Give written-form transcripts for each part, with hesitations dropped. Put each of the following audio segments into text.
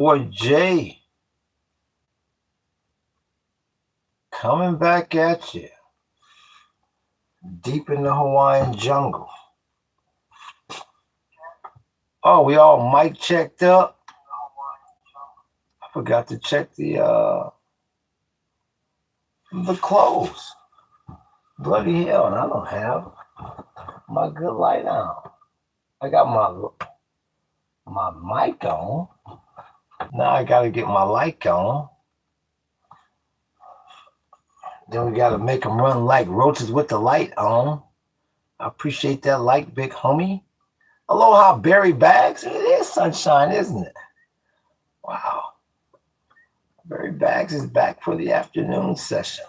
Boy Jay coming back at you deep in the Hawaiian jungle. Oh, we all mic checked up. I forgot to check the clothes. Bloody hell, and I don't have my good light on. I got my mic on. Now I gotta get my light on. Then we gotta make them run like roaches with the light on. I appreciate that light, big homie. Aloha, Barry Bags. It is sunshine, isn't it? Wow. Barry Bags is back for the afternoon session.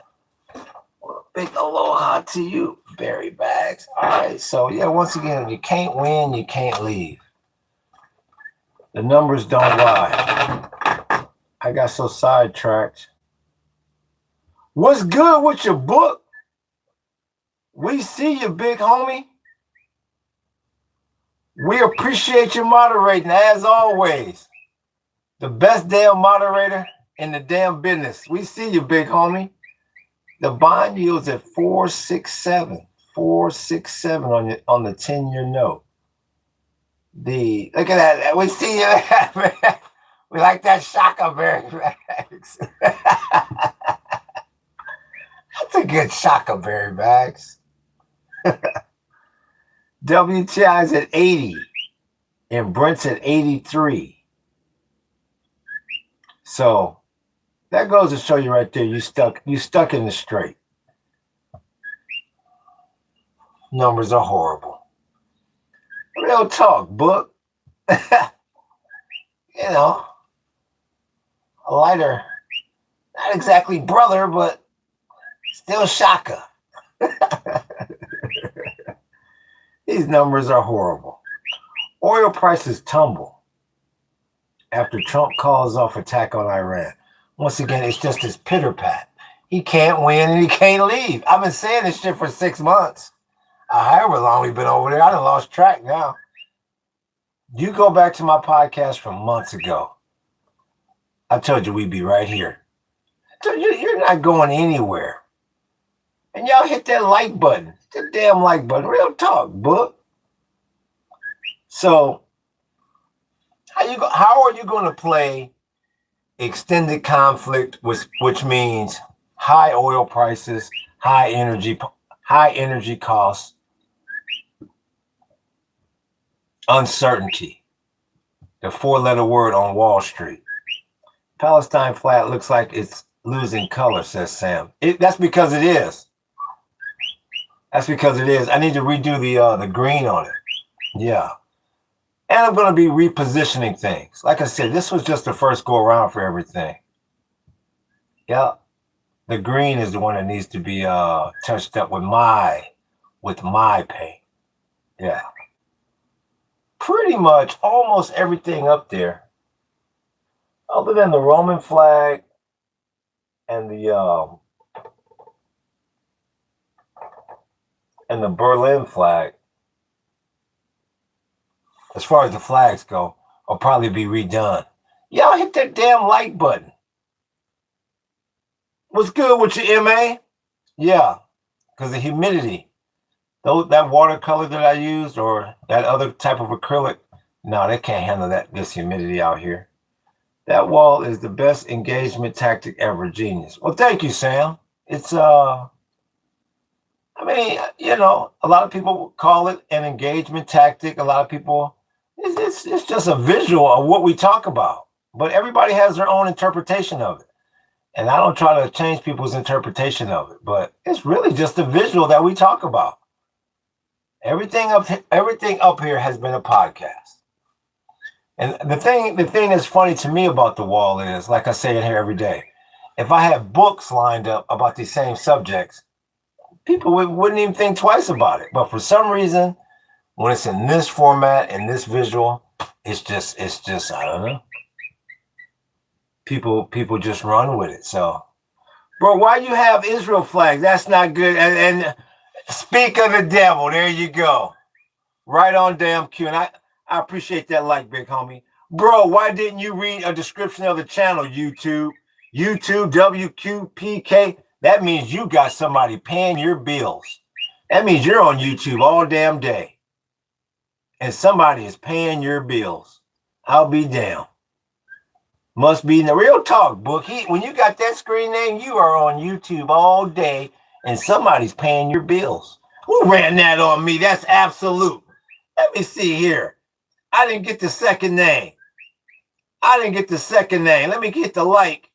Well, big aloha to you, Barry Bags. All right, so yeah, once again, you can't win, you can't leave. The numbers don't lie. I got so sidetracked. What's good with your book? We see you, big homie. We appreciate you moderating, as always. The best damn moderator in the damn business. We see you, big homie. The bond yield's at 4.67. 4.67 on the 10-year note. Look at that. We see you. We like that shaka, Barry Bags. That's a good shaka, Barry Bags. WTI's at 80 and Brent's at 83. So that goes to show you right there, you stuck in the straight. Numbers are horrible. Real talk, book. You know, a lighter, not exactly brother, but still shaka. These numbers are horrible. Oil prices tumble after Trump calls off attack on Iran. Once again, it's just his pitter-pat. He can't win and he can't leave. I've been saying this shit for 6 months. However long we've been over there, I done lost track now. You go back to my podcast from months ago. I told you we'd be right here. I told you you're not going anywhere. And y'all hit that like button. The damn like button. Real talk, book. So, how are you going to play extended conflict, which means high oil prices, high energy costs, uncertainty, the 4-letter word on Wall Street? Palestine flag looks like it's losing color, says Sam. That's because it is. That's because it is. I need to redo the green on it. Yeah. And I'm going to be repositioning things. Like I said, this was just the first go around for everything. Yeah. The green is the one that needs to be touched up with my paint. Yeah. Pretty much almost everything up there, other than the Roman flag and the Berlin flag, as far as the flags go, will probably be redone. Y'all hit that damn like button. What's good with your MA? Yeah, because the humidity. That watercolor that I used or that other type of acrylic, no, they can't handle this humidity out here. That wall is the best engagement tactic ever. Genius. Well, thank you, Sam. It's I mean, you know, a lot of people call it an engagement tactic. A lot of people, it's just a visual of what we talk about. But everybody has their own interpretation of it. And I don't try to change people's interpretation of it. But it's really just a visual that we talk about. Everything up here has been a podcast. And the thing that's funny to me about the wall is, like I say it here every day, if I had books lined up about these same subjects, people wouldn't even think twice about it. But for some reason, when it's in this format and this visual, it's just I don't know. People just run with it. So, bro, why you have Israel flags? That's not good. And speak of the devil, there you go. Right on damn cue. And I appreciate that like, big homie. Bro, why didn't you read a description of the channel, YouTube? YouTube WQPK. That means you got somebody paying your bills. That means you're on YouTube all damn day. And somebody is paying your bills. I'll be damned. Must be in the real talk book. When you got that screen name, you are on YouTube all day and somebody's paying your bills. Who ran that on me? That's absolute. Let me see here. I didn't get the second name. Let me get the like.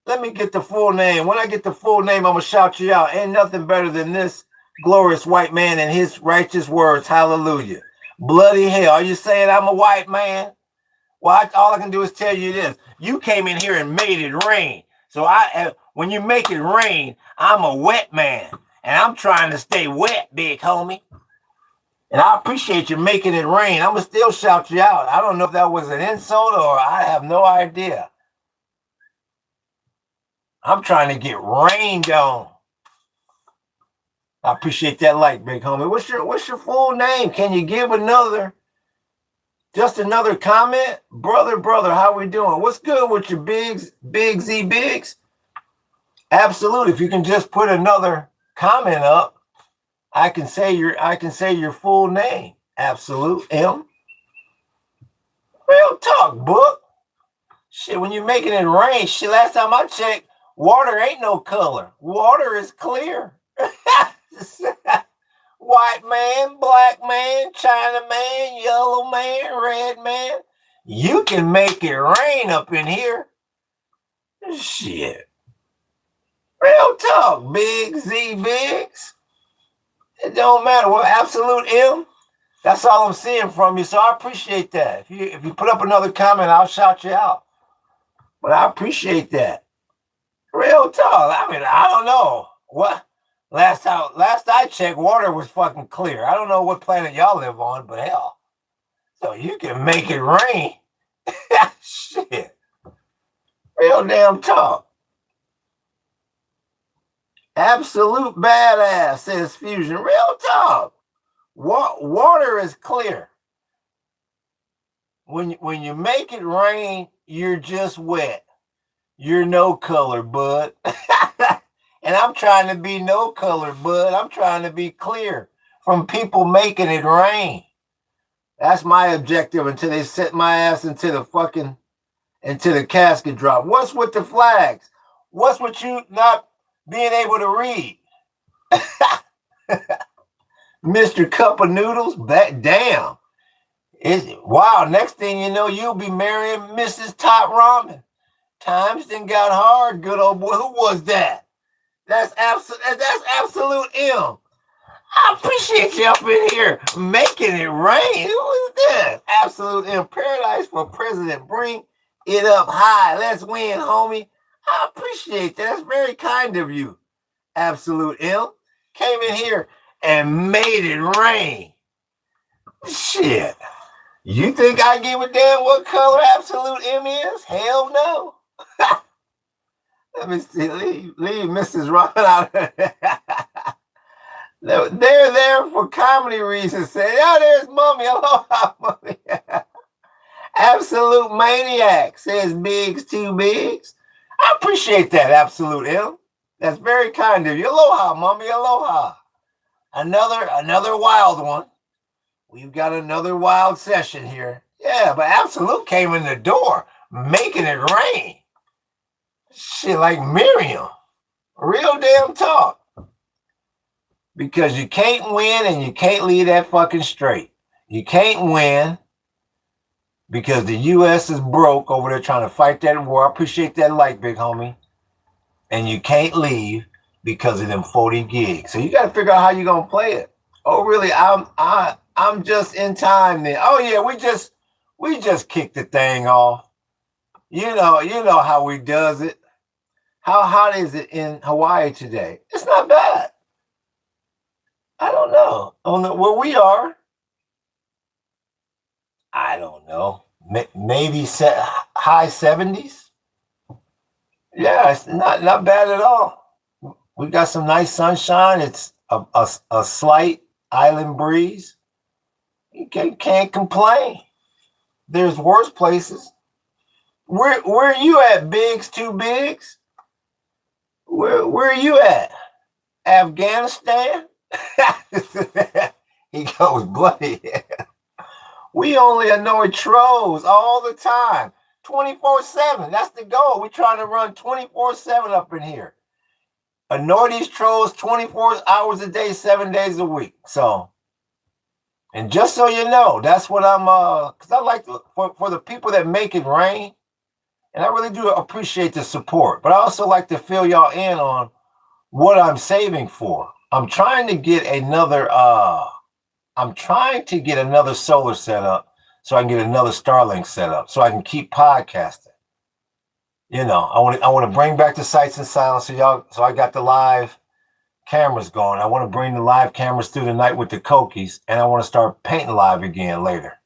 Let me get the full name. When I get the full name, I'm going to shout you out. Ain't nothing better than this glorious white man and his righteous words. Hallelujah. Bloody hell. Are you saying I'm a white man? Well, all I can do is tell you this. You came in here and made it rain. So when you make it rain, I'm a wet man. And I'm trying to stay wet, big homie. And I appreciate you making it rain. I'm going to still shout you out. I don't know if that was an insult or I have no idea. I'm trying to get rained on. I appreciate that like, big homie. What's your full name? Can you give just another comment? Brother, how we doing? What's good with your Big Z Bigs? Absolutely. If you can just put another comment up, I can say your full name. Absolute M. Real talk, book. Shit, when you're making it rain, shit, last time I checked, water ain't no color. Water is clear. White man, black man, China man, yellow man, red man. You can make it rain up in here. Shit. Real talk, Big Z Bigs. It don't matter. Well, absolute M. That's all I'm seeing from you. So I appreciate that. If you put up another comment, I'll shout you out. But I appreciate that. Real talk. I mean, I don't know. What? Last I checked, water was fucking clear. I don't know what planet y'all live on, but hell. So you can make it rain. Shit. Real damn talk. Absolute badass, says Fusion. Real talk. Water is clear. When you make it rain, you're just wet. You're no color, bud. And I'm trying to be no color, bud. I'm trying to be clear from people making it rain. That's my objective until they set my ass into the casket drop. What's with the flags? What's with you not being able to read? Mr. Cup of Noodles, that damn. Wow, next thing you know, you'll be marrying Mrs. Top Ramen. Times then got hard, good old boy. Who was that? That's absolute M. I appreciate you up in here making it rain. Who is that? Absolute M. Paradise for President. Bring it up high. Let's win, homie. I appreciate that. That's very kind of you. Absolute M. Came in here and made it rain. Shit. You think I give a damn what color Absolute M is? Hell no. Let me see. Leave Mrs. Ron out. They're there for comedy reasons. Say, oh, there's Mommy. Aloha, Mommy. Absolute maniac, says Bigs Too Bigs. I appreciate that, Absolute M. That's very kind of you. Aloha, Mommy. Aloha. Another wild one. We've got another wild session here. Yeah, but Absolute came in the door making it rain. Shit, like Miriam. Real damn talk. Because you can't win and you can't leave that fucking straight. You can't win because the U.S. is broke over there trying to fight that war. I appreciate that like, big homie. And you can't leave because of them 40 gigs. So you got to figure out how you're going to play it. Oh, really? I'm just in time then. Oh, yeah, we just kicked the thing off. You know how we does it. How hot is it in Hawaii today? It's not bad. I don't know. Where we are, I don't know. Maybe high 70s. Yeah, it's not bad at all. We got some nice sunshine. It's a slight island breeze. You can't complain. There's worse places. Where are you at, Biggs? Two Bigs? Where are you at? Afghanistan? He goes bloody. We only annoy trolls all the time. 24/7. That's the goal. We're trying to run 24/7 up in here. Annoy these trolls 24 hours a day, 7 days a week. So, and just so you know, that's what I'm because I like for the people that make it rain, and I really do appreciate the support, but I also like to fill y'all in on what I'm saving for. I'm trying to get another solar setup so I can get another Starlink setup so I can keep podcasting. You know, I want to bring back the Sights and Silence so I got the live cameras going. I want to bring the live cameras through the night with the Kokies, and I want to start painting live again later.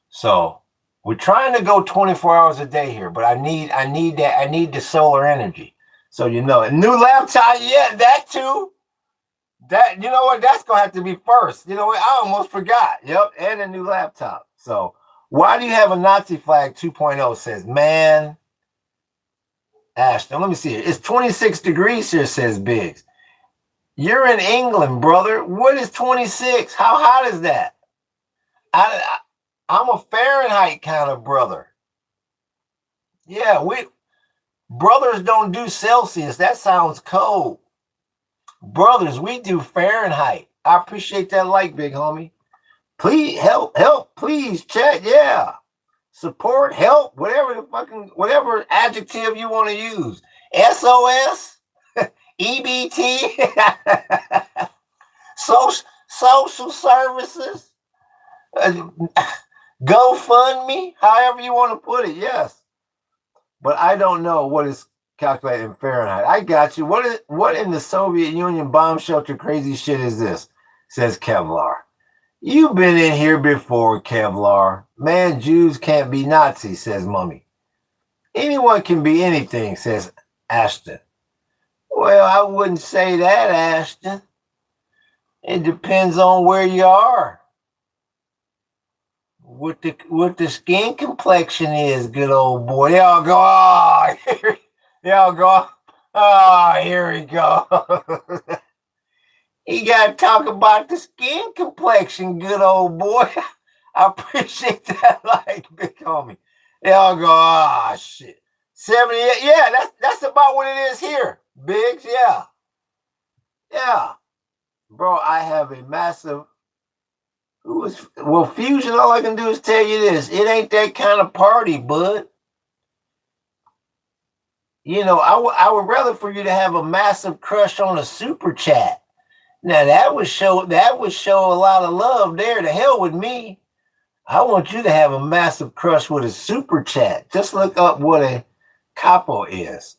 So we're trying to go 24 hours a day here, but I need the solar energy. So you know, a new laptop, yeah, that too. That, you know what, that's gonna have to be first. You know what, I almost forgot. Yep, and a new laptop. So why do you have a Nazi flag 2.0? Says, man, Ashton, let me see it. It's 26 degrees here, says Biggs. You're in England, brother. What is 26? How hot is that? I'm a Fahrenheit kind of brother. Yeah, brothers don't do Celsius. That sounds cold. Brothers, we do Fahrenheit. I appreciate that like, big homie. Please help, please chat. Yeah. Support, help, whatever adjective you want to use. SOS, EBT, social services, GoFundMe, however you want to put it. Yes. But I don't know what is calculated in Fahrenheit. I got you. What in the Soviet Union bomb shelter crazy shit is this? Says Kevlar. You've been in here before, Kevlar. Man, Jews can't be Nazis, says Mummy. Anyone can be anything, says Ashton. Well, I wouldn't say that, Ashton. It depends on where you are. What the skin complexion is, good old boy. They all go, here we go. You gotta talk about the skin complexion, good old boy. I appreciate that, like, big homie. They all go, shit. 78, yeah, that's about what it is here, Biggs, yeah. Yeah. Bro, I have a massive, Fusion, all I can do is tell you this. It ain't that kind of party, bud. You know, I would rather for you to have a massive crush on a super chat. Now that would show a lot of love there. To hell with me. I want you to have a massive crush with a super chat. Just look up what a capo is.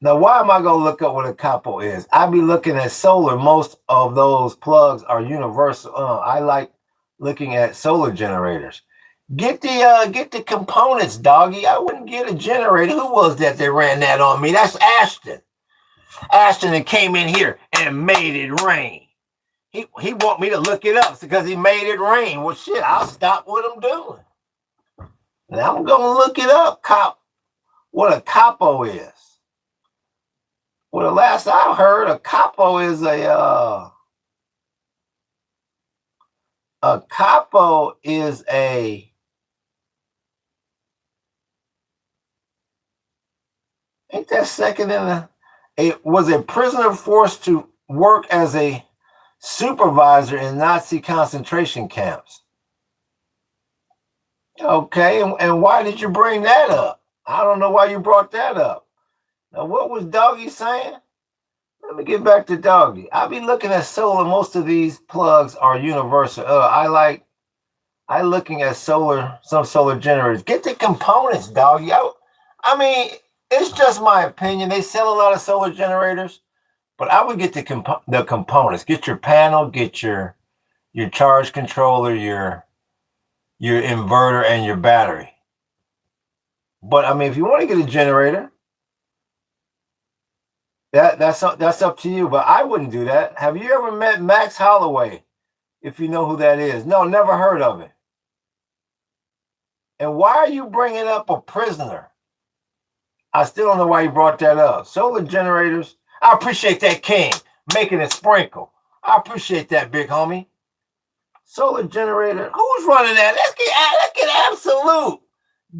Now, why am I going to look up what a capo is? I be looking at solar. Most of those plugs are universal. I like looking at solar generators. Get the components, doggy. I wouldn't get a generator. Who was that ran that on me? That's Ashton. Ashton that came in here and made it rain. He want me to look it up because he made it rain. Well, shit, I'll stop what I'm doing. And I'm going to look it up, what a capo is. Well, the last I heard, a capo is a ain't that second in was a prisoner forced to work as a supervisor in Nazi concentration camps. Okay, and why did you bring that up? I don't know why you brought that up. Now, what was Doggy saying? Let me get back to Doggy. I'll be looking at solar. Most of these plugs are universal. I looking at some solar generators. Get the components, Doggy. I mean, it's just my opinion. They sell a lot of solar generators, but I would get the components. Get your panel, get your charge controller, your inverter, and your battery. But I mean, if you want to get a generator, that's up to you. But I wouldn't do that. Have you ever met Max Holloway? If you know who that is. No, never heard of it. And why are you bringing up a prisoner? I still don't know why you brought that up. Solar generators. I appreciate that, King, making it sprinkle. I appreciate that, big homie. Solar generator. Who's running that? Let's get Absolute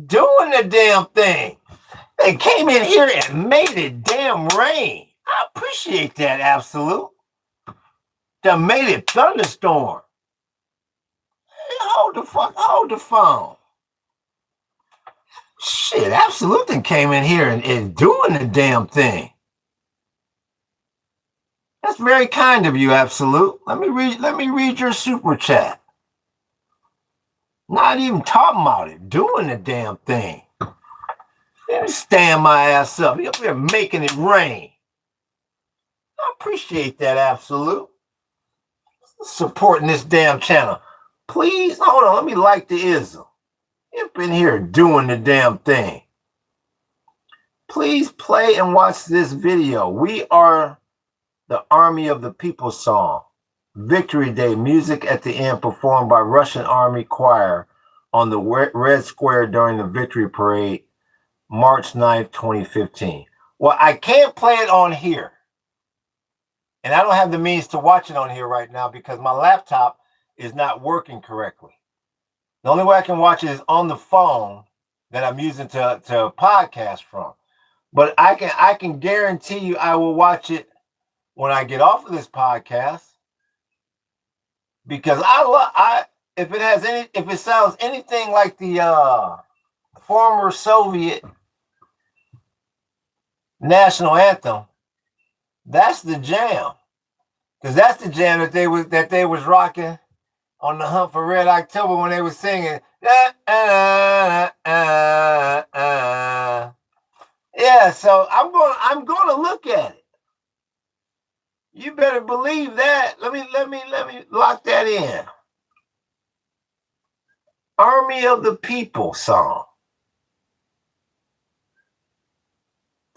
doing the damn thing. They came in here and made it damn rain. I appreciate that, Absolute. That made it thunderstorm. Hey, hold the phone. Shit, Absolute came in here and doing the damn thing. That's very kind of you, Absolute. Let me read your super chat. Not even talking about it, doing the damn thing. Stand my ass up. You're up here making it rain. I appreciate that, Absolute. Supporting this damn channel. Please, hold on, let me like the ism. You've been here doing the damn thing. Please play and watch this video. We are the Army of the People song. Victory Day, music at the end performed by Russian Army Choir on the Red Square during the Victory Parade, March 9th, 2015. Well, I can't play it on here. And I don't have the means to watch it on here right now because my laptop is not working correctly. The only way I can watch it is on the phone that I'm using to podcast from. But I can guarantee you I will watch it when I get off of this podcast, because if it sounds anything like the former Soviet national anthem, that's the jam. Because that's the jam that they was rocking on the Hunt for Red October when they were singing. Yeah, so I'm going to look at it. You better believe that. Let me lock that in. Army of the People song.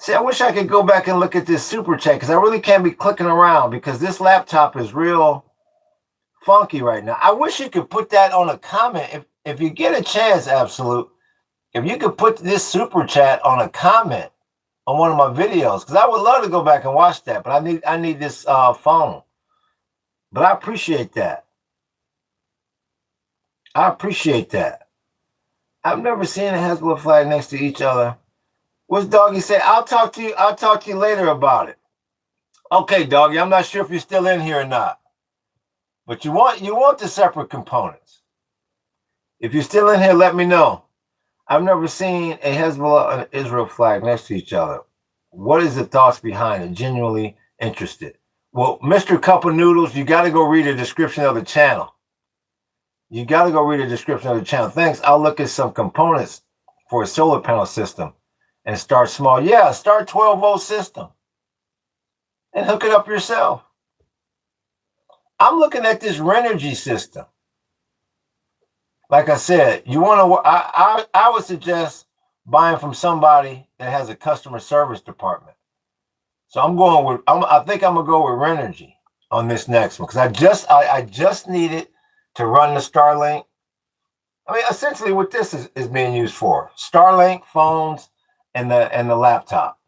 See, I wish I could go back and look at this super chat because I really can't be clicking around because this laptop is real funky right now. I wish you could put that on a comment. If you get a chance, Absolute, if you could put this super chat on a comment on one of my videos, because I would love to go back and watch that, but I need this phone. But I appreciate that. I appreciate that. I've never seen a Hezbollah flag next to each other. What's Doggy say? I'll talk to you later about it. Okay, Doggy, I'm not sure if you're still in here or not. But you want the separate components. If you're still in here, let me know. I've never seen a Hezbollah and an Israel flag next to each other. What is the thoughts behind it? Genuinely interested. Well, Mr. Cup of Noodles, you got to go read the description of the channel. You got to go read the description of the channel. Thanks. I'll look at some components for a solar panel system and start small. Yeah, start 12-volt system and hook it up yourself. I'm looking at this Renergy system. Like I said, you want to. I would suggest buying from somebody that has a customer service department. So I think I'm gonna go with Renergy on this next one because I just need it to run the Starlink. I mean, essentially, what this is being used for: Starlink, phones, and the laptop.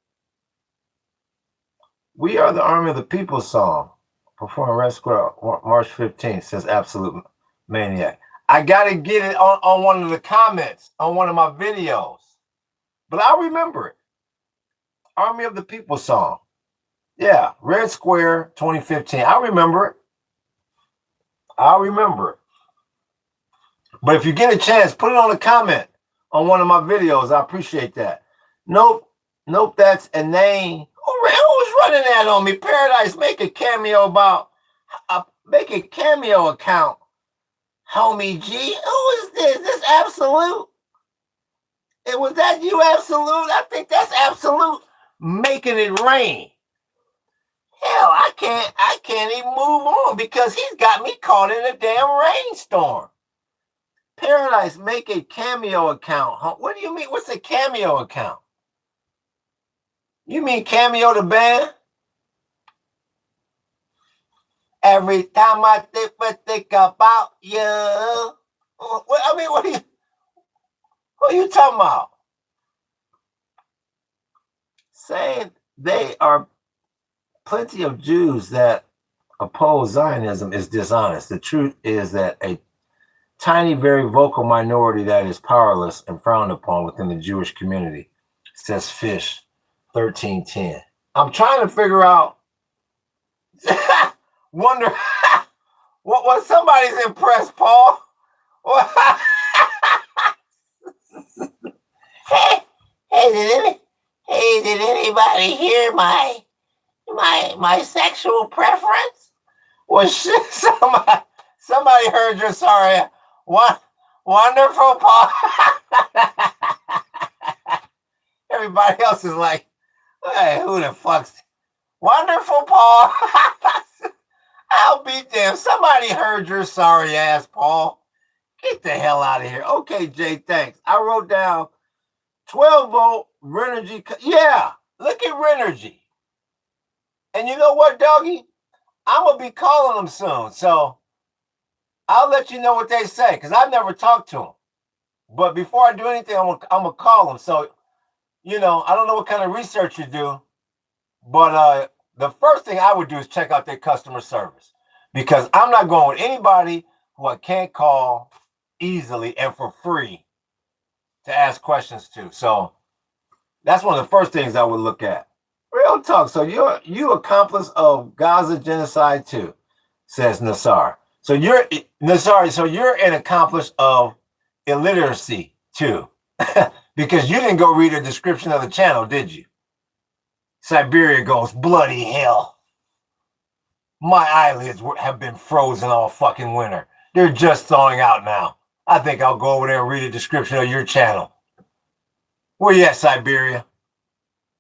We Are the Army of the People song, performed Red Square, March 15th, says Absolute Maniac. I got to get it on one of the comments on one of my videos. But I'll remember it. Army of the People song. Yeah, Red Square 2015. I remember it. I'll remember it. But if you get a chance, put it on a comment on one of my videos. I appreciate that. Nope, that's a name. Who's running that on me? Paradise, make a cameo make a cameo account. Homie G, who is this? This Absolute? Was that you, Absolute? I think that's Absolute making it rain. Hell, I can't even move on because he's got me caught in a damn rainstorm. Paradise, make a cameo account. What do you mean? What's a cameo account? You mean Cameo the band? Every time I think about you. What do you? What are you talking about? Saying they are plenty of Jews that oppose Zionism is dishonest. The truth is that a tiny, very vocal minority that is powerless and frowned upon within the Jewish community, says Fish 1310. I'm trying to figure out. Wonder what somebody's impressed, Paul. hey, did anybody hear my sexual preference? Was somebody heard your sorry? What wonderful, Paul. Everybody else is like, hey, who the fuck's wonderful, Paul? I'll be damned. Somebody heard your sorry ass, Paul. Get the hell out of here. Okay, Jay, thanks. I wrote down 12-volt Renergy. Yeah, look at Renergy. And you know what, doggy? I'm going to be calling them soon. So I'll let you know what they say because I've never talked to them. But before I do anything, I'm going to call them. So, I don't know what kind of research you do, but the first thing I would do is check out their customer service because I'm not going with anybody who I can't call easily and for free to ask questions to. So that's one of the first things I would look at. Real talk. So you accomplice of Gaza genocide too, says Nassar. So you're an accomplice of illiteracy too, because you didn't go read a description of the channel, did you? Siberia goes, bloody hell. My eyelids have been frozen all fucking winter. They're just thawing out now. I think I'll go over there and read a description of your channel. Where you at, Siberia?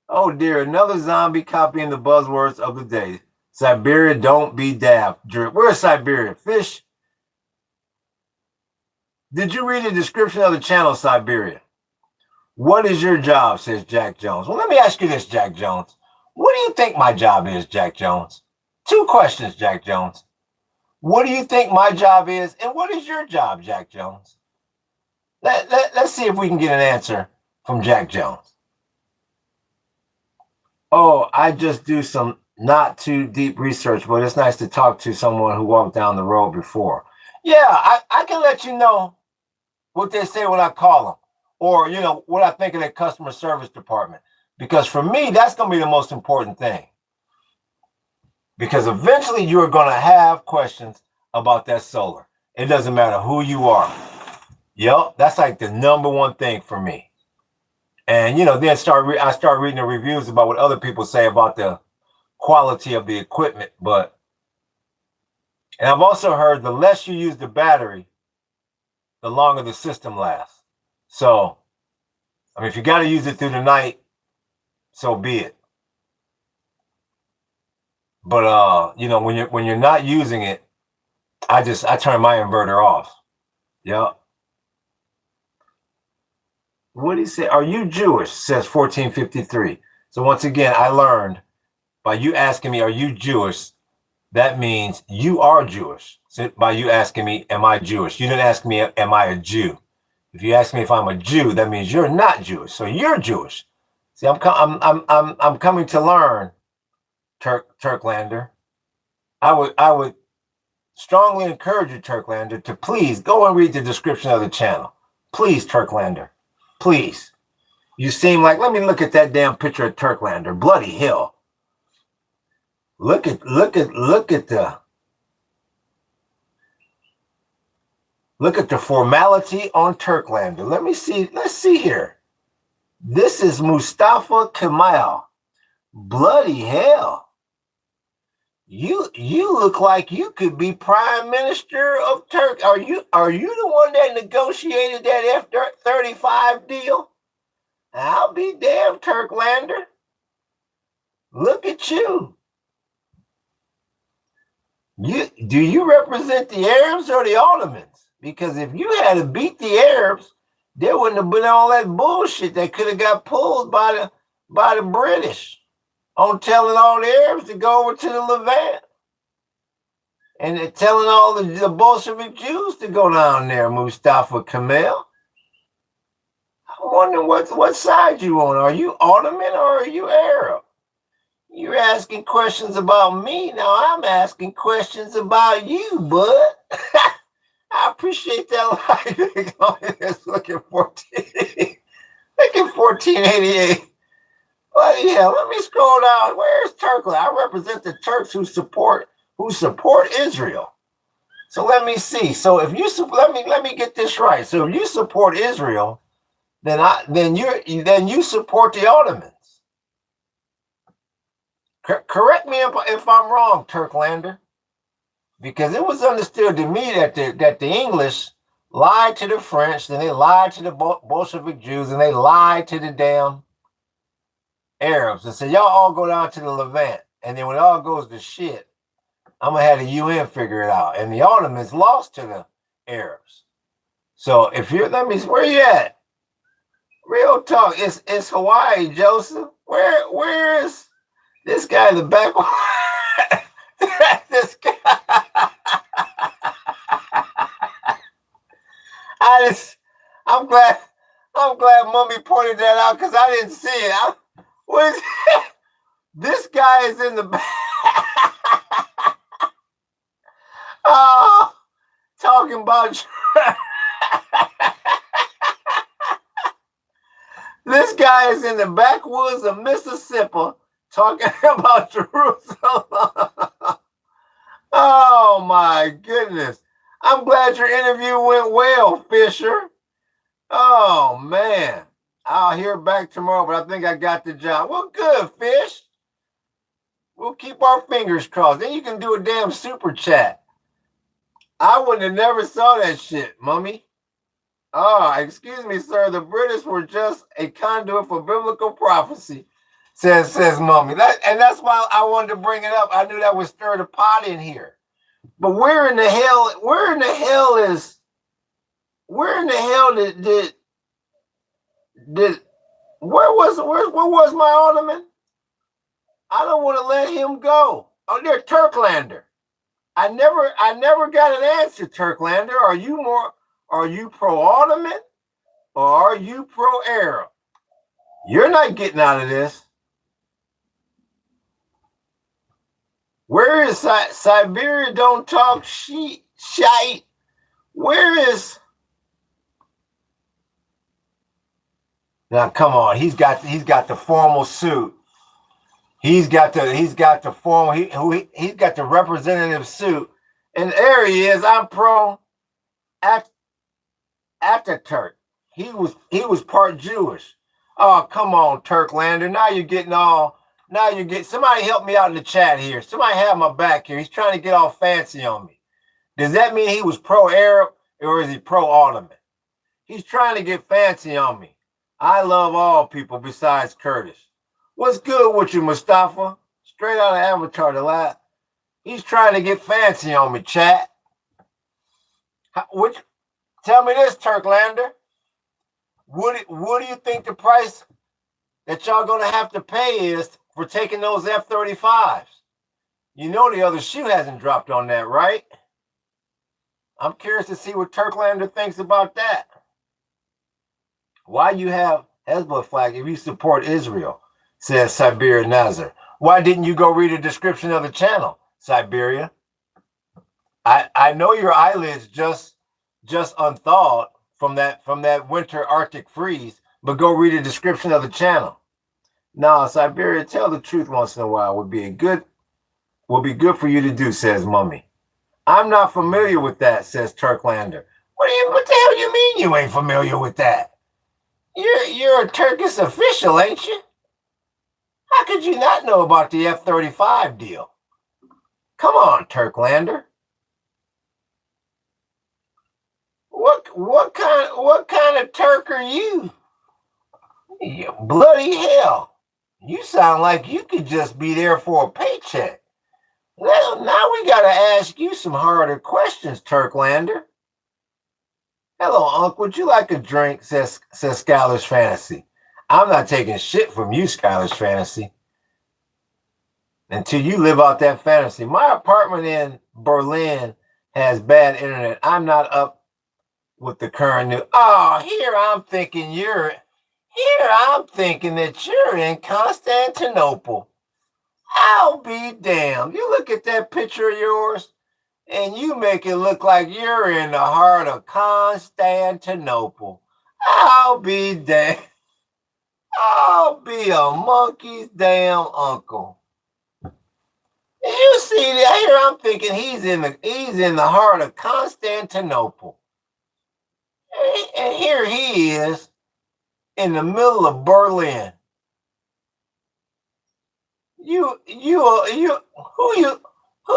Oh dear, another zombie copying the buzzwords of the day. Siberia, don't be daft. Where's Siberia? Fish? Did you read the description of the channel, Siberia? What is your job, says Jack Jones. Well, let me ask you this, Jack Jones. What do you think my job is, Jack Jones? 2 questions, Jack Jones. What do you think my job is, and what is your job, Jack Jones? Let's see if we can get an answer from Jack Jones. Oh, I just do some not too deep research, but it's nice to talk to someone who walked down the road before. Yeah, I can let you know what they say when I call them, or what I think of their customer service department. Because for me, that's going to be the most important thing. Because eventually you're going to have questions about that solar. It doesn't matter who you are. Yep, that's like the number one thing for me. And then I start reading the reviews about what other people say about the quality of the equipment. And I've also heard the less you use the battery, the longer the system lasts. So, if you got to use it through the night, so be it. But when you're not using it, I turn my inverter off. Yep. What do you say? Are you Jewish? Says 1453. So once again, I learned by you asking me, are you Jewish? That means you are Jewish. So by you asking me, am I Jewish? You didn't ask me, am I a Jew? If you ask me if I'm a Jew, that means you're not Jewish. So you're Jewish. See, I'm coming to learn, Turklander. I would strongly encourage you, Turklander, to please go and read the description of the channel. Please, Turklander. Please. You seem like, let me look at that damn picture of Turklander. Bloody hell. Look at the formality on Turklander. Let's see here. This is Mustafa Kemal. Bloody hell. You look like you could be Prime Minister of Turkey. Are you the one that negotiated that F-35 deal? I'll be damned, Turklander. Look at you. Do you represent the Arabs or the Ottomans? Because if you had to beat the Arabs, there wouldn't have been all that bullshit that could have got pulled by the British on telling all the Arabs to go over to the Levant. And telling all the Bolshevik Jews to go down there, Mustafa Kemal. I'm wondering what side you on. Are you Ottoman or are you Arab? You're asking questions about me. Now I'm asking questions about you, bud. I appreciate that. Like, look at 14. Look at 1488. Well, yeah, let me scroll down. Where's Turkey? I represent the Turks who support Israel. So let me see. So if you let me get this right. So if you support Israel, then you support the Ottomans. Correct me if I'm wrong, Turklander, because it was understood to me that the English lied to the French, then they lied to the Bolshevik Jews, and they lied to the damn Arabs and said, y'all all go down to the Levant, and then when it all goes to shit, I'm gonna have the UN figure it out. And the Ottomans lost to the Arabs. So if you're, where you at? Real talk, it's Hawaii, Joseph. Where is this guy in the back? This guy. I'm glad Mummy pointed that out because I didn't see it. What is it? This guy is in the back. Oh, talking about this guy is in the backwoods of Mississippi talking about Jerusalem. Oh my goodness. I'm glad your interview went well, Fisher. Oh man. I'll hear back tomorrow, but I think I got the job. Well, good, Fish. We'll keep our fingers crossed. Then you can do a damn super chat. I wouldn't have never saw that shit, Mummy. Oh, excuse me, sir. The British were just a conduit for biblical prophecy, says Mummy. That's why I wanted to bring it up. I knew that would stir the pot in here. But where in the hell where was my Ottoman? I don't want to let him go. Oh, there, Turklander. I never got an answer, Turklander. Are you pro-Ottoman or are you pro-Arab? You're not getting out of this. Where is Siberia? Don't talk shite. Where is? Now come on, he's got the formal suit. He's got the formal. He's got the representative suit, and there he is. I'm pro Ataturk. He was part Jewish. Oh, come on, Turklander. Now you're getting somebody help me out in the chat here. Somebody have my back here. He's trying to get all fancy on me. Does that mean he was pro-Arab or is he pro-Ottoman? He's trying to get fancy on me. I love all people besides Curtis. What's good with you, Mustafa? Straight out of Avatar the last. He's trying to get fancy on me, chat. Tell me this, Turklander. What do you think the price that y'all gonna have to pay is for taking those F-35s? You know the other shoe hasn't dropped on that, right? I'm curious to see what Turklander thinks about that. Why you have Hezbollah flag if you support Israel, says Siberia Nazar. Why didn't you go read the description of the channel, Siberia? I know your eyelids just unthawed from that winter Arctic freeze, but go read the description of the channel. Now, Siberia, tell the truth once in a while would be good for you to do, says Mummy. I'm not familiar with that, says Turklander. What the hell you mean you ain't familiar with that? You're a Turkish official, ain't you? How could you not know about the F-35 deal? Come on, Turklander. What kind of Turk are you? Bloody hell. You sound like you could just be there for a paycheck. Well, now we got to ask you some harder questions, Turklander. Hello, Unc. Would you like a drink? Says Skylar's Fantasy. I'm not taking shit from you, Skylar's Fantasy, until you live out that fantasy. My apartment in Berlin has bad internet. I'm not up with the current news. Oh, here I'm thinking you're I'm thinking that you're in Constantinople. I'll be damned. You look at that picture of yours and you make it look like you're in the heart of Constantinople. I'll be damned. I'll be a monkey's damn uncle. You see that here? I'm thinking he's in the heart of Constantinople, and here he is in the middle of Berlin. Who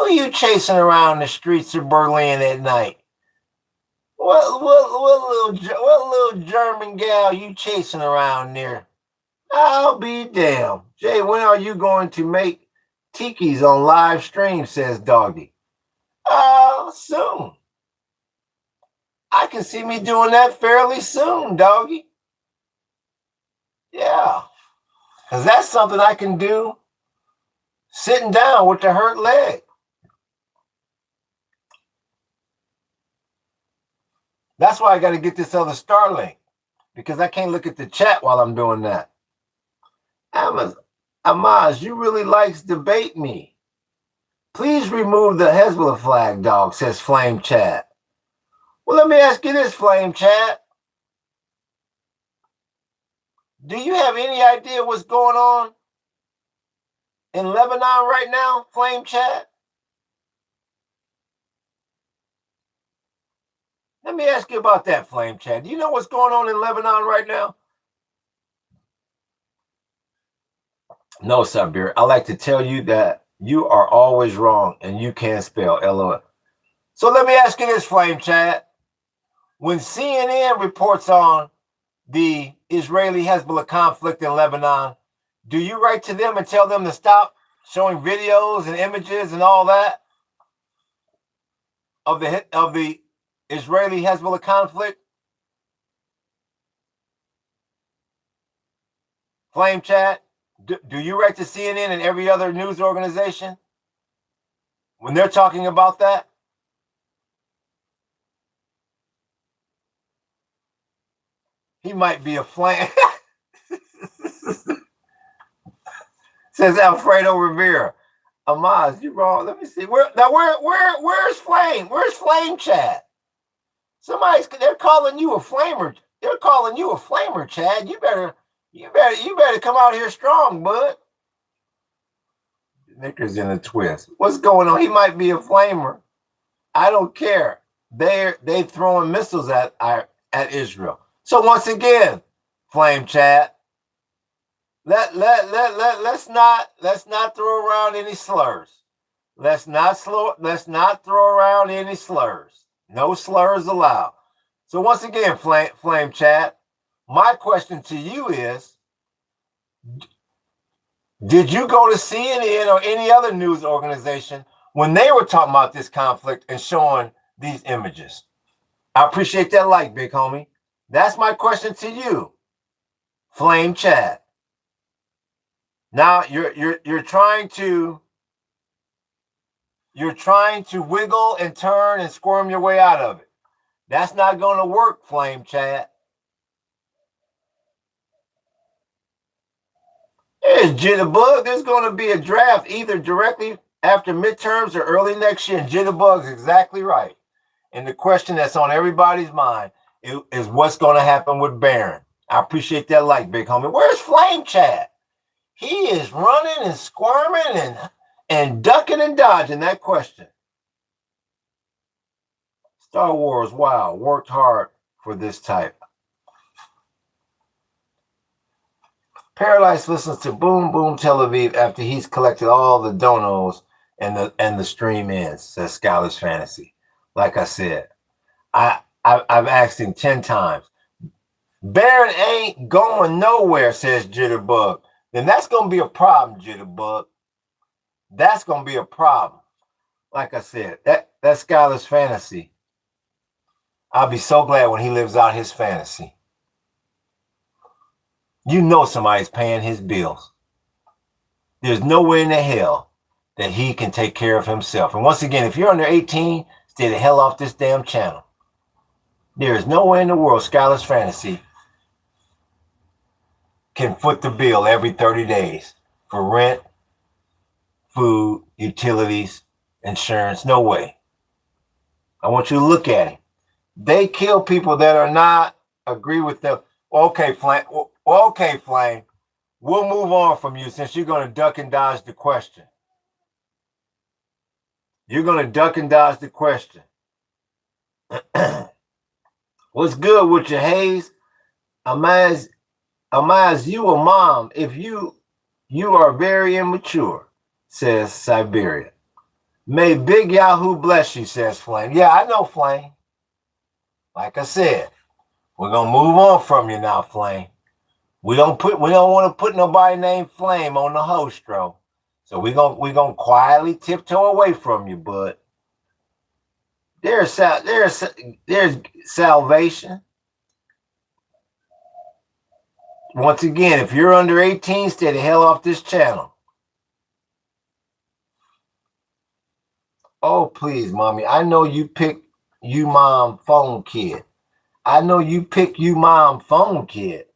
you chasing around the streets of Berlin at night? What little German gal you chasing around there? I'll be damned. Jay, when are you going to make tikis on live stream, says Doggy. Soon. I can see me doing that fairly soon, Doggy. Yeah. Because that's something I can do sitting down with the hurt leg. That's why I got to get this other Starlink, because I can't look at the chat while I'm doing that. Amaz, you really likes debate me. Please remove the Hezbollah flag, dog, says Flame Chat. Well, let me ask you this, Flame Chat. Do you have any idea what's going on in Lebanon right now, Flame Chat? Let me ask you about that, Flame Chat. Do you know what's going on in Lebanon right now? No, Sabir. I like to tell you that you are always wrong and you can't spell LOL. So let me ask you this, Flame Chat. When CNN reports on the Israeli-Hezbollah conflict in Lebanon, do you write to them and tell them to stop showing videos and images and all that of the Israeli-Hezbollah conflict? Flame Chat, do you write to CNN and every other news organization when they're talking about that? He might be a flame. Says Alfredo Rivera. Amaz, you wrong. Let me see. Where's Flame? Where's Flame Chat? They're calling you a flamer. They're calling you a flamer, Chad. You better come out here strong, bud. Knickers in a twist. What's going on? He might be a flamer. I don't care. They throwing missiles at Israel. So once again, Flame Chat, let's not throw around any slurs. Let's not throw around any slurs. No slurs allowed. So once again, Flame Chat, my question to you is, did you go to CNN or any other news organization when they were talking about this conflict and showing these images? I appreciate that like, big homie. That's my question to you, Flame Chat. Now you're trying to wiggle and turn and squirm your way out of it. That's not going to work, Flame Chat. There's Jitterbug. There's going to be a draft either directly after midterms or early next year. And Jitterbug's exactly right. And the question that's on everybody's mind is what's going to happen with Barron. I appreciate that like, big homie. Where's Flame Chat? He is running and squirming and ducking and dodging that question. Star Wars, wow, worked hard for this type. Paradise listens to Boom Boom Tel Aviv after he's collected all the donos and the stream ends, says Scholar's Fantasy. Like I said, I've asked him 10 times. Barron ain't going nowhere, says Jitterbug. Then that's going to be a problem, Jitterbug. That's going to be a problem. Like I said, that Scholar's Fantasy, I'll be so glad when he lives out his fantasy. You know somebody's paying his bills. There's no way in the hell that he can take care of himself. And once again, if you're under 18, stay the hell off this damn channel. There is no way in the world Scholar's Fantasy can foot the bill every 30 days for rent, food, utilities, insurance. No way. I want you to look at him. They kill people that are not agree with them. Okay, Flame. Okay, Flame. We'll move on from you since you're going to duck and dodge the question. You're going to duck and dodge the question. What's good with you, Hayes? Amaz, you a mom if you are very immature, says Siberia. May Big Yahoo bless you, says Flame. Yeah, I know, Flame. Like I said, we're gonna move on from you now, Flame. We don't want to put nobody named Flame on the hostro. So we're gonna quietly tiptoe away from you, bud. There's salvation. Once again, if you're under 18, stay the hell off this channel. Oh, please, mommy. I know you picked you mom phone kid. I know you picked you mom phone kid.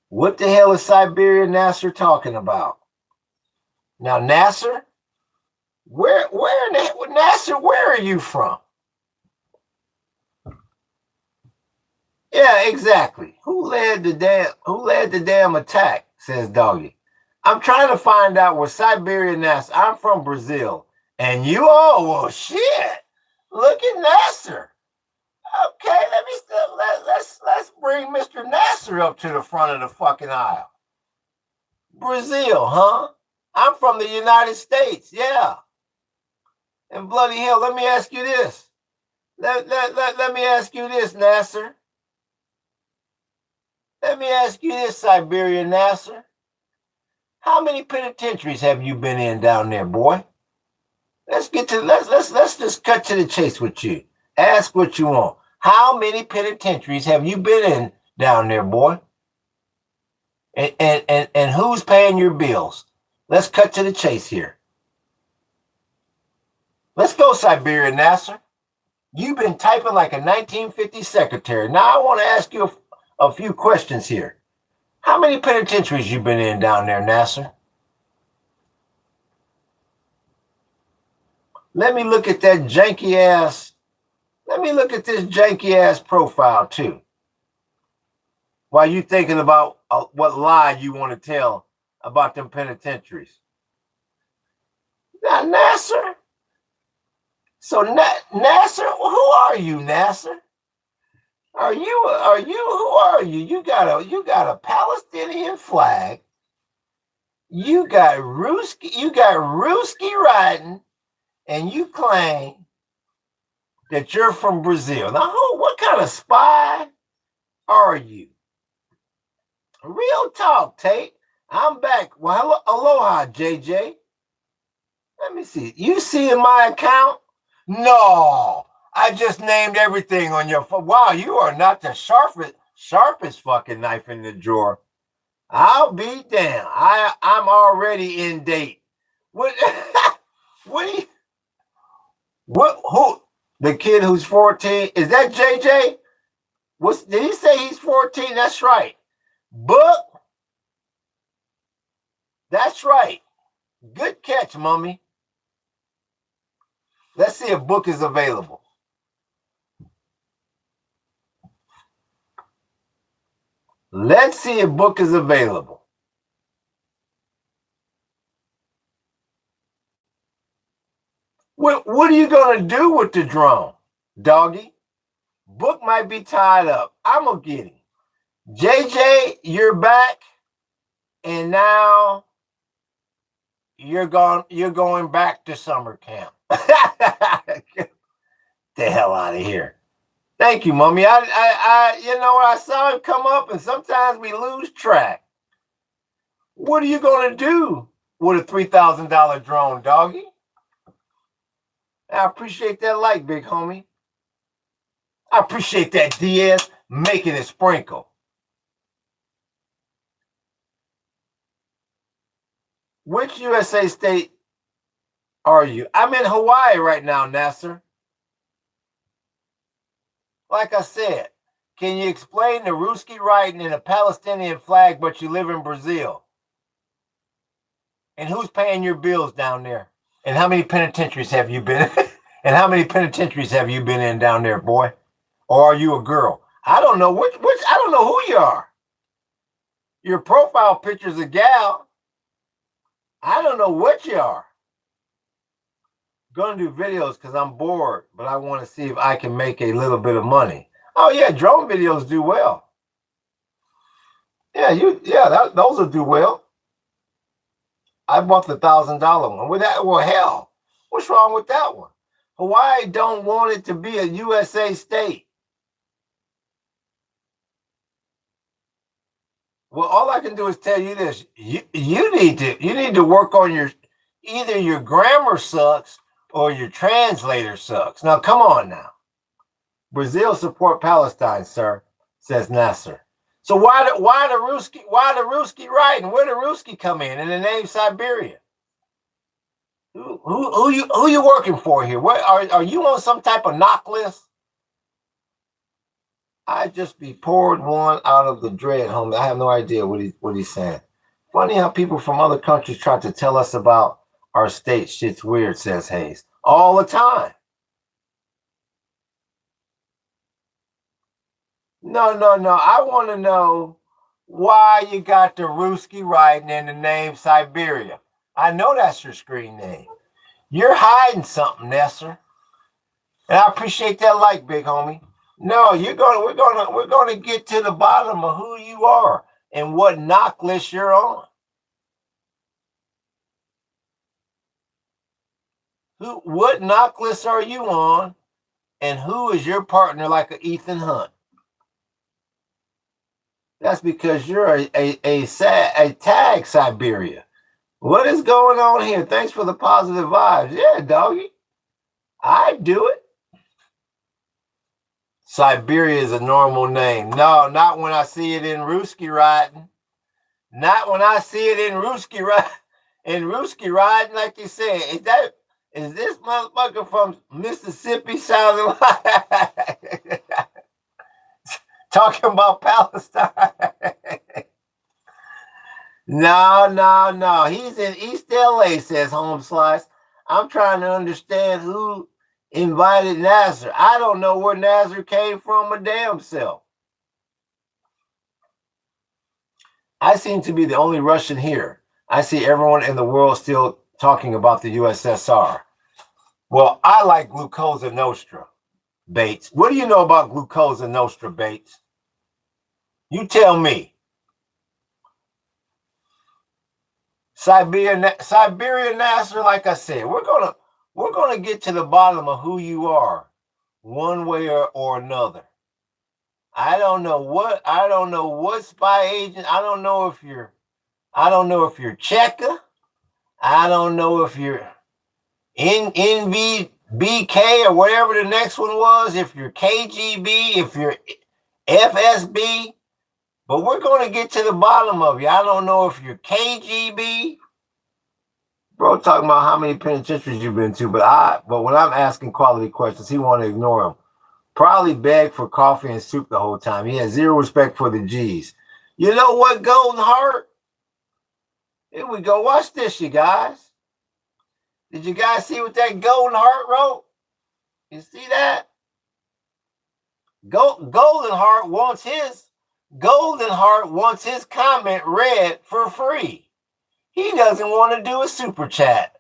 What the hell is Siberia Nasser talking about? Now, Nasser, where Nasser, where are you from? Yeah, exactly. Who led the damn attack, says Doggy. I'm trying to find out where Siberia Nasser. I'm from Brazil. And you all, well, shit. Look at Nasser. Okay, let's bring Mr. Nasser up to the front of the fucking aisle. Brazil, huh? I'm from the United States, yeah. And bloody hell, let me ask you this. Let me ask you this, Nasser. Let me ask you this, Siberia Nasser. How many penitentiaries have you been in down there, boy? Let's just cut to the chase with you. Ask what you want. How many penitentiaries have you been in down there, boy? And who's paying your bills? Let's cut to the chase here. Let's go, Siberia Nasser. You've been typing like a 1950s secretary. Now I want to ask you a few questions here. How many penitentiaries you been in down there, Nasser? Let me look at that janky ass. Let me look at this janky ass profile too. While you thinking about what lie you want to tell about them penitentiaries. Now, Nasser. So Nasser, who are you, Nasser? Who are you? You got a Palestinian flag. You got Ruski riding, and you claim that you're from Brazil. Now, what kind of spy are you? Real talk, Tate. I'm back. Well, aloha, JJ. Let me see. You see in my account? No. I just named everything on your phone. Wow, you are not the sharpest fucking knife in the drawer. I'll be damned. I'm already in date. What? Who? The kid who's 14? Is that JJ? Did he say he's 14? That's right. Book. That's right. Good catch, mommy. Let's see if Book is available. Let's see if Book is available. What are you going to do with the drone, doggy? Book might be tied up. I'm going to get him. JJ, you're back. And now you're going back to summer camp. Get the hell out of here. Thank you, mommy. I saw him come up, and sometimes we lose track. What are you going to do with a $3,000 drone, doggy? I appreciate that like, big homie. I appreciate that DS making it sprinkle. Which USA state are you? I'm in Hawaii right now, Nasser. Like I said, Can you explain the Ruski writing in a Palestinian flag, but you live in Brazil? And who's paying your bills down there? And how many penitentiaries have you been in? And how many penitentiaries have you been in down there, boy? Or are you a girl? I don't know which I don't know who you are. Your profile picture's a gal. I don't know what you are. Gonna do videos because I'm bored, but I want to see if I can make a little bit of money. Oh yeah, drone videos do well. Yeah, those will do well. I bought the $1,000 one. With that, well, hell, what's wrong with that one? Hawaii don't want it to be a USA state. Well, all I can do is tell you this: you need to work on either your grammar sucks or your translator sucks. Now, come on now. Brazil support Palestine, sir, says Nasser. So why the Ruski writing? Where the Ruski come in the name Siberia? Who you working for here? What are you on some type of knock list? I just be poured one out of the dread, homie. I have no idea what he's saying. Funny how people from other countries try to tell us about our state. Shit's weird, says Hayes. All the time. No. I want to know why you got the Ruski writing in the name Siberia. I know that's your screen name. You're hiding something, Nesser. And I appreciate that like, big homie. No, we're gonna get to the bottom of who you are and what knock list you're on. What knock list are you on, and who is your partner like a Ethan Hunt? That's because you're a tag Siberia. What is going on here? Thanks for the positive vibes. Yeah, doggy. I do it. Siberia is a normal name. No, not when I see it in Ruski writing. Not when I see it in Ruski writing, like you said. Is this motherfucker from Mississippi sounding like talking about Palestine? No. He's in East LA, says Home Slice. I'm trying to understand who invited Nasser. I don't know where Nasser came from a damn self. I seem to be the only Russian here. I see everyone in the world still talking about the USSR. Well, I like Glucosa Nostra, Bates. What do you know about Glucosa Nostra, Bates? You tell me. Siberia Nasser, like I said, we're gonna get to the bottom of who you are, one way or another. I don't know what spy agent. I don't know if you're Cheka. I don't know if you're NVBK or whatever the next one was. If you're KGB, if you're FSB. But we're going to get to the bottom of you. I don't know if you're KGB. Bro, talking about how many penitentiaries you've been to, but when I'm asking quality questions, he want to ignore them. Probably beg for coffee and soup the whole time. He has zero respect for the G's. You know what, Golden Heart? Here we go. Watch this, you guys. Did you guys see what that Golden Heart wrote? You see that? Golden Heart wants his comment read for free. He doesn't want to do a super chat.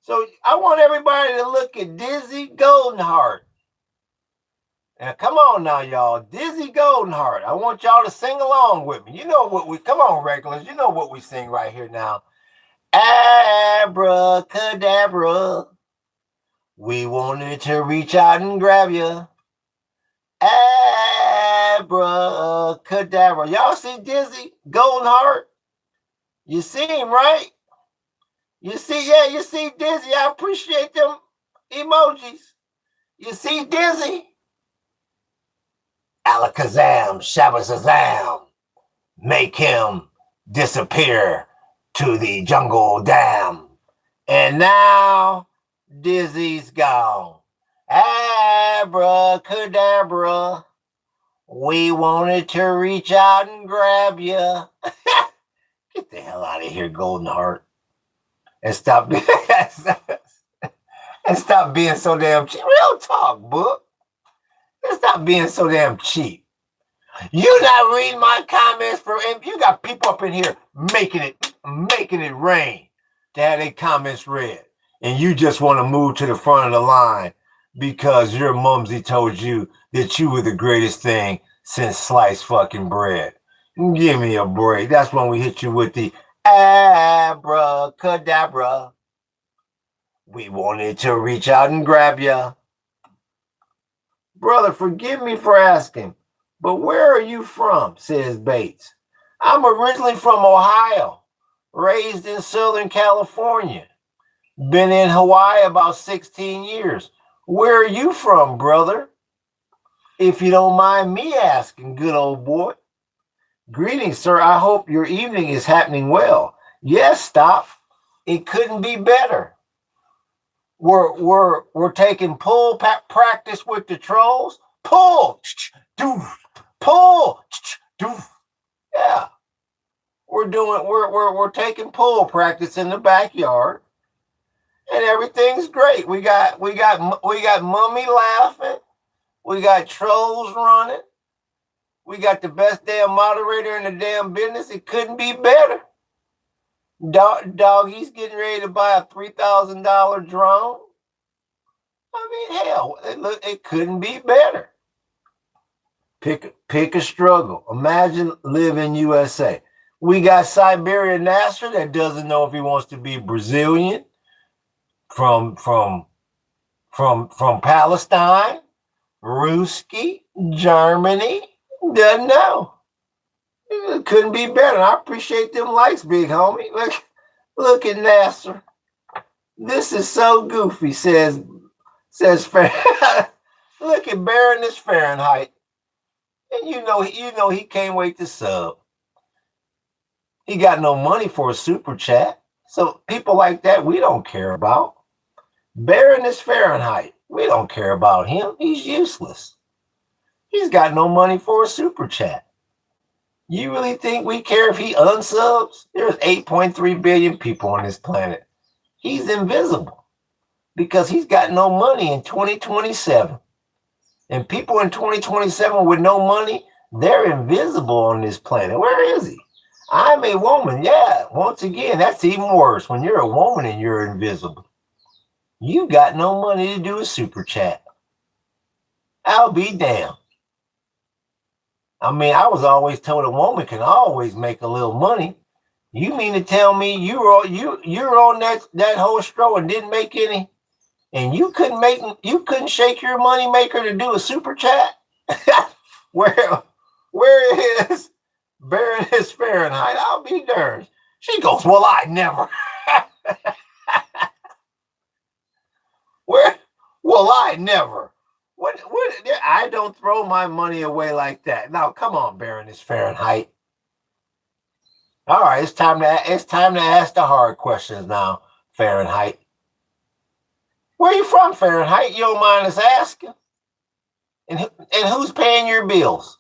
So I want everybody to look at Dizzy Goldenheart. Now come on now, y'all. Dizzy Goldenheart. I want y'all to sing along with me. You know what come on, regulars. You know what we sing right here now. Abracadabra. We wanted to reach out and grab you. Abracadabra. Y'all see Dizzy Goldenheart? You see him, right? You see Dizzy. I appreciate them emojis. You see Dizzy? Alakazam, Shabazazam. Make him disappear to the jungle dam. And now Dizzy's gone. Abracadabra. We wanted to reach out and grab you. Get the hell out of here, Golden Heart. And stop and stop being so damn cheap. Real talk, book. And stop being so damn cheap. You not reading my comments for you got people up in here making it rain to have their comments read. And you just want to move to the front of the line because your mumsy told you that you were the greatest thing since sliced fucking bread. Give me a break. That's when we hit you with the abracadabra. We wanted to reach out and grab you. Brother, forgive me for asking, but where are you from, says Bates. I'm originally from Ohio, raised in Southern California. Been in Hawaii about 16 years. Where are you from, brother? If you don't mind me asking, good old boy. Greetings, sir. I hope your evening is happening well. Yes, stop. It couldn't be better. We're taking pull practice with the trolls. Pull, pull, yeah. We're taking pull practice in the backyard, and everything's great. We got mummy laughing. We got trolls running. We got the best damn moderator in the damn business. It couldn't be better. Doggy's getting ready to buy a $3,000 drone. I mean, hell, it couldn't be better. Pick a struggle. Imagine living USA. We got Siberia Nasser that doesn't know if he wants to be Brazilian from Palestine, Ruski, Germany. Doesn't know. It couldn't be better. I appreciate them likes, big homie. Look at Nasser. This is so goofy, says look at Baroness Fahrenheit. And you know he can't wait to sub. He got no money for a super chat. So people like that we don't care about. Baroness Fahrenheit, we don't care about him. He's useless. He's got no money for a super chat. You really think we care if he unsubs? There's 8.3 billion people on this planet. He's invisible because he's got no money in 2027. And people in 2027 with no money, they're invisible on this planet. Where is he? I'm a woman. Yeah, once again, that's even worse. When you're a woman and you're invisible, you got no money to do a super chat. I'll be damned. I mean, I was always told a woman can always make a little money. You mean to tell me you're on that whole straw and didn't make any, and you couldn't shake your money maker to do a super chat? Where is Baroness Fahrenheit? I'll be darned. She goes, well, I never. Well, I never. What? I don't throw my money away like that. Now, come on, Baroness Fahrenheit. All right, it's time to ask the hard questions now, Fahrenheit. Where are you from, Fahrenheit? You don't mind us asking? And who's paying your bills?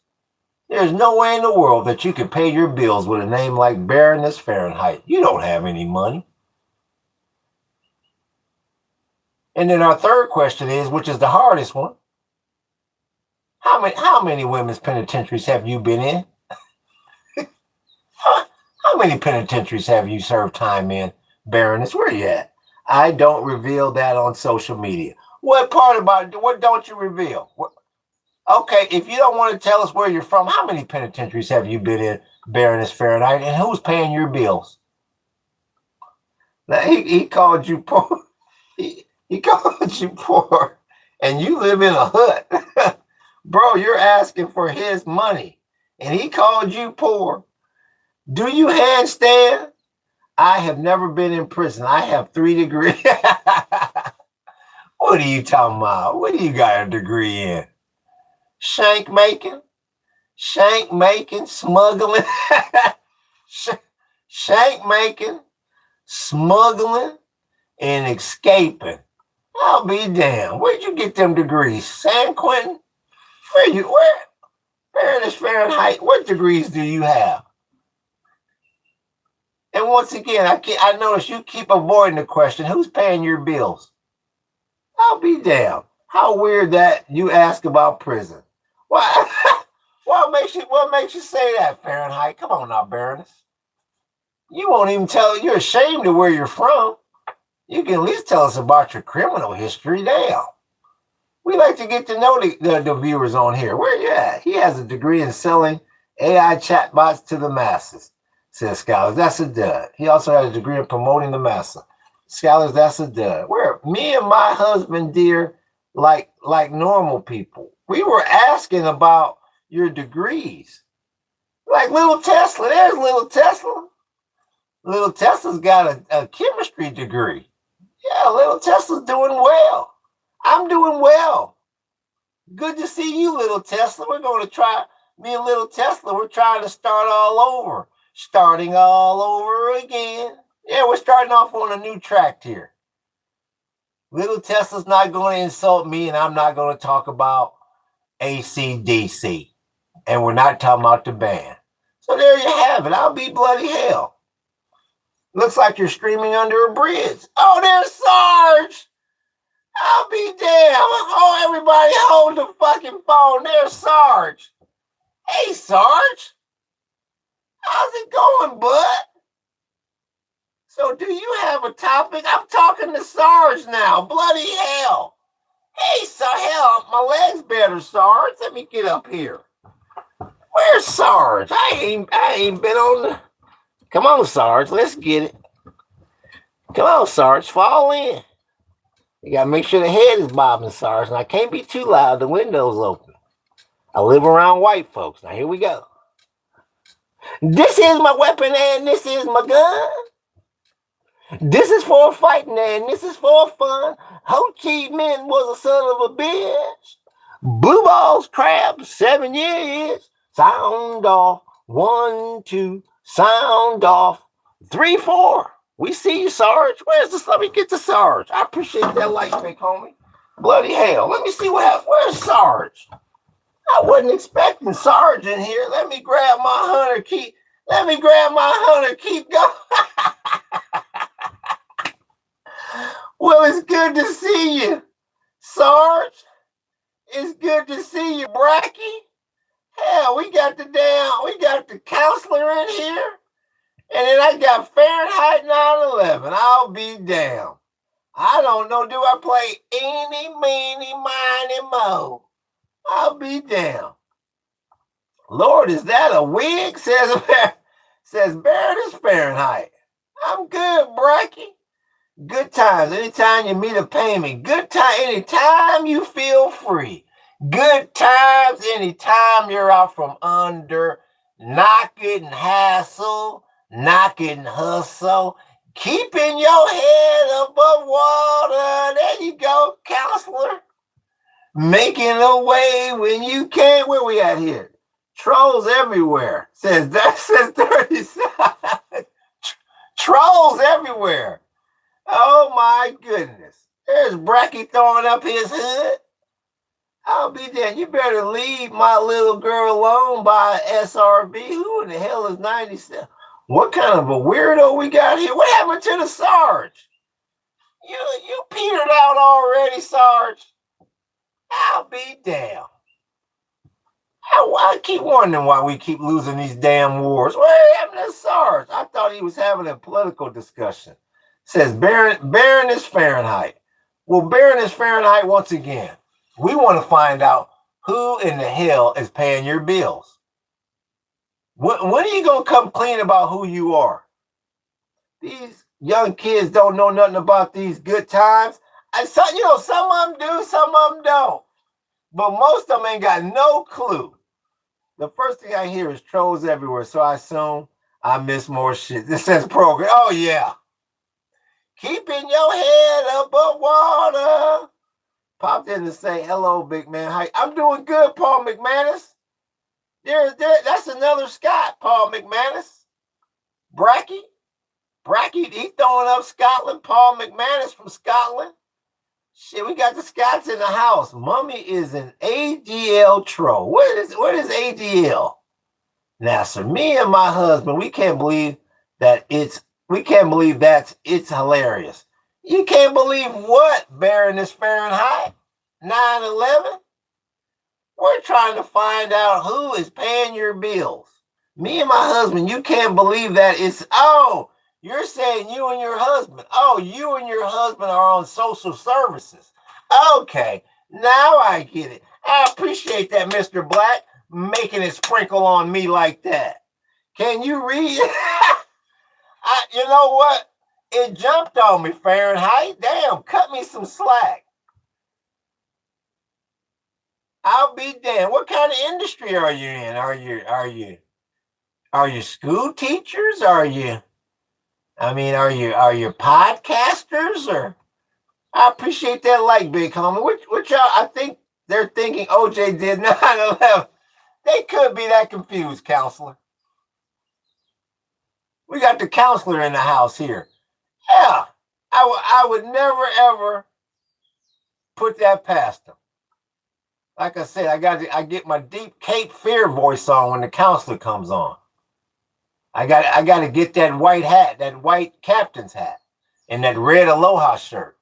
There's no way in the world that you can pay your bills with a name like Baroness Fahrenheit. You don't have any money. And then our third question is, which is the hardest one, how many women's penitentiaries have you been in? How many penitentiaries have you served time in, Baroness? Where you at? I don't reveal that on social media. What don't you reveal? Okay, if you don't want to tell us where you're from, how many penitentiaries have you been in, Baroness Fahrenheit, and who's paying your bills? Now, he called you poor. He called you poor, and you live in a hut. Bro, you're asking for his money, and he called you poor. Do you handstand? I have never been in prison. I have 3 degrees. What are you talking about? What do you got a degree in? Shank making, smuggling, shank making, smuggling, and escaping. I'll be damned. Where'd you get them degrees? San Quentin? Fahrenheit, Fahrenheit, what degrees do you have? And once again, I notice you keep avoiding the question, who's paying your bills? I'll be damned. How weird that you ask about prison. Why? What makes you say that, Fahrenheit? Come on now, Baroness. You won't even you're ashamed of where you're from. You can at least tell us about your criminal history now. We like to get to know the viewers on here. Where you at? He has a degree in selling AI chatbots to the masses, says Scholars. That's a dud. He also has a degree in promoting the massa. Scholars, that's a dud. Me and my husband, dear, like normal people. We were asking about your degrees. Like little Tesla. There's little Tesla. Little Tesla's got a chemistry degree. Yeah, little Tesla's doing well. I'm doing well. Good to see you, little Tesla. We're going to try, me and little Tesla, we're trying to start all over. Starting all over again. Yeah, we're starting off on a new track here. Little Tesla's not going to insult me, and I'm not going to talk about AC/DC. And we're not talking about the band. So there you have it. I'll be bloody hell. Looks like you're screaming under a bridge. Oh, there's Sarge. I'll be damned. Oh, everybody hold the fucking phone. There's Sarge. Hey, Sarge. How's it going, bud? So do you have a topic? I'm talking to Sarge now. Bloody hell. Hey, hell, my leg's better, Sarge. Let me get up here. Where's Sarge? I ain't been on the... Come on, Sarge. Let's get it. Come on, Sarge. Fall in. You got to make sure the head is bobbing, Sarge. And I can't be too loud. The window's open. I live around white folks. Now, here we go. This is my weapon and this is my gun. This is for fighting and this is for fun. Ho Chi Minh was a son of a bitch. Blue balls, crab, 7 years. Sound off. 1, 2. Sound off. 3, 4. We see you, Sarge. Where's this? Let me get to Sarge. I appreciate that light, big homie. Bloody hell. Let me see what happened. Where's Sarge? I wasn't expecting Sarge in here. Let me grab my hunter. Keep going. Well, it's good to see you, Sarge. It's good to see you, Bracky. Hell, we got the counselor in here. And then I got Fahrenheit 9/11. I'll be damned. I don't know. Do I play eeny, meeny, miny, mo? I'll be damned. Lord, is that a wig? Says Baroness Fahrenheit. I'm good, Bracky. Good times. Anytime you meet a payment. Good time. Anytime you feel free. Good times. Anytime you're out from under. Knock it and hassle. Knock it and hustle. Keeping your head above water. There you go, counselor. Making a way when you can't. Where we at here? Trolls everywhere. Says 37. Trolls everywhere. Oh my goodness. There's Bracky throwing up his hood. I'll be there. You better leave my little girl alone by SRB. Who in the hell is 97? What kind of a weirdo we got here? What happened to the Sarge? You petered out already, Sarge. I'll be damned. I keep wondering why we keep losing these damn wars. What happened to Sarge? I thought he was having a political discussion. Says Baroness Fahrenheit. Well, Baroness Fahrenheit, once again, we want to find out who in the hell is paying your bills. When are you going to come clean about who you are? These young kids don't know nothing about these good times. Some of them do, some of them don't. But most of them ain't got no clue. The first thing I hear is trolls everywhere, so I assume I miss more shit. This says program. Oh, yeah. Keeping your head above water. Popped in to say, hello, big man. Hi. I'm doing good, Paul McManus. That's another Scott, Paul McManus. Bracky, he throwing up Scotland. Paul McManus from Scotland. Shit, we got the Scots in the house. Mommy is an ADL troll. What is ADL? Now, so me and my husband, we can't believe it's hilarious. You can't believe what, Baroness Fahrenheit? 9/11? We're trying to find out who is paying your bills. Me and my husband, you can't believe that you're saying you and your husband. Oh, you and your husband are on social services. Okay, now I get it. I appreciate that, Mr. Black, making it sprinkle on me like that. Can you read? You know what? It jumped on me, Fahrenheit. Damn, cut me some slack. I'll be damned. What kind of industry are you in? Are you school teachers? Are you podcasters? Or I appreciate that like, big homie. Which y'all, I think they're thinking OJ did 9/11. They could be that confused, counselor. We got the counselor in the house here. Yeah, I would never ever put that past them. Like I said, I get my deep Cape Fear voice on when the counselor comes on. I got to get that white hat, that white captain's hat, and that red Aloha shirt,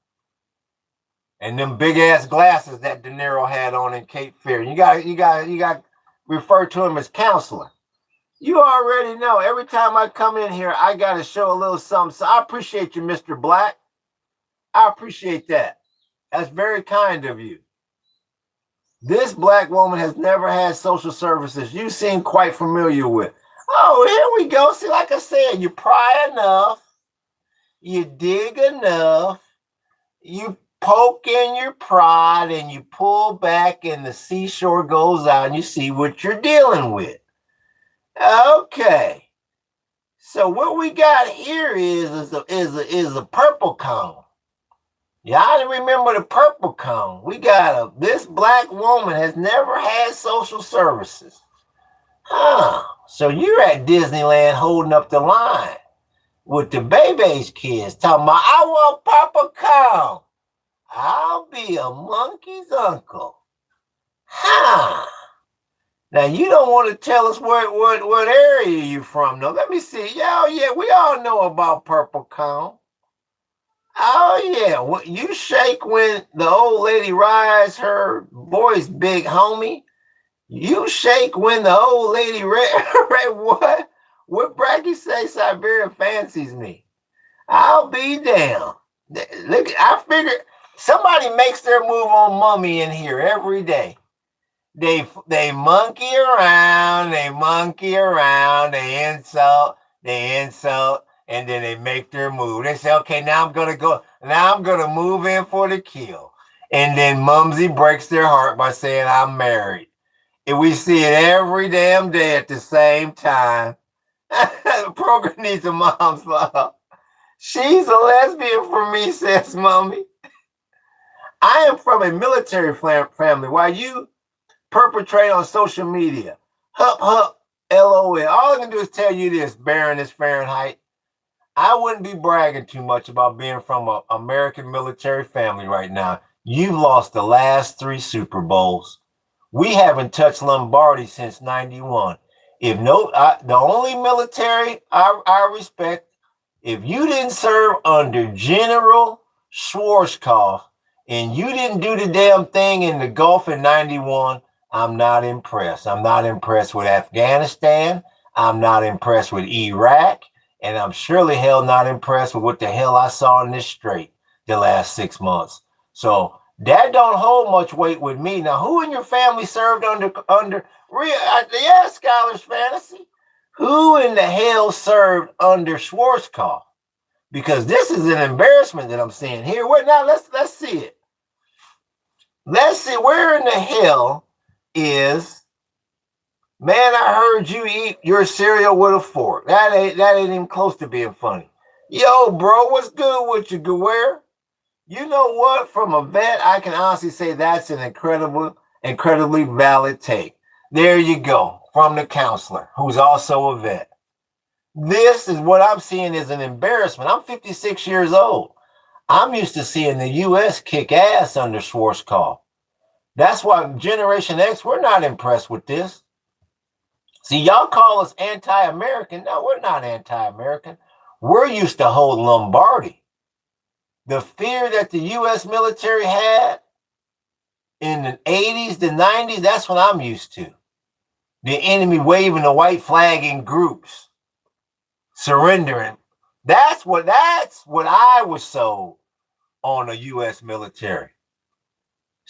and them big ass glasses that De Niro had on in Cape Fear. You got to refer to him as counselor. You already know. Every time I come in here, I got to show a little something. So I appreciate you, Mr. Black. I appreciate that. That's very kind of you. This black woman has never had social services. You seem quite familiar with. Oh, here we go. See, like I said, you pry enough, you dig enough, you poke in your pride, and you pull back, and the seashore goes out, and you see what you're dealing with. Okay. So what we got here is a purple cone. Y'all remember the purple cone? We got this black woman has never had social services. Huh. So you're at Disneyland holding up the line with the baby's kids talking about, I want purple cone. I'll be a monkey's uncle. Huh. Now you don't want to tell us what area you from, though. Let me see. Yeah, we all know about purple cone. Oh, yeah. You shake when the old lady rides her boy's big homie. You shake when the old lady what? What Bracky say Siberia fancies me? I'll be damned. Look, I figured somebody makes their move on Mummy in here every day. They monkey around, they insult, and then they make their move. They say, okay, now I'm gonna move in for the kill. And then Mumsy breaks their heart by saying, I'm married. And we see it every damn day at the same time. The program needs a mom's love. She's a lesbian for me, says Mummy. I am from a military family. While you perpetrate on social media, hup, LOL. All I can do is tell you this, Baroness Fahrenheit. I wouldn't be bragging too much about being from an American military family right now. You've lost the last 3 Super Bowls. We haven't touched Lombardi since 91. The only military I respect, if you didn't serve under General Schwarzkopf and you didn't do the damn thing in the Gulf in 91, I'm not impressed. I'm not impressed with Afghanistan. I'm not impressed with Iraq. And I'm surely hell not impressed with what the hell I saw in this strait the last 6 months. So that don't hold much weight with me. Now, who in your family served under Scholar's Fantasy? Who in the hell served under Schwarzkopf? Because this is an embarrassment that I'm seeing here. Now let's see it. Let's see, where in the hell is, man, I heard you eat your cereal with a fork. That ain't even close to being funny. Yo, bro, what's good with you, Guerrero? You know what? From a vet, I can honestly say that's an incredibly valid take. There you go, from the counselor, who's also a vet. This is what I'm seeing as an embarrassment. I'm 56 years old. I'm used to seeing the U.S. kick ass under Schwarzkopf. That's why Generation X, we're not impressed with this. See, y'all call us anti-American. No, we're not anti-American. We're used to hold Lombardy. The fear that the U.S. military had in the 80s, the 90s, that's what I'm used to. The enemy waving the white flag in groups, surrendering. That's what I was sold on the U.S. military.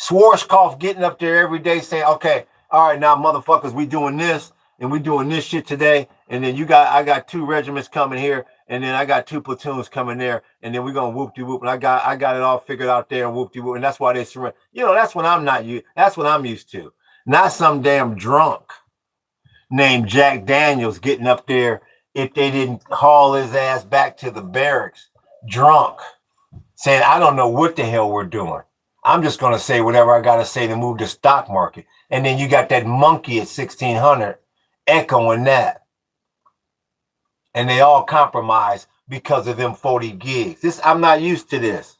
Schwarzkopf getting up there every day saying, okay, all right, now motherfuckers, we doing this and we doing this shit today. And then I got 2 regiments coming here, and then I got 2 platoons coming there, and then we're gonna whoop-de-whoop. And I got it all figured out there and whoop-de-whoop. And that's why they surrender. You know, that's what I'm used to. Not some damn drunk named Jack Daniels getting up there if they didn't haul his ass back to the barracks drunk, saying, I don't know what the hell we're doing. I'm just going to say whatever I got to say to move the stock market. And then you got that monkey at 1600 echoing that. And they all compromise because of them 40 gigs. I'm not used to this.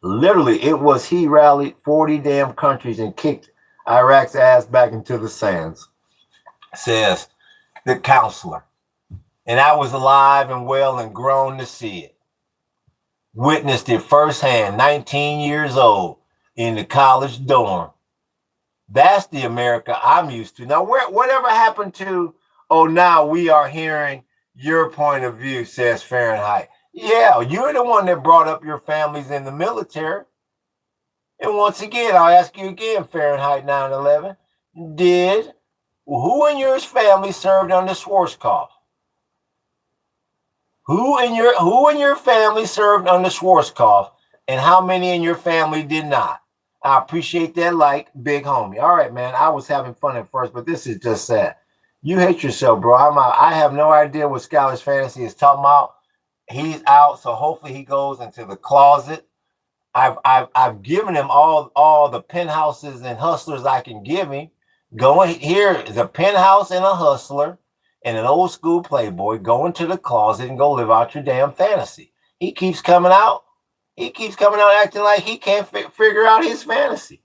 Literally, it was he rallied 40 damn countries and kicked Iraq's ass back into the sands, says the counselor. And I was alive and well and grown to see it. Witnessed it firsthand, 19 years old, in the college dorm. That's the America I'm used to. Now, whatever happened to, now we are hearing your point of view, says Fahrenheit. Yeah, you're the one that brought up your families in the military. And once again, I'll ask you again, Fahrenheit 9/11, who in your family served under Schwarzkopf? Who in your family served under Schwarzkopf, and how many in your family did not? I appreciate that, like, big homie. All right, man. I was having fun at first, but this is just sad. You hate yourself, bro. I'm out. I have no idea what Scholar's Fantasy is talking about. He's out, so hopefully he goes into the closet. I've given him all the penthouses and hustlers I can give him. Going here is a penthouse and a hustler and an old school playboy. Go into the closet and go live out your damn fantasy. He keeps coming out. He keeps coming out acting like he can't figure out his fantasy.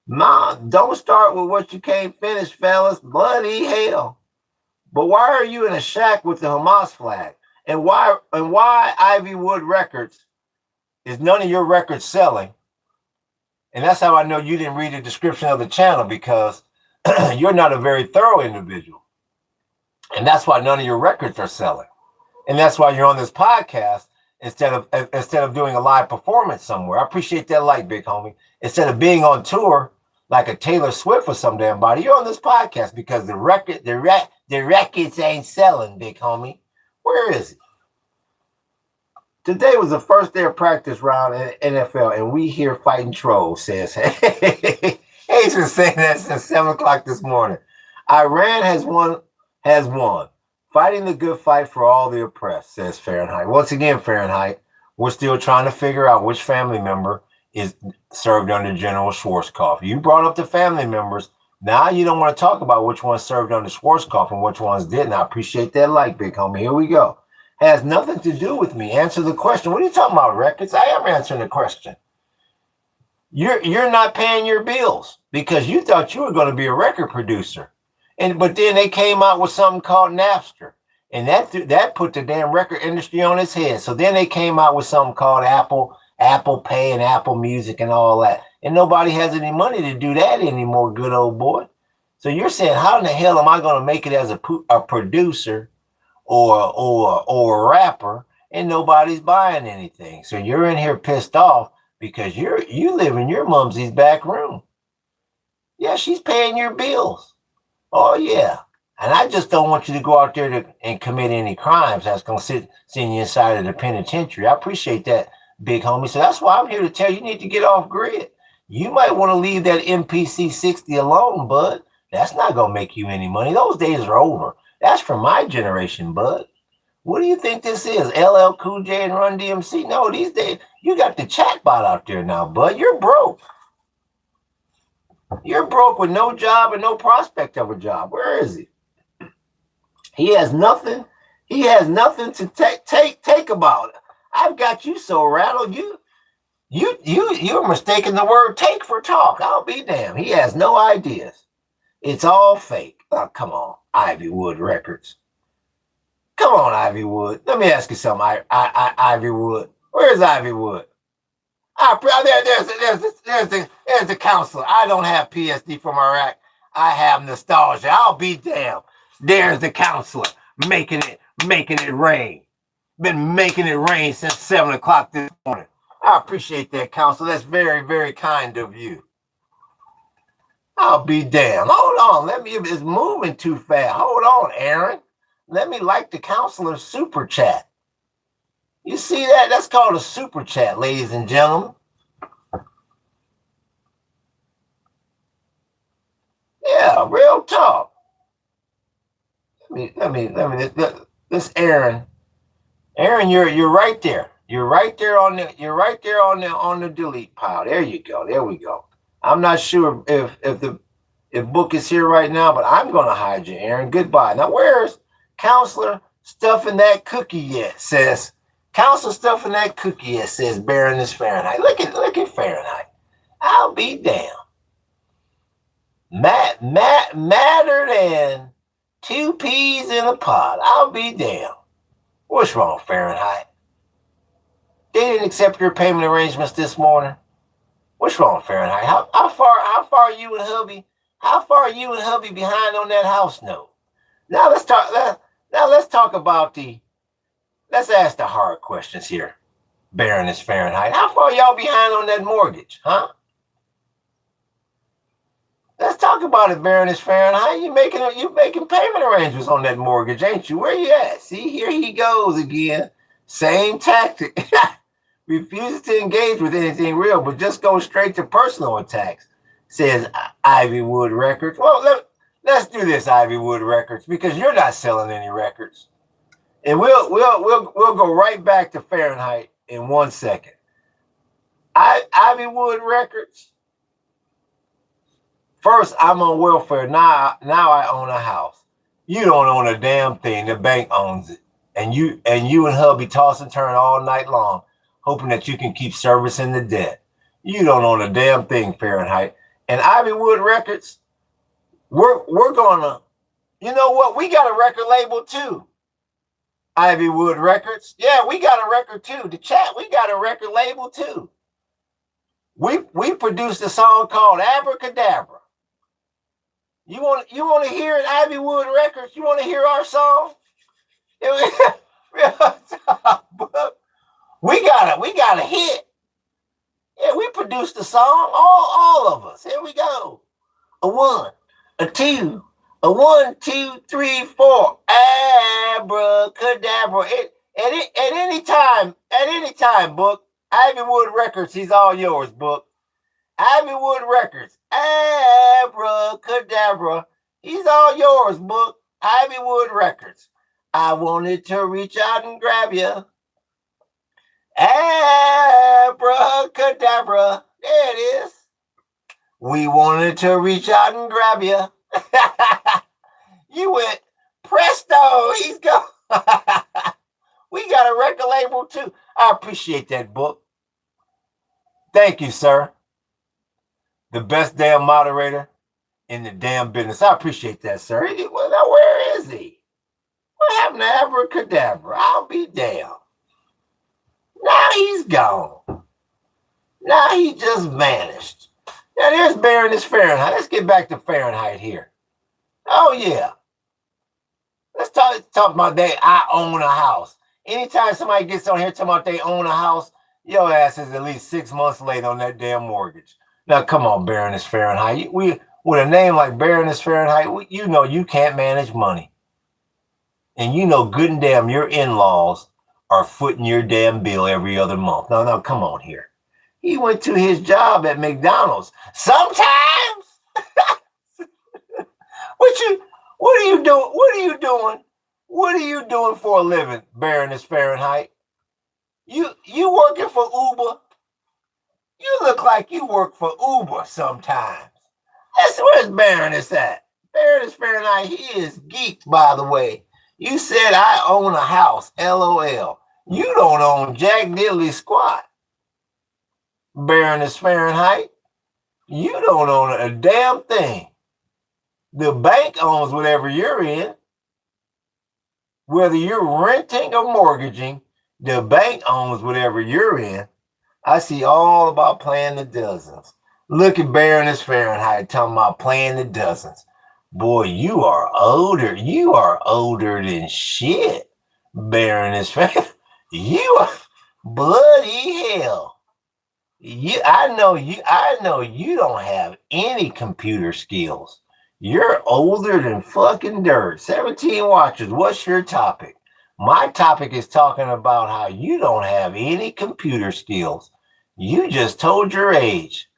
Nah, don't start with what you can't finish, fellas. Bloody hell. But why are you in a shack with the Hamas flag? And why Ivywood Records is none of your records selling? And that's how I know you didn't read the description of the channel, because you're not a very thorough individual. And that's why none of your records are selling. And that's why you're on this podcast instead of doing a live performance somewhere. I appreciate that, like, big homie. Instead of being on tour like a Taylor Swift or some damn body, you're on this podcast because the records ain't selling, big homie. Where is it? Today was the first day of practice round in NFL, and we here fighting trolls, says hey. He's been saying that since 7 o'clock this morning. Iran has won. Fighting the good fight for all the oppressed, says Fahrenheit. Once again, Fahrenheit, we're still trying to figure out which family member is served under General Schwarzkopf. You brought up the family members. Now you don't want to talk about which ones served under Schwarzkopf and which ones didn't. I appreciate that, like, big homie. Here we go. Has nothing to do with me. Answer the question. What are you talking about, records? I am answering the question. You're not paying your bills because you thought you were going to be a record producer. But then they came out with something called Napster. And that put the damn record industry on its head. So then they came out with something called Apple Pay and Apple Music and all that. And nobody has any money to do that anymore, good old boy. So you're saying, how in the hell am I going to make it as a producer or a rapper, and nobody's buying anything? So you're in here pissed off because you live in your mumsy's back room. Yeah, she's paying your bills. Oh yeah. And I just don't want you to go out there and commit any crimes that's going to send you inside of the penitentiary. I appreciate that, big homie. So that's why I'm here to tell you need to get off grid. You might want to leave that MPC 60 alone, bud. That's not going to make you any money. Those days are over. That's for my generation, bud. What do you think this is? LL Cool J and Run DMC? No, these days, you got the chatbot out there now, bud. You're broke. You're broke with no job and no prospect of a job. Where is he? He has nothing. He has nothing to take about it. I've got you so rattled. You're mistaking the word take for talk. I'll be damned. He has no ideas. It's all fake. Oh, come on, Ivywood Records. Come on, Ivywood. Let me ask you something, Ivywood. Where's Ivywood? There's the counselor. I don't have PSD from Iraq. I have nostalgia. I'll be damned. There's the counselor making it rain. Been making it rain since 7 o'clock this morning. I appreciate that, counselor. That's very, very kind of you. I'll be damned. Hold on. It's moving too fast. Hold on, Aaron. Let me like the counselor's super chat. You see that? That's called a super chat, ladies and gentlemen. Yeah, real talk. This Aaron. Aaron, you're right there. You're right there on the delete pile. There you go. There we go. I'm not sure if book is here right now, but I'm gonna hide you, Aaron. Goodbye. Now where's counselor stuffing that cookie yet? Says counselor stuffing that cookie yet, says Baroness Fahrenheit. Look at Fahrenheit. I'll be damned. Madder than 2 peas in a pod. I'll be damned. What's wrong, Fahrenheit? They didn't accept your payment arrangements this morning. What's wrong, Fahrenheit? How far are you and hubby? How far are you and hubby behind on that house note? Now let's talk about let's ask the hard questions here, Baroness Fahrenheit. How far are y'all behind on that mortgage, huh? Let's talk about it, Baroness Fahrenheit. You making payment arrangements on that mortgage, ain't you? Where you at? See, here he goes again. Same tactic. Refuses to engage with anything real, but just goes straight to personal attacks, says Ivywood Records. Well, let's do this, Ivywood Records, because you're not selling any records. And we'll go right back to Fahrenheit in 1 second. Ivywood Records. First, I'm on welfare. Now I own a house. You don't own a damn thing. The bank owns it. And you and hubby toss and turn all night long, hoping that you can keep servicing the debt. You don't own a damn thing, Fahrenheit. And Ivywood Records, we're gonna, you know what? We got a record label too. Ivywood Records. Yeah, we got a record too. The chat, we got a record label too. We produced a song called Abracadabra. You want to hear it, Ivywood Records? You want to hear our song? We got a hit. Yeah, we produced a song, all of us. Here we go. A 1, a 2, a 1, 2, 3, 4. Abracadabra. At any time, book. Ivywood Records, he's all yours, book. Ivywood Records. Abracadabra. He's all yours, book. Ivywood Records. I wanted to reach out and grab you. Abracadabra. There it is. We wanted to reach out and grab you. You went presto. He's gone. We got a record label too. I appreciate that, book. Thank you, sir. The best damn moderator in the damn business. I appreciate that, sir. Well, now, where is he? What happened to Abracadabra? I'll be damned. Now he's gone. Now he just vanished. Now there's Baroness Fahrenheit. Let's get back to Fahrenheit here. Oh, yeah. Let's talk about I own a house. Anytime somebody gets on here talking about they own a house, your ass is at least 6 months late on that damn mortgage. Now, come on, Baroness Fahrenheit. With a name like Baroness Fahrenheit, you know you can't manage money. And you know good and damn your in-laws are footing your damn bill every other month. No, come on here. He went to his job at McDonald's. Sometimes. What are you doing? What are you doing? What are you doing for a living, Baroness Fahrenheit? You working for Uber? You look like you work for Uber sometimes. Where's Baroness at? Baroness Fahrenheit, he is geeked, by the way. You said I own a house, LOL. You don't own Jack Diddley squat. Baroness Fahrenheit, you don't own a damn thing. The bank owns whatever you're in. Whether you're renting or mortgaging, the bank owns whatever you're in. I see all about playing the dozens. Look at Baroness Fahrenheit talking about playing the dozens. Boy, you are older. You are older than shit, Baroness Fahrenheit. You are bloody hell. I know you don't have any computer skills. You're older than fucking dirt. 17 watchers, what's your topic? My topic is talking about how you don't have any computer skills. You just told your age.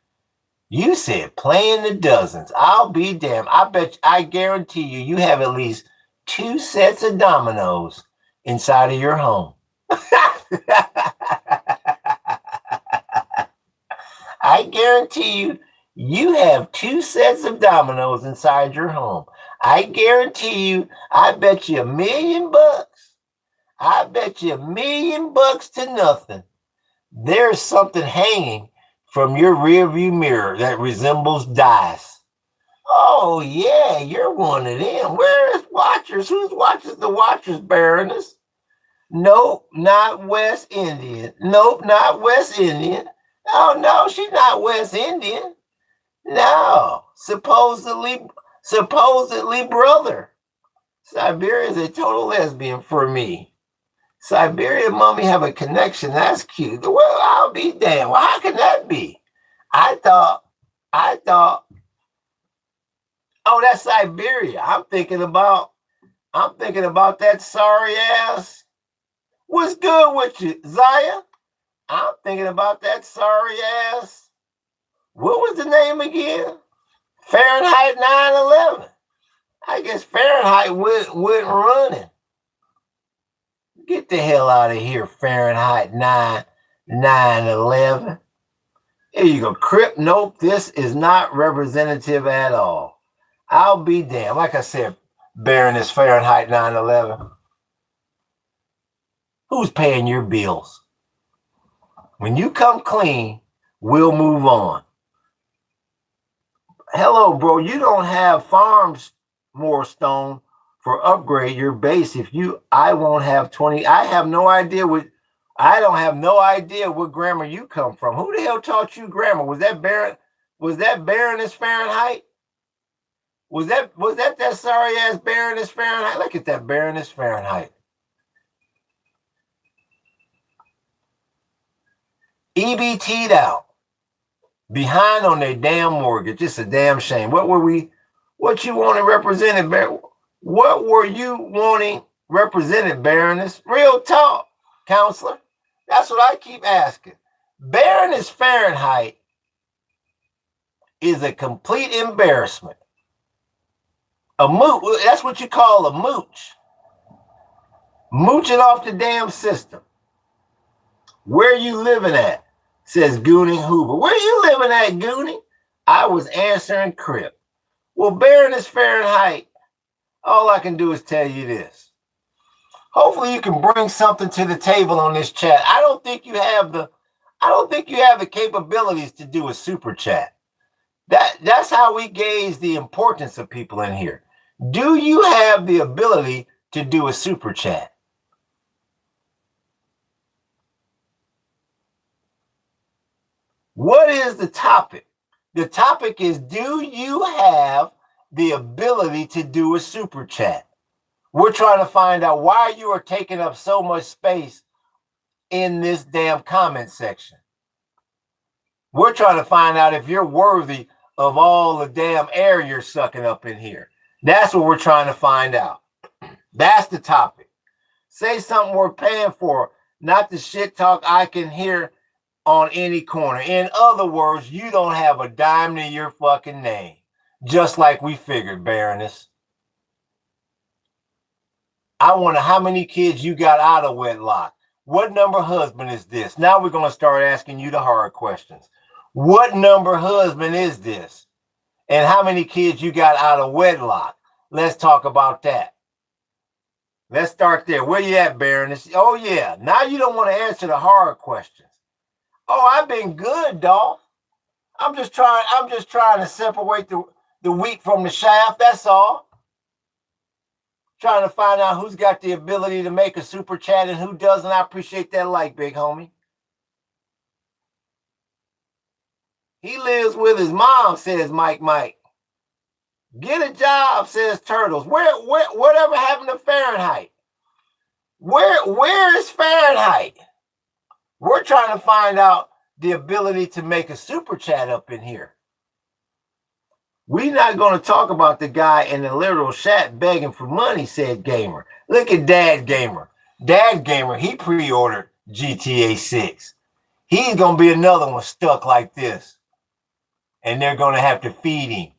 You said playing the dozens. I'll be damned. I guarantee you have at least 2 sets of dominoes inside of your home. I guarantee you have 2 sets of dominoes inside your home. I guarantee you, I bet you $1 million. I bet you $1 million to nothing. There's something hanging from your rearview mirror that resembles dice. Oh yeah, you're one of them. Where's Watchers? Who's watches the Watchers, Baroness? Nope, not West Indian. Nope, not West Indian. Oh no, she's not West Indian. No, supposedly brother. Siberia is a total lesbian for me. Siberia and mommy have a connection. That's cute. Well, I'll be damned. Well, how can that be? I thought, oh, that's Siberia. I'm thinking about that sorry ass. What's good with you, Zaya? I'm thinking about that sorry ass. What was the name again? Fahrenheit 9/11. I guess Fahrenheit went running. Get the hell out of here, Fahrenheit 9/11. Here you go, Crip. Nope, this is not representative at all. I'll be damned. Like I said, Baroness Fahrenheit 9/11. Who's paying your bills? When you come clean, we'll move on. Hello, bro. You don't have farms, more stone, for upgrade your base. I won't have 20. I don't have no idea what grammar you come from. Who the hell taught you grammar? Was that Baroness Fahrenheit? Was that sorry ass Baroness Fahrenheit? Look at that Baroness Fahrenheit. EBT'd out. Behind on their damn mortgage. It's a damn shame. What you wanted represented, what were you wanting represented, Baroness? Real talk, counselor. That's what I keep asking. Baroness Fahrenheit is a complete embarrassment. A mooch, that's what you call a mooch. Mooching off the damn system. Where you living at? Says Gooning Hoover. Where you living at, Gooning? I was answering Crip. Well, Baroness Fahrenheit, all I can do is tell you this. Hopefully you can bring something to the table on this chat. I don't think you have the capabilities to do a super chat. That's how we gauge the importance of people in here. Do you have the ability to do a super chat? What is the topic? The topic is, do you have the ability to do a super chat? We're trying to find out why you are taking up so much space in this damn comment section. We're trying to find out if you're worthy of all the damn air you're sucking up in here. That's what we're trying to find out. That's the topic. Say something worth paying for, not the shit talk I can hear on any corner. In other words, you don't have a dime to your fucking name. Just like we figured, Baroness. I wonder how many kids you got out of wedlock. What number husband is this? Now we're going to start asking you the hard questions. What number husband is this? And how many kids you got out of wedlock? Let's talk about that. Let's start there. Where you at, Baroness? Oh, yeah. Now you don't want to answer the hard questions. Oh, I've been good, Dolph. I'm just trying to separate the wheat from the shaft. That's all. Trying to find out who's got the ability to make a super chat and who doesn't. I appreciate that like, big homie. He lives with his mom, says Mike. Get a job, says Turtles. Whatever happened to Fahrenheit? Where is Fahrenheit? We're trying to find out the ability to make a super chat up in here. We're not going to talk about the guy in the literal chat begging for money, said Gamer. Look at Dad Gamer. Dad Gamer, he pre-ordered GTA 6. He's going to be another one stuck like this. And they're going to have to feed him.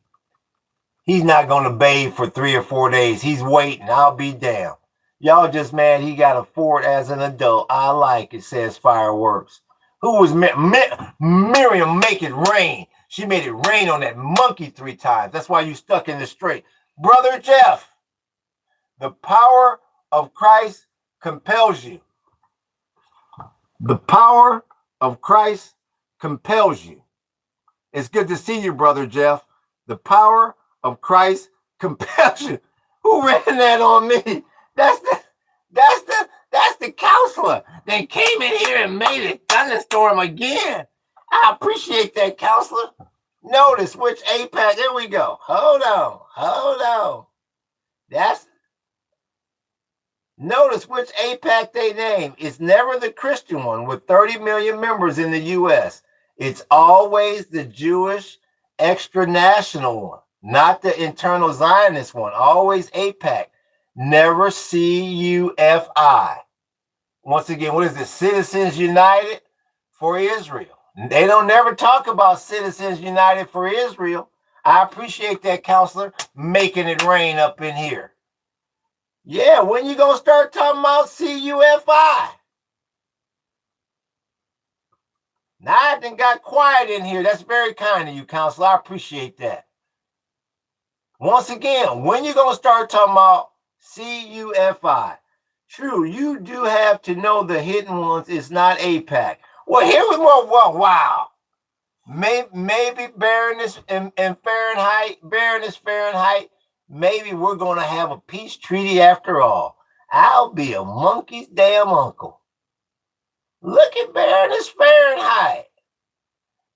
He's not going to bathe for 3 or 4 days. He's waiting. I'll be damned. Y'all just mad he got a Ford as an adult. I like it, says Fireworks. Who was Miriam Make It Rain? She made it rain on that monkey 3 times. That's why you stuck in the straight. Brother Jeff, the power of Christ compels you. The power of Christ compels you. It's good to see you, Brother Jeff. The power of Christ compels you. Who ran that on me? That's the counselor that came in here and made a thunderstorm again. I appreciate that, counselor. Notice which APAC. There we go. Hold on. Notice which APAC they name. It's never the Christian one with 30 million members in the U.S. It's always the Jewish extra-national one, not the internal Zionist one. Always APAC. Never CUFI. Once again, what is it? Citizens United for Israel. They don't never talk about Citizens United for Israel. I appreciate that, counselor, making it rain up in here. Yeah, when you gonna start talking about CUFI? Now I done got quiet in here. That's very kind of you, counselor. I appreciate that. Once again, when you gonna start talking about CUFI? True, you do have to know the hidden ones. It's not APAC. Well, here we go. Well, wow. Maybe Baroness and Fahrenheit, Baroness Fahrenheit, maybe we're going to have a peace treaty after all. I'll be a monkey's damn uncle. Look at Baroness Fahrenheit.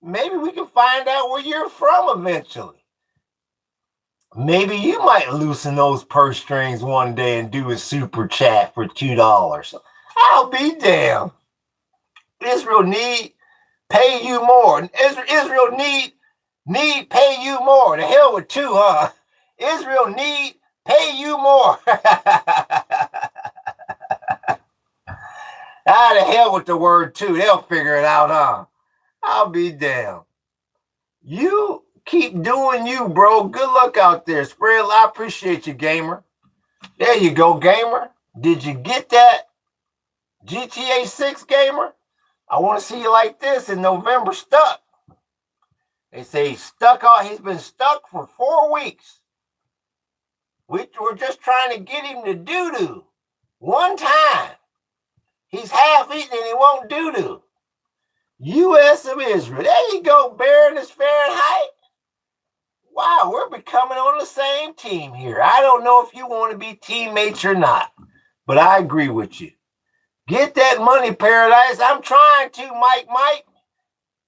Maybe we can find out where you're from eventually. Maybe you might loosen those purse strings one day and do a super chat for $2. I'll be damned. Israel need pay you more. Israel need pay you more. The hell with 2, huh? Israel need pay you more. The hell with the word 2. They'll figure it out, huh? I'll be damned. You keep doing you, bro. Good luck out there. Spread. I appreciate you, gamer. There you go, gamer. Did you get that? GTA 6, gamer? I want to see you like this in November, stuck. They say he's been stuck for 4 weeks. We're just trying to get him to doo-doo. One time. He's half eaten and he won't doo-doo. U.S. of Israel. There you go, Baroness Fahrenheit. Wow, we're becoming on the same team here. I don't know if you want to be teammates or not, but I agree with you. Get that money, Paradise. I'm trying to, Mike.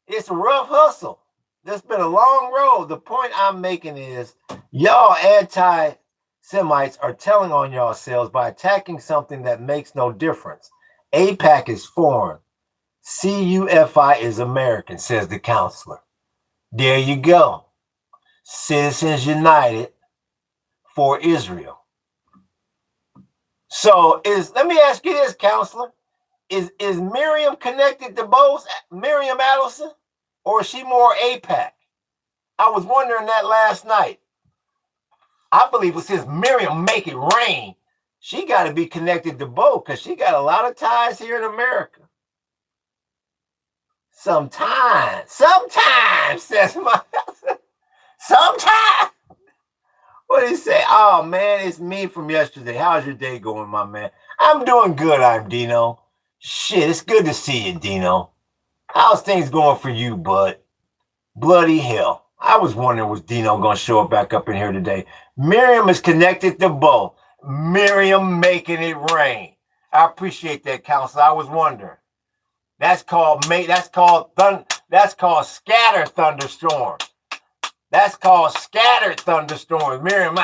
It's a rough hustle. That's been a long road. The point I'm making is y'all anti-Semites are telling on yourselves by attacking something that makes no difference. AIPAC is foreign. CUFI is American, says the counselor. There you go. Citizens United for Israel. So let me ask you this, counselor. Is Miriam connected to both, Miriam Adelson, or is she more AIPAC? I was wondering that last night. I believe it says Miriam Make It Rain. She got to be connected to both because she got a lot of ties here in America. Sometimes, says my Sometimes. What did he say? Oh, man, it's me from yesterday. How's your day going, my man? I'm doing good, I'm Dino. Shit, it's good to see you, Dino. How's things going for you, bud? Bloody hell. I was wondering, was Dino going to show up back up in here today? Miriam is connected to Bo. Miriam making it rain. I appreciate that, counselor. I was wondering. That's called scatter thunderstorms. That's called scattered thunderstorms. Miriam,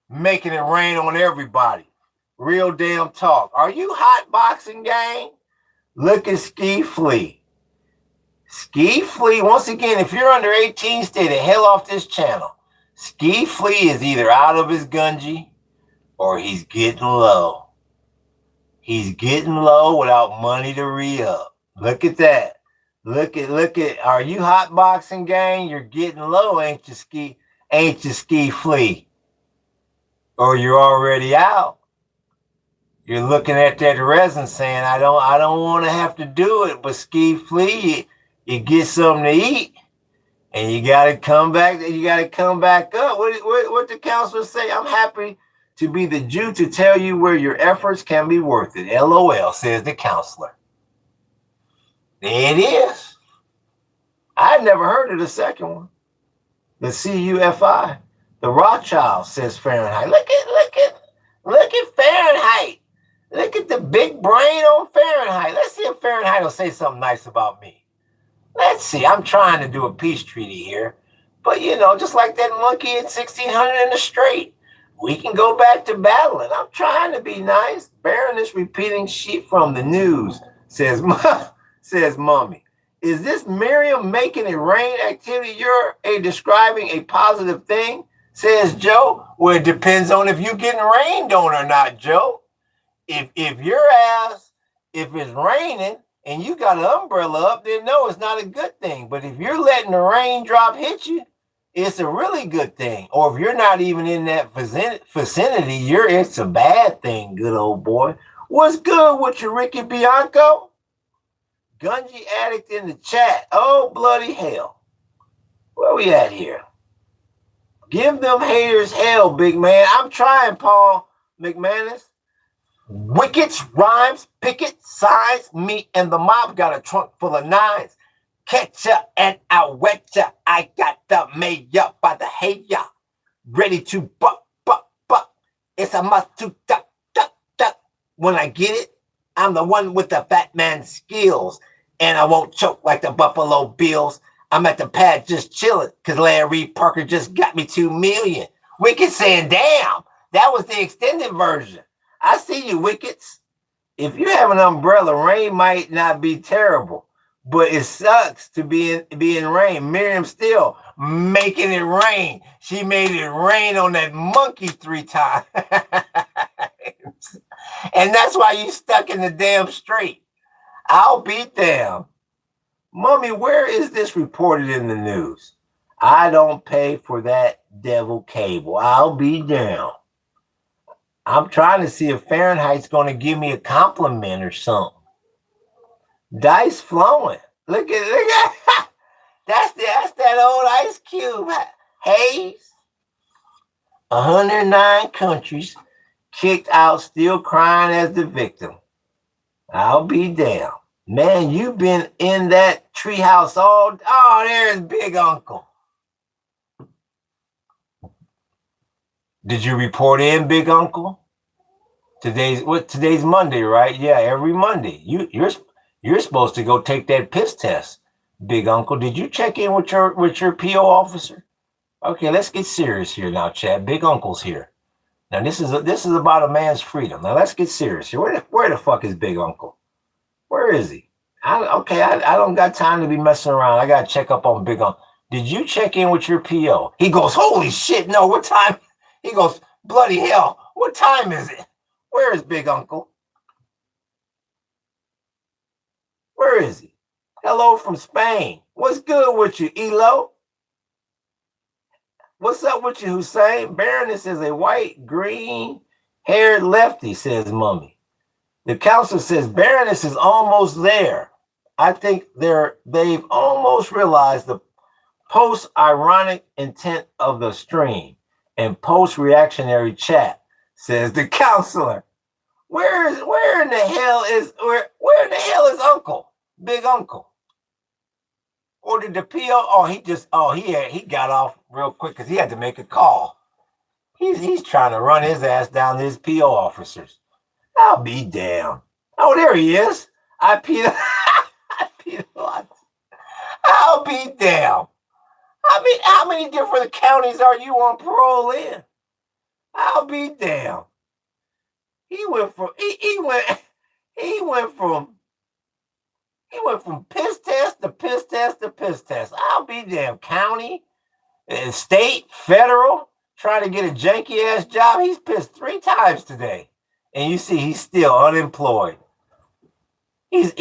making it rain on everybody. Real damn talk. Are you hot boxing, gang? Look at Ski Flea. Ski Flea, once again, if you're under 18, stay the hell off this channel. Ski Flea is either out of his gungie or he's getting low. He's getting low without money to re-up. Look at that. Look at, are you hot boxing, gang? You're getting low, ain't you, Ski Flea? Or you're already out. You're looking at that resin saying, I don't want to have to do it, but Ski Flea, you get something to eat, and you gotta come back. You gotta come back up. What the counselor say? I'm happy to be the Jew to tell you where your efforts can be worth it. LOL, says the counselor. There it is. I've never heard of the second one. The CUFI. The Rothschild, says Fahrenheit. Look at Fahrenheit. Look at the big brain on Fahrenheit. Let's see if Fahrenheit will say something nice about me. Let's see. I'm trying to do a peace treaty here. But, just like that monkey in 1600 in the Strait, we can go back to battling. I'm trying to be nice. Baroness repeating sheet from the news, says Mummy. Is this Miriam making it rain activity you're describing a positive thing, says Joe? Well, it depends on if you're getting rained on or not, Joe. If your ass, if it's raining and you got an umbrella up, then no, it's not a good thing. But if you're letting the raindrop hit you, it's a really good thing. Or if you're not even in that vicinity, it's a bad thing, good old boy. What's good with you, Ricky Bianco? Gungie Addict in the chat. Oh, bloody hell. Where we at here? Give them haters hell, big man. I'm trying, Paul McManus. Wickets, rhymes, picket, signs, me and the mob got a trunk full of nines. Catch ya and I'll wet ya. I got the mayor by the hair. Ready to buck. It's a must to duck. When I get it, I'm the one with the fat man skills. And I won't choke like the Buffalo Bills. I'm at the pad just chilling because Larry Parker just got me $2 million. Wicked saying, damn, that was the extended version. I see you, Wickets. If you have an umbrella, rain might not be terrible, but it sucks to be in rain. Miriam still making it rain. She made it rain on that monkey 3 times. And that's why you stuck in the damn Strait. I'll be damned. Mummy, where is this reported in the news? I don't pay for that devil cable. I'll be damned. I'm trying to see if Fahrenheit's going to give me a compliment or something. Dice flowing. Look at that's that old Ice Cube haze. 109 countries kicked out, still crying as the victim. I'll be damned. Man, you've been in that treehouse all. Oh, there's Big Uncle. Did you report in, Big Uncle? Today's Monday, right? Yeah, every Monday. You're supposed to go take that piss test, Big Uncle. Did you check in with your PO officer? Okay, let's get serious here now, Chad. Big Uncle's here. Now this is about a man's freedom. Now let's get serious here. Where the fuck is Big Uncle? Where is he? I don't got time to be messing around. I gotta check up on Big Uncle. Did you check in with your PO? He goes, holy shit, no, what time? He goes, bloody hell, what time is it? Where is Big Uncle? Where is he? Hello from Spain. What's good with you, Elo? What's up with you, Hussein? Baroness is a white, green-haired lefty, says Mummy. The council says Baroness is almost there. I think they've almost realized the post-ironic intent of the stream and post-reactionary chat, says the counselor. Where in the hell is Uncle? Big Uncle? Or did the PO? He got off real quick because he had to make a call. He's trying to run his ass down his PO officers. I'll be damned. Oh, there he is. I peed a lot. I'll be damned. How many different counties are you on parole in? I'll be damned. He went from piss test to piss test to piss test. I'll be damned. County, state, federal, trying to get a janky ass job. He's pissed 3 times today, and you see he's still unemployed. He's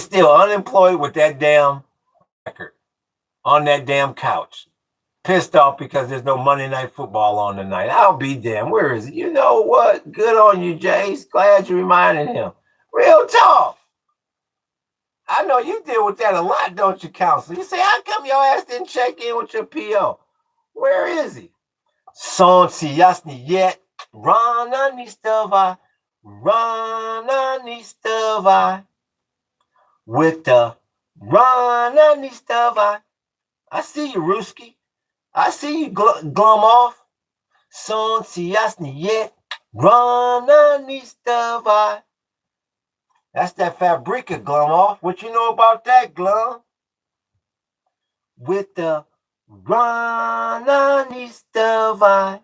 still unemployed with that damn record on that damn couch. Pissed off because there's no Monday Night Football on tonight. I'll be damned. Where is it? You know what? Good on you, Jace. Glad you reminded him. Real talk. I know you deal with that a lot, don't you, counselor? You say, how come your ass didn't check in with your PO? Where is he? Солнце яснеет, рано не вставай, рано не вставай. With the rana не вставай. I see you, Ruski. I see you, glum off. Солнце яснеет, рано не вставай. That's that Fabrica, glum off. What you know about that, glum? With the rana не вставай.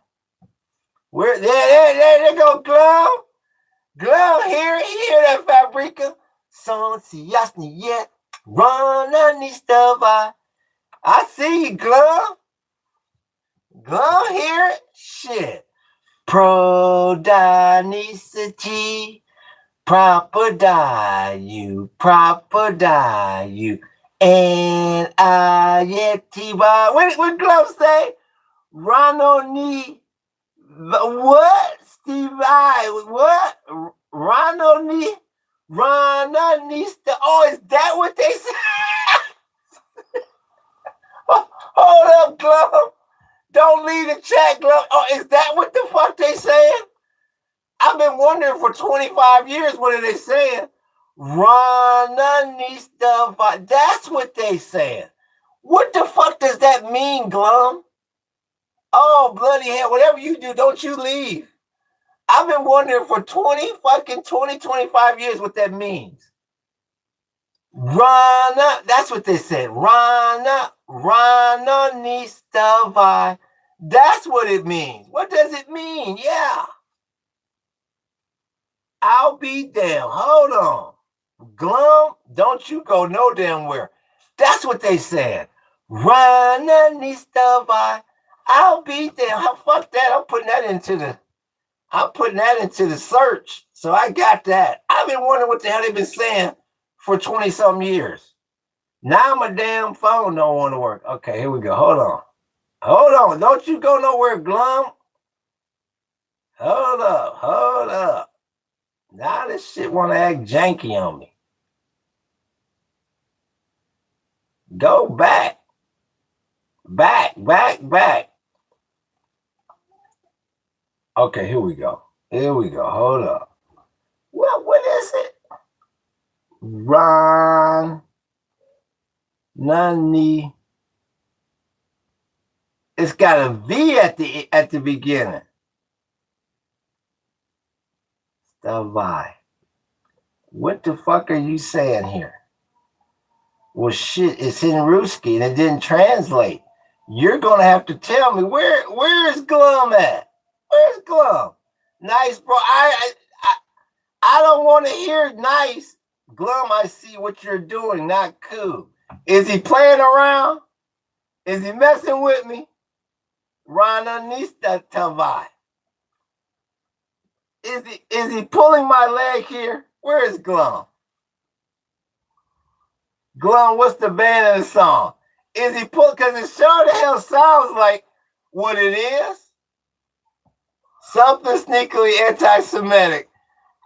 Where there go, glum. Glum, hear that Fabrica? Солнце яснеет, рано не вставай. I see you, glum. Glum, hear it? Shit. Prodanicity. Propodie, and I-T-Y. What Glove say? Ranoni, what? Steve I, what? Ranoni, Ranonista. Oh, is that what they say? Hold up, Glove. Don't leave the chat, Glove. Oh, is that what the fuck they saying? I've been wondering for 25 years, what are they saying? Ranonista. That's what they saying. What the fuck does that mean, Glum? Oh, bloody hell. Whatever you do, don't you leave. I've been wondering for 25 years what that means. Rana, that's what they said. Ranonista. That's what it means. What does it mean? Yeah. I'll be damn. Hold on. Glum, don't you go no damn where. That's what they said. Ranonista. I'll be damn. Fuck that. I'm putting that into the search. So I got that. I've been wondering what the hell they've been saying for 20-something years. Now my damn phone don't want to work. Okay, here we go. Hold on. Don't you go nowhere, Glum. Hold up. Now this shit want to act janky on me. Go back. Okay, here we go. Hold up. What is it? Ron Nani. It's got a V at the beginning. Stavai. What the fuck are you saying here? Well, shit, it's in Ruski and it didn't translate. You're gonna have to tell me where is Glum at? Where's Glum? Nice, bro. I don't want to hear nice. Glum, I see what you're doing. Not cool. Is he playing around? Is he messing with me? Ranonista Tavai. Is he pulling my leg here? Where is Glum? Glum, what's the band of the song? Is he pulling? Because it sure the hell sounds like what it is. Something sneakily anti-Semitic.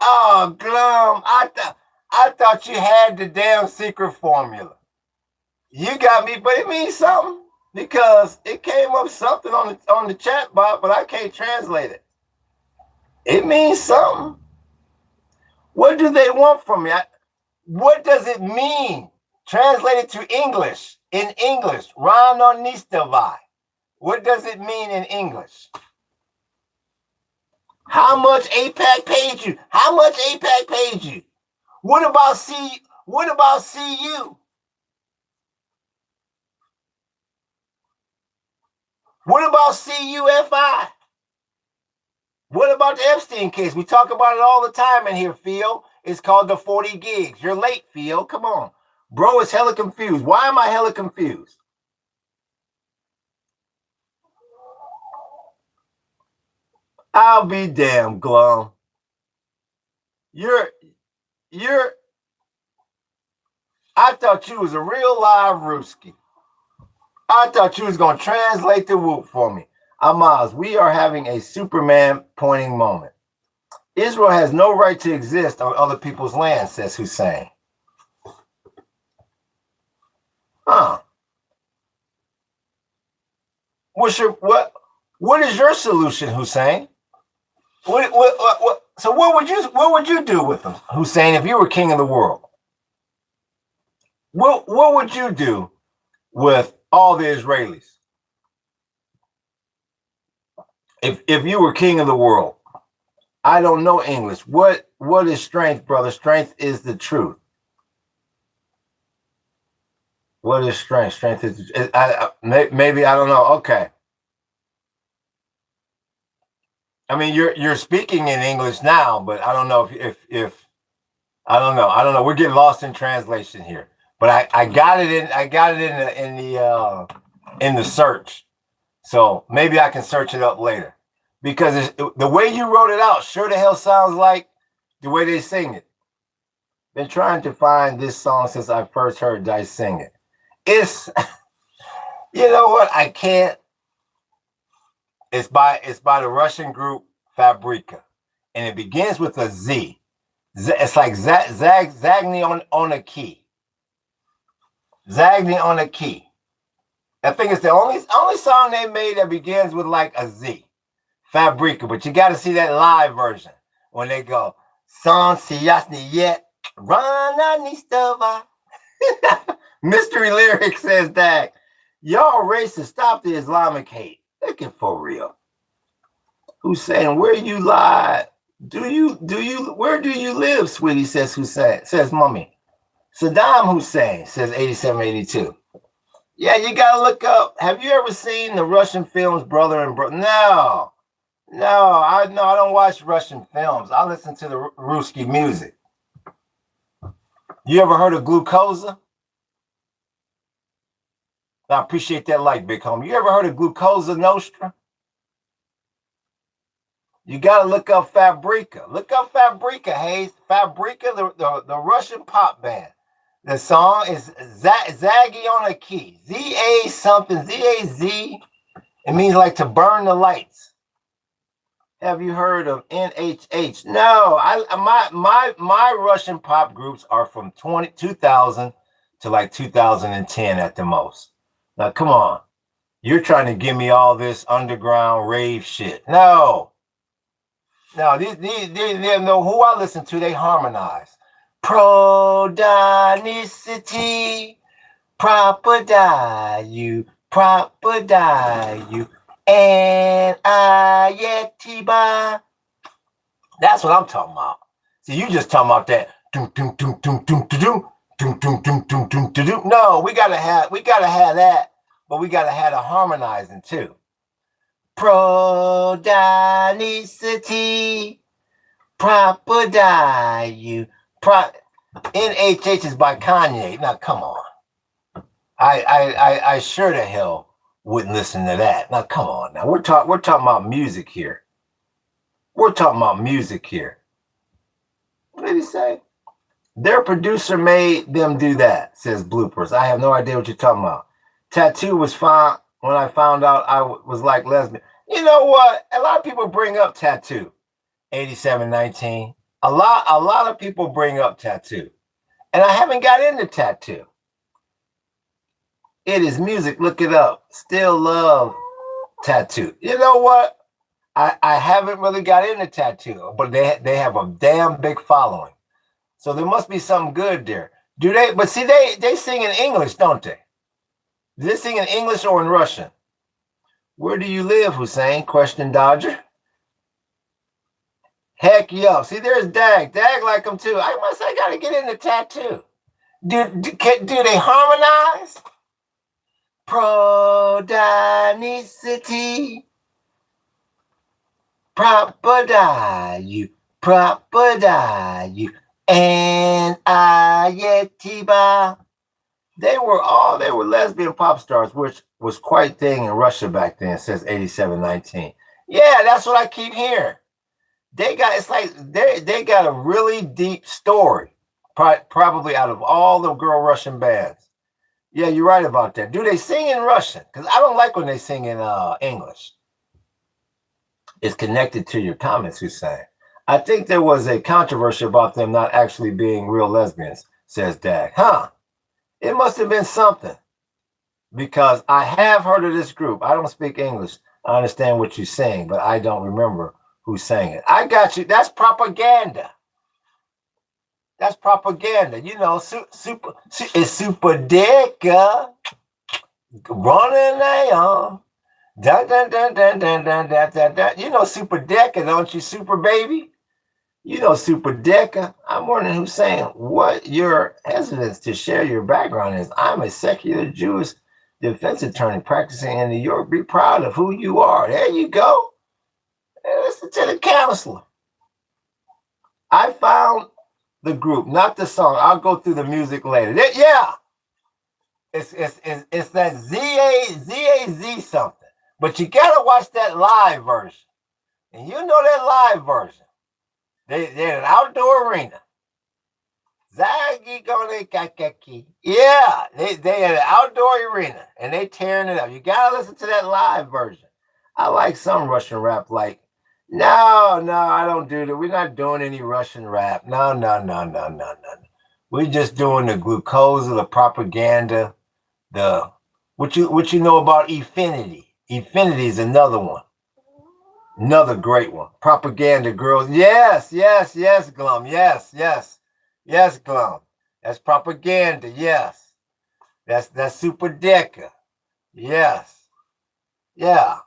Oh, Glum, I thought you had the damn secret formula. You got me, but it means something because it came up something on the chat bot, but I can't translate it. It means something. What do they want from me? What does it mean? Translate it to English. In English, Rano Nistavai. What does it mean in English? How much APAC paid you? How much APAC paid you? What about What about CU? What about CUFI? What about the Epstein case? We talk about it all the time in here, Phil. It's called the 40 gigs. You're late, Phil. Come on. Bro is hella confused. Why am I hella confused? I'll be damn, Glum. I thought you was a real live Rooski. I thought you was going to translate the whoop for me. Amaz, we are having a Superman pointing moment. Israel has no right to exist on other people's land, says Hussein. Huh. What is your solution, Hussein? So what would you do with them, Hussein, if you were king of the world? What would you do with all the Israelis? If you were king of the world? I don't know English. What is strength, brother? Strength is the truth. What is strength? Strength is maybe I don't know. Okay. I mean, you're speaking in English now, but I don't know if I don't know. I don't know. We're getting lost in translation here. But I got it in the search. So maybe I can search it up later. Because the way you wrote it out sure the hell sounds like the way they sing it. Been trying to find this song since I first heard Dice sing it. It's you know what? I can't. It's by the Russian group Fabrika, and it begins with a Z. It's like Zagny on a key. Zagny on a key. I think it's the only song they made that begins with like a Z. Fabrika, but you got to see that live version when they go Son Siyasni Yet Rana Nistava. Mystery Lyric says that y'all racist, stop the Islamic hate. Looking for real. Who's saying where you lie? Where do you live, sweetie? Says Hussein, says Mummy. Saddam Hussein says 8782. Yeah, you gotta look up. Have you ever seen the Russian films Brother and Brother? No, I don't watch Russian films. I listen to the Ruski music. You ever heard of Glucosa? I appreciate that like, big homie. You ever heard of Glucosa Nostra? You got to look up Fabrika. Look up Fabrika, Hayes. Fabrika, the Russian pop band. The song is Zaggy on a key. Z-A something, Z-A-Z. It means like to burn the lights. Have you heard of NHH? No, my Russian pop groups are from 2000 to like 2010 at the most. Now, come on. You're trying to give me all this underground rave shit. No, these know who I listen to, they harmonize. Prodanicity, propadayu, and ayetiba. That's what I'm talking about. See, you just talking about that. No, we gotta have that, but we gotta have the harmonizing too. Prodanicity, propadayu, NHH is by Kanye. Now come on. I sure the hell wouldn't listen to that. Now come on. Now we're talking about music here. We're talking about music here. What did he say? Their producer made them do that, says Bloopers. I have no idea what you're talking about. Tattoo was fine when I found out I was like lesbian. You know what? A lot of people bring up Tattoo. 8719. A lot of people bring up tattoo, and I haven't got into tattoo. It is music. Look it up. Still love tattoo. You know what? I haven't really got into tattoo, but they have a damn big following. So there must be something good there. Do they? But see, they sing in English, don't they? Do they sing in English or in Russian? Where do you live, Hussein? Question Dodger. Heck yeah. See, there's Dag. Dag like them too. I gotta get into tattoo. Do they harmonize? Prodanicity. Propadayu. Propadayu. And Ayetiba. They were lesbian pop stars, which was quite thing in Russia back then, says 8719. Yeah, that's what I keep hearing. They got they got a really deep story, probably out of all the girl Russian bands. Yeah, you're right about that. Do they sing in Russian? Because I don't like when they sing in English. It's connected to your comments, Hussein. I think there was a controversy about them not actually being real lesbians, says Dag. Huh? It must have been something. Because I have heard of this group. I don't speak English. I understand what you're saying, but I don't remember who sang it. I got you. That's propaganda. That's propaganda. You know, it's super dick. Running down. Dun, dun, dun, dun, dun, dun, dun, dun, dun. You know Super Decker, don't you, Super Baby? You know Super Decker. I'm wondering who's saying what your hesitance to share your background is. I'm a secular Jewish defense attorney practicing in New York. Be proud of who you are. There you go. Hey, listen to the counselor. I found the group, not the song. I'll go through the music later. Yeah. It's that Z something. But you gotta watch that live version. And you know that live version. They're in an outdoor arena. Yeah, they in an outdoor arena and they tearing it up. You gotta listen to that live version. I like some Russian rap, like, no, I don't do that. We're not doing any Russian rap. No. We're just doing the glucose, the propaganda, the what you know about Efinity. Efinity is another one. Another great one. Propaganda girls. Yes, Glum. Yes, Glum. That's propaganda. Yes. That's Super Decker. Yes. Yeah.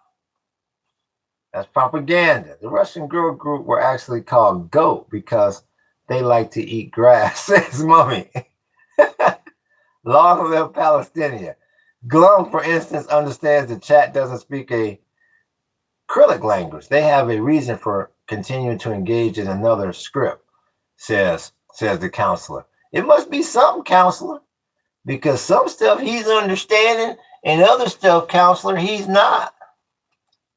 That's propaganda. The Russian girl group were actually called GOAT because they like to eat grass, says Mummy. Long live Palestinian. Glum, for instance, understands the chat doesn't speak a acrylic language. They have a reason for continuing to engage in another script, says the counselor. It must be something, counselor, because some stuff he's understanding and other stuff, counselor, he's not.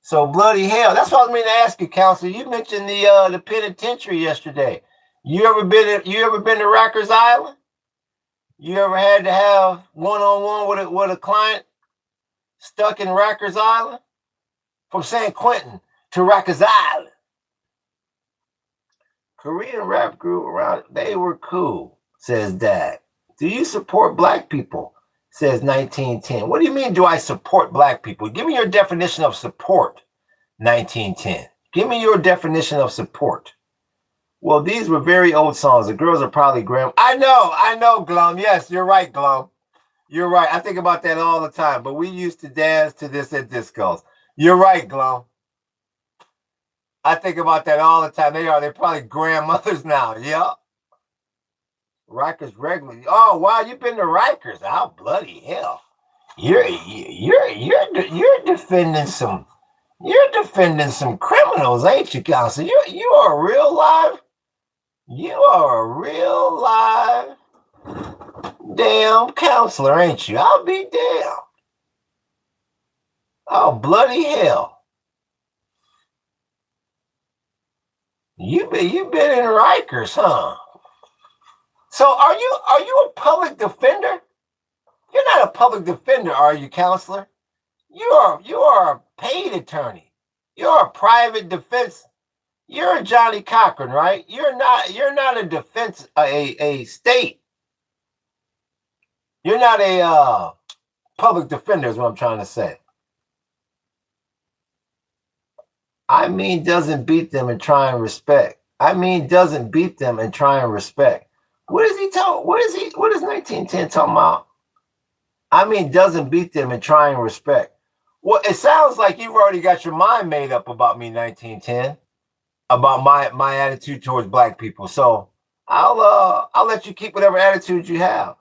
So bloody hell. That's what I was meaning to ask you, counselor. You mentioned the penitentiary yesterday. You ever been to Rikers Island? You ever had to have one-on-one with a client stuck in Rikers Island? From San Quentin to Rikers Island. Korean rap group around, they were cool, says Dad. Do you support black people? Says 1910. What do you mean, do I support black people? Give me your definition of support, 1910. Give me your definition of support. Well, these were very old songs. The girls are probably grand. I know, Glum. Yes, you're right, Glum. You're right. I think about that all the time. But we used to dance to this at discos. You're right, Glum. I think about that all the time. They're probably grandmothers now. Yeah. Rikers regularly. Oh, wow, you've been to Rikers. Oh, bloody hell. You're defending some. You're defending some criminals, ain't you, counselor? You are a real live. You are a real live damn counselor, ain't you? I'll be damned. Oh, bloody hell. You been in Rikers, huh? So are you a public defender? You're not a public defender, are you, counselor? You are a paid attorney. You're a private defense. You're a Johnny Cochran, right? You're not a defense a state. You're not a public defender is what I'm trying to say. I mean doesn't beat them and try and respect. I mean doesn't beat them and try and respect. What is he talking? What is 1910 talking about? I mean doesn't beat them and try and respect. Well, it sounds like you've already got your mind made up about me, 1910, about my attitude towards black people. So I'll let you keep whatever attitude you have.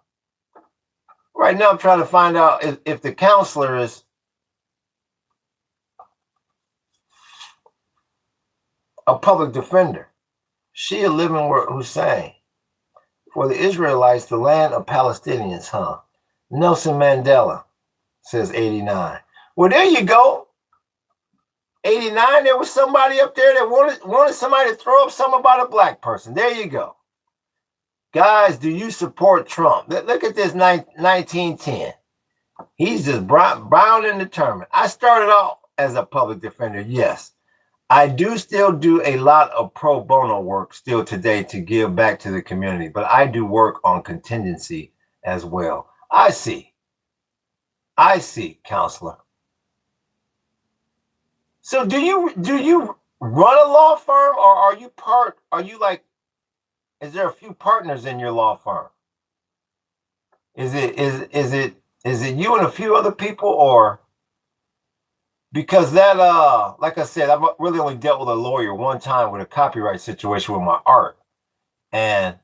Right now I'm trying to find out if the counselor is a public defender. She a living word Hussein. For the Israelites, the land of Palestinians, huh? Nelson Mandela, says 89. Well, there you go. 89, there was somebody up there that wanted somebody to throw up something about a black person. There you go. Guys, do you support Trump? Look at this 1910. He's just brown and determined. I started off as a public defender, yes. I do still do a lot of pro bono work still today to give back to the community, but I do work on contingency as well. I see, counselor. So do you run a law firm, or are you like, is there a few partners in your law firm? Is it you and a few other people, or because that like I said, I've really only dealt with a lawyer one time with a copyright situation with my art, and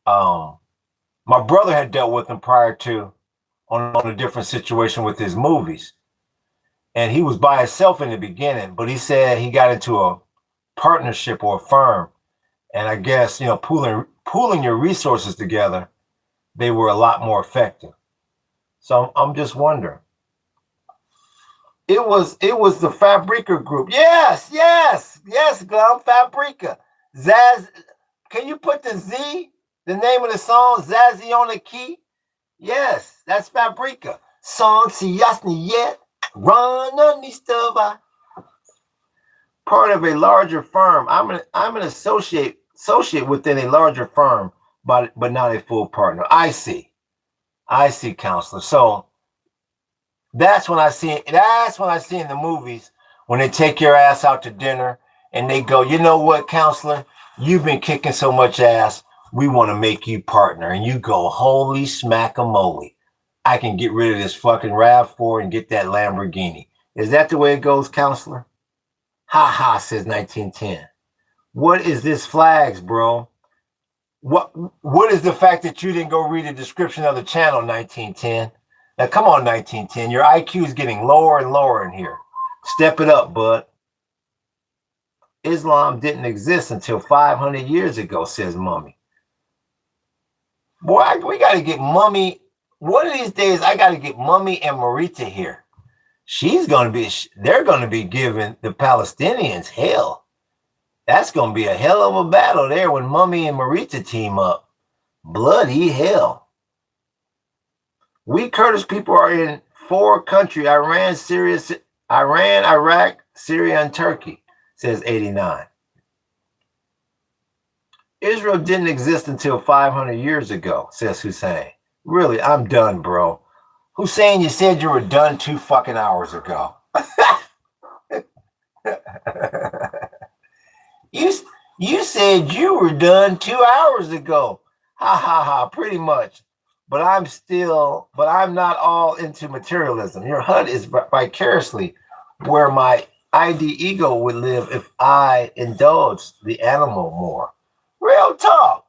my brother had dealt with him prior to on a different situation with his movies, and he was by himself in the beginning, but he said he got into a partnership or a firm, and I guess pooling your resources together, they were a lot more effective. So I'm just wondering. It was the Fabrica group. Yes, Glum, Fabrica. Zaz, can you put the Z, the name of the song, Zazzy on the key? Yes, that's Fabrica. Song si jasni yet, run stova. Part of a larger firm. I'm an associate within a larger firm, but not a full partner. I see, counselor. So that's when I see in the movies when they take your ass out to dinner and they go, you know what, counselor, you've been kicking so much ass, we want to make you partner. And you go, holy smack-a-moly, I can get rid of this fucking RAV4 and get that Lamborghini. Is that the way it goes, counselor? Ha ha, says 1910. What is this flags, bro? What is the fact that you didn't go read the description of the channel, 1910? Now, come on, 1910. Your IQ is getting lower and lower in here. Step it up, bud. Islam didn't exist until 500 years ago, says Mummy. Boy, we got to get Mummy. One of these days, I got to get Mummy and Marita here. They're going to be giving the Palestinians hell. That's going to be a hell of a battle there when Mummy and Marita team up. Bloody hell. We Kurdish people are in 4 countries: Iran, Iraq, Syria, and Turkey, says 89. Israel didn't exist until 500 years ago, says Hussein. Really, I'm done, bro. Hussein, you said you were done 2 fucking hours ago. You said you were done 2 hours ago. Ha ha ha, pretty much. But I'm not all into materialism. Your HUD is vicariously where my ID ego would live if I indulged the animal more. Real talk,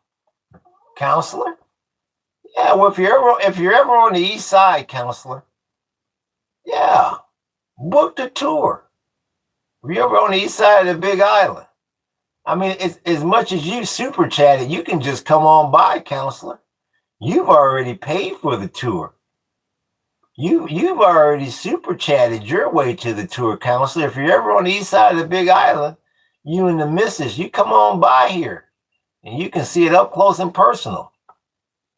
counselor. Yeah, well, if you're ever on the east side, counselor, yeah, book the tour. If you're ever on the east side of the Big Island, I mean, as much as you super chatted, you can just come on by, counselor. You've already paid for the tour. You've already super chatted your way to the tour, counselor. If you're ever on the east side of the Big Island, you and the missus, you come on by here and you can see it up close and personal.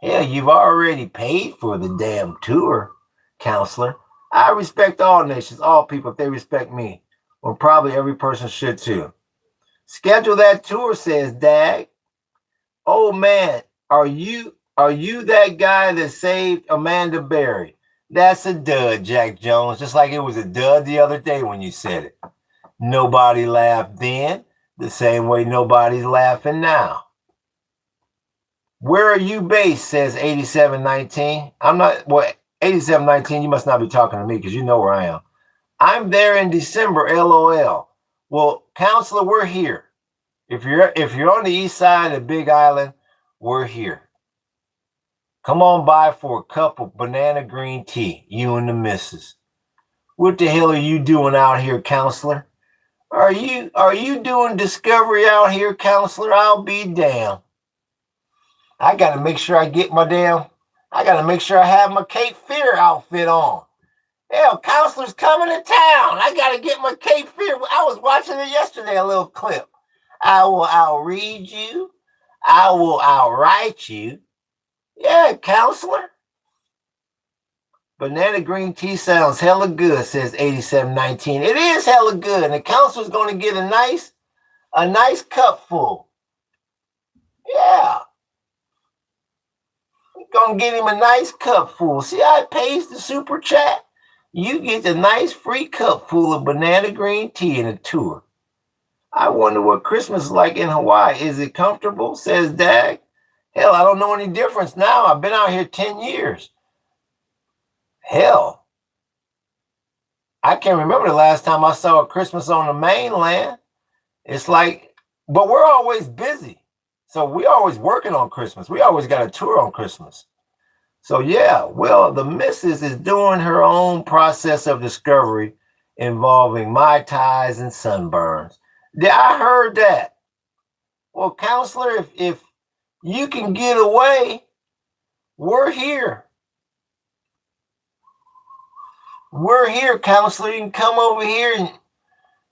Hell, you've already paid for the damn tour, counselor. I respect all nations, all people, if they respect me. Well, probably every person should too. Schedule that tour, says Dag. Oh man, are you that guy that saved Amanda Berry? That's a dud, Jack Jones, just like it was a dud the other day when you said it. Nobody laughed then, the same way nobody's laughing now. Where are you based, says 8719. I'm not, well, 8719, you must not be talking to me because you know where I am. I'm there in December, LOL. Well, counselor, we're here. If you're on the east side of Big Island, we're here. Come on by for a cup of banana green tea, you and the missus. What the hell are you doing out here, counselor? Are you doing discovery out here, counselor? I'll be damned. I gotta make sure I have my Cape Fear outfit on. Hell, counselor's coming to town. I gotta get my Cape Fear. I was watching it yesterday, a little clip. I will outread you. I will outwrite you. Yeah, counselor. Banana green tea sounds hella good, says 8719. It is hella good, and the counselor's gonna get a nice cup full. Yeah. Gonna get him a nice cup full. See how it pays the super chat? You get a nice free cup full of banana green tea in a tour. I wonder what Christmas is like in Hawaii. Is it comfortable? Says Dag. Hell, I don't know any difference now. I've been out here 10 years. Hell, I can't remember the last time I saw a Christmas on the mainland. It's like, but we're always busy. So we're always working on Christmas. We always got a tour on Christmas. So yeah, well, the missus is doing her own process of discovery involving Mai Tais and sunburns. Yeah, I heard that. Well, counselor, if you can get away, we're here. We're here, counselor. You can come over here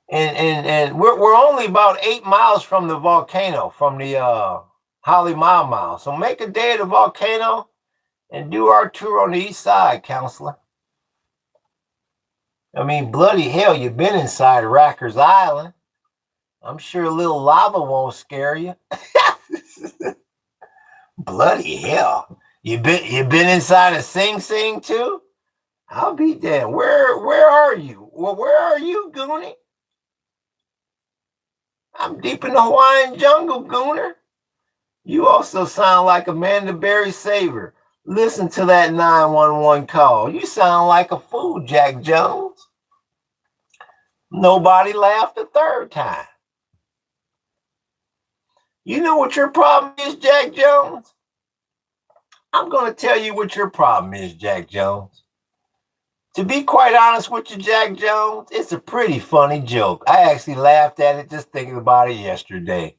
and we're only about 8 miles from the volcano, from the Holly Mile. So make a day at the volcano and do our tour on the east side, counselor. I mean, bloody hell, you've been inside Rackers Island. I'm sure a little lava won't scare you. Bloody hell. You been inside of Sing Sing too? I'll be damned. Where are you? Well, where are you, Goonie? I'm deep in the Hawaiian jungle, Gooner. You also sound like Amanda Berry Saver. Listen to that 911 call. You sound like a fool, Jack Jones. Nobody laughed the third time. You know what your problem is, Jack Jones? I'm going to tell you what your problem is, Jack Jones. To be quite honest with you, Jack Jones, it's a pretty funny joke. I actually laughed at it just thinking about it yesterday.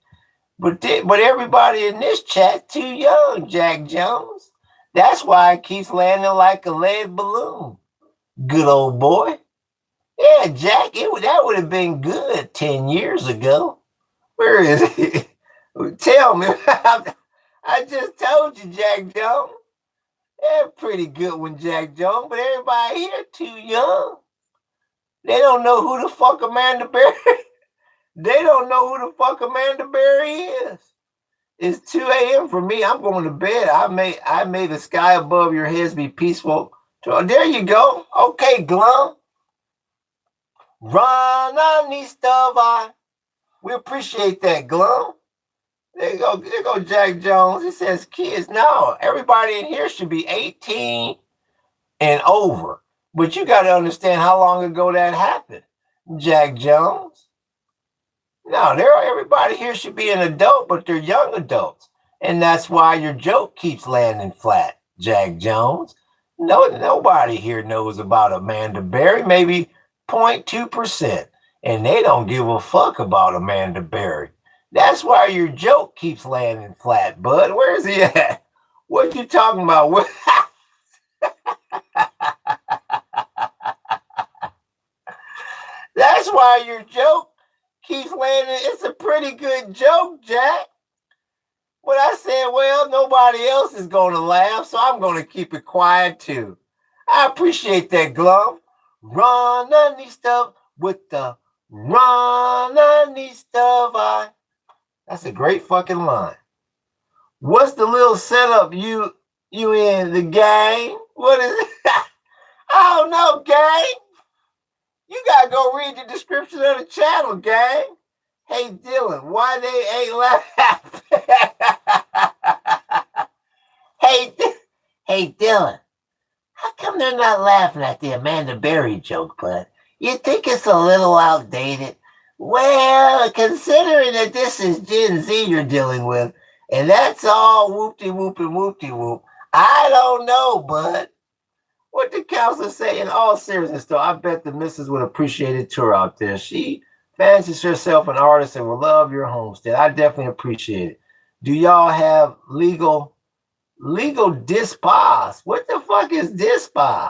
But everybody in this chat too young, Jack Jones. That's why it keeps landing like a lead balloon. Good old boy. Yeah, Jack, that would have been good 10 years ago. Where is it? Tell me. I just told you, Jack Jones. Yeah, pretty good one, Jack Jones, but everybody here too young. They don't know who the fuck Amanda Berry. They don't know who the fuck Amanda Berry is. It's 2 a.m. for me. I'm going to bed. I may the sky above your heads be peaceful. There you go. Okay, Glum. Rananistava. We appreciate that, Glum. There you go, Jack Jones. He says kids. No, everybody in here should be 18 and over. But you got to understand how long ago that happened, Jack Jones. No, everybody here should be an adult, but they're young adults. And that's why your joke keeps landing flat, Jack Jones. No, nobody here knows about Amanda Berry, maybe 0.2%. And they don't give a fuck about Amanda Berry. That's why your joke keeps landing flat, bud. Where's he at? What you talking about? That's why your joke keeps landing. It's a pretty good joke, Jack. But I said, well, nobody else is going to laugh, so I'm going to keep it quiet too. I appreciate that, Glove. Run underneath stuff with the Run underneath the vine. That's a great fucking line. What's the little setup you in the game? What is it? I don't know, gang. You gotta go read the description of the channel, gang. Hey Dylan, why they ain't laughing? hey Dylan, how come they're not laughing at the Amanda Berry joke, bud? You think it's a little outdated? Well, considering that this is Gen Z you're dealing with, and that's all whoop-de-whoop and whoop-de-whoop, I don't know, bud. What the counselor say? In all seriousness, though, I bet the missus would appreciate a tour out there. She fancies herself an artist and will love your homestead. I definitely appreciate it. Do y'all have legal dispos? What the fuck is dispos?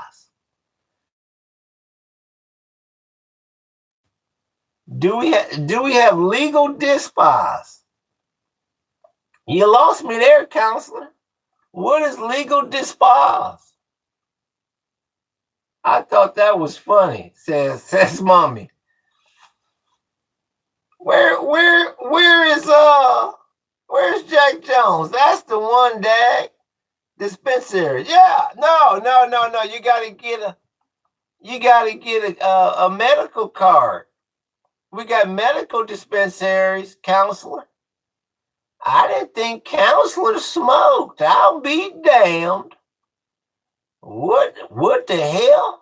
Do we have legal dispos? You lost me there, counselor. What is legal dispos? I thought that was funny, says mommy. Where's Jack Jones? That's the one, Dad. Dispensary. Yeah. No. You gotta get a medical card. We got medical dispensaries, counselor. I didn't think counselors smoked. I'll be damned. What the hell?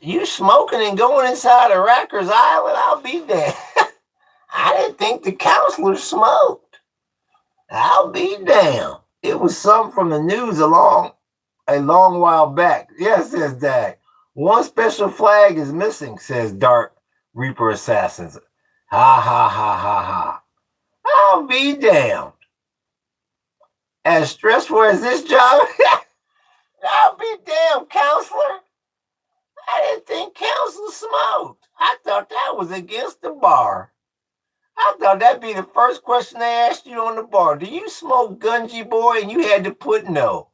You smoking and going inside of Rikers Island? I'll be damned. I didn't think the counselors smoked. I'll be damned. It was something from the news a long while back. Yes, says Dag. One special flag is missing, says Dark Reaper Assassins. Ha ha ha ha ha. I'll be damned. As stressful as this job, I'll be damned, counselor. I didn't think counselors smoked. I thought that was against the bar. I thought that'd be the first question they asked you on the bar. Do you smoke, Gungy boy? And you had to put no.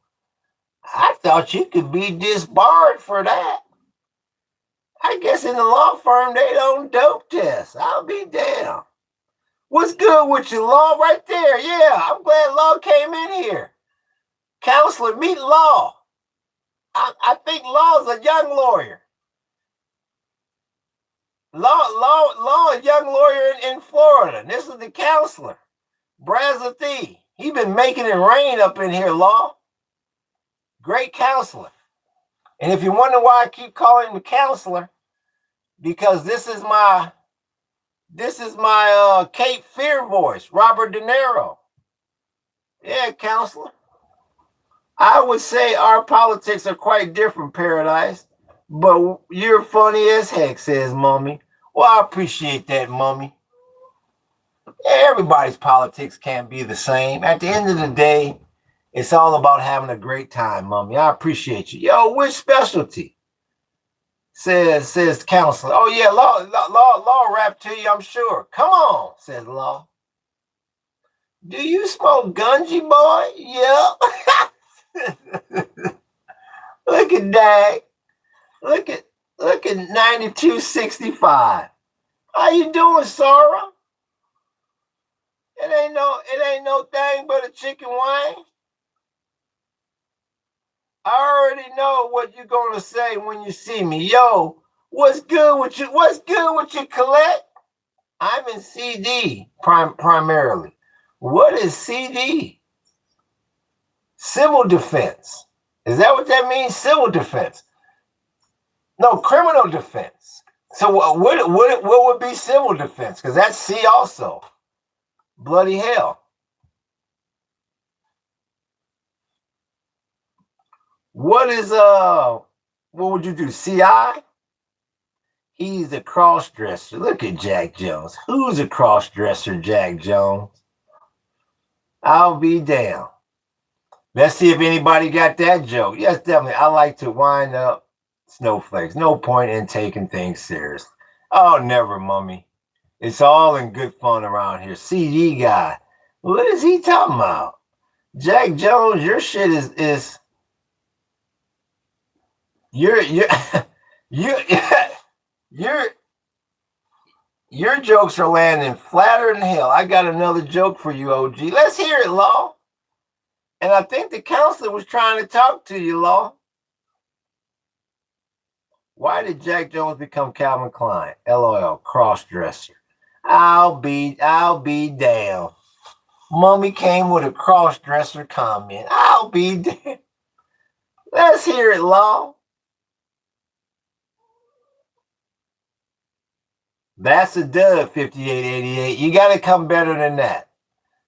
I thought you could be disbarred for that. I guess in the law firm they don't dope test. I'll be damned. What's good with you, Law? Right there. Yeah, I'm glad Law came in here. Counselor, meet Law. I think Law's a young lawyer. Law, a young lawyer in Florida. This is the counselor, Brazathie. He been making it rain up in here, Law. Great counselor. And if you wonder why I keep calling him the counselor, because this is my Cape Fear voice, Robert De Niro. Yeah, counselor. I would say our politics are quite different, Paradise. But you're funny as heck, says Mummy. Well, I appreciate that, Mummy. Everybody's politics can't be the same. At the end of the day, it's all about having a great time, Mummy. I appreciate you. Yo, which specialty? Says counselor. Oh, yeah, Law rap to you, I'm sure. Come on, says Law. Do you smoke Gungy, boy? Yep. Look at Dag. Look at 9265. How you doing, Sarah? It ain't no thing but a chicken wing. I already know what you're gonna say when you see me. Yo, what's good with you? What's good with you, Colette? I'm in CD primarily. What is CD? Civil defense. Is that what that means? Civil defense. No, criminal defense. So what would be civil defense? Because that's C also. Bloody hell. What is what would you do? CI? He's a cross-dresser. Look at Jack Jones. Who's a cross-dresser, Jack Jones? I'll be damned. Let's see if anybody got that joke. Yes, definitely. I like to wind up snowflakes. No point in taking things seriously. Oh, never, Mummy. It's all in good fun around here. CD guy. What is he talking about? Jack Jones, your shit is you're Your jokes are landing flatter than hell. I got another joke for you, OG. Let's hear it, Law. And I think the counselor was trying to talk to you, Law. Why did Jack Jones become Calvin Klein? LOL, cross-dresser. I'll be damned. Mummy came with a cross-dresser comment. I'll be damned. Let's hear it, Law. That's a dub, 5888. You got to come better than that.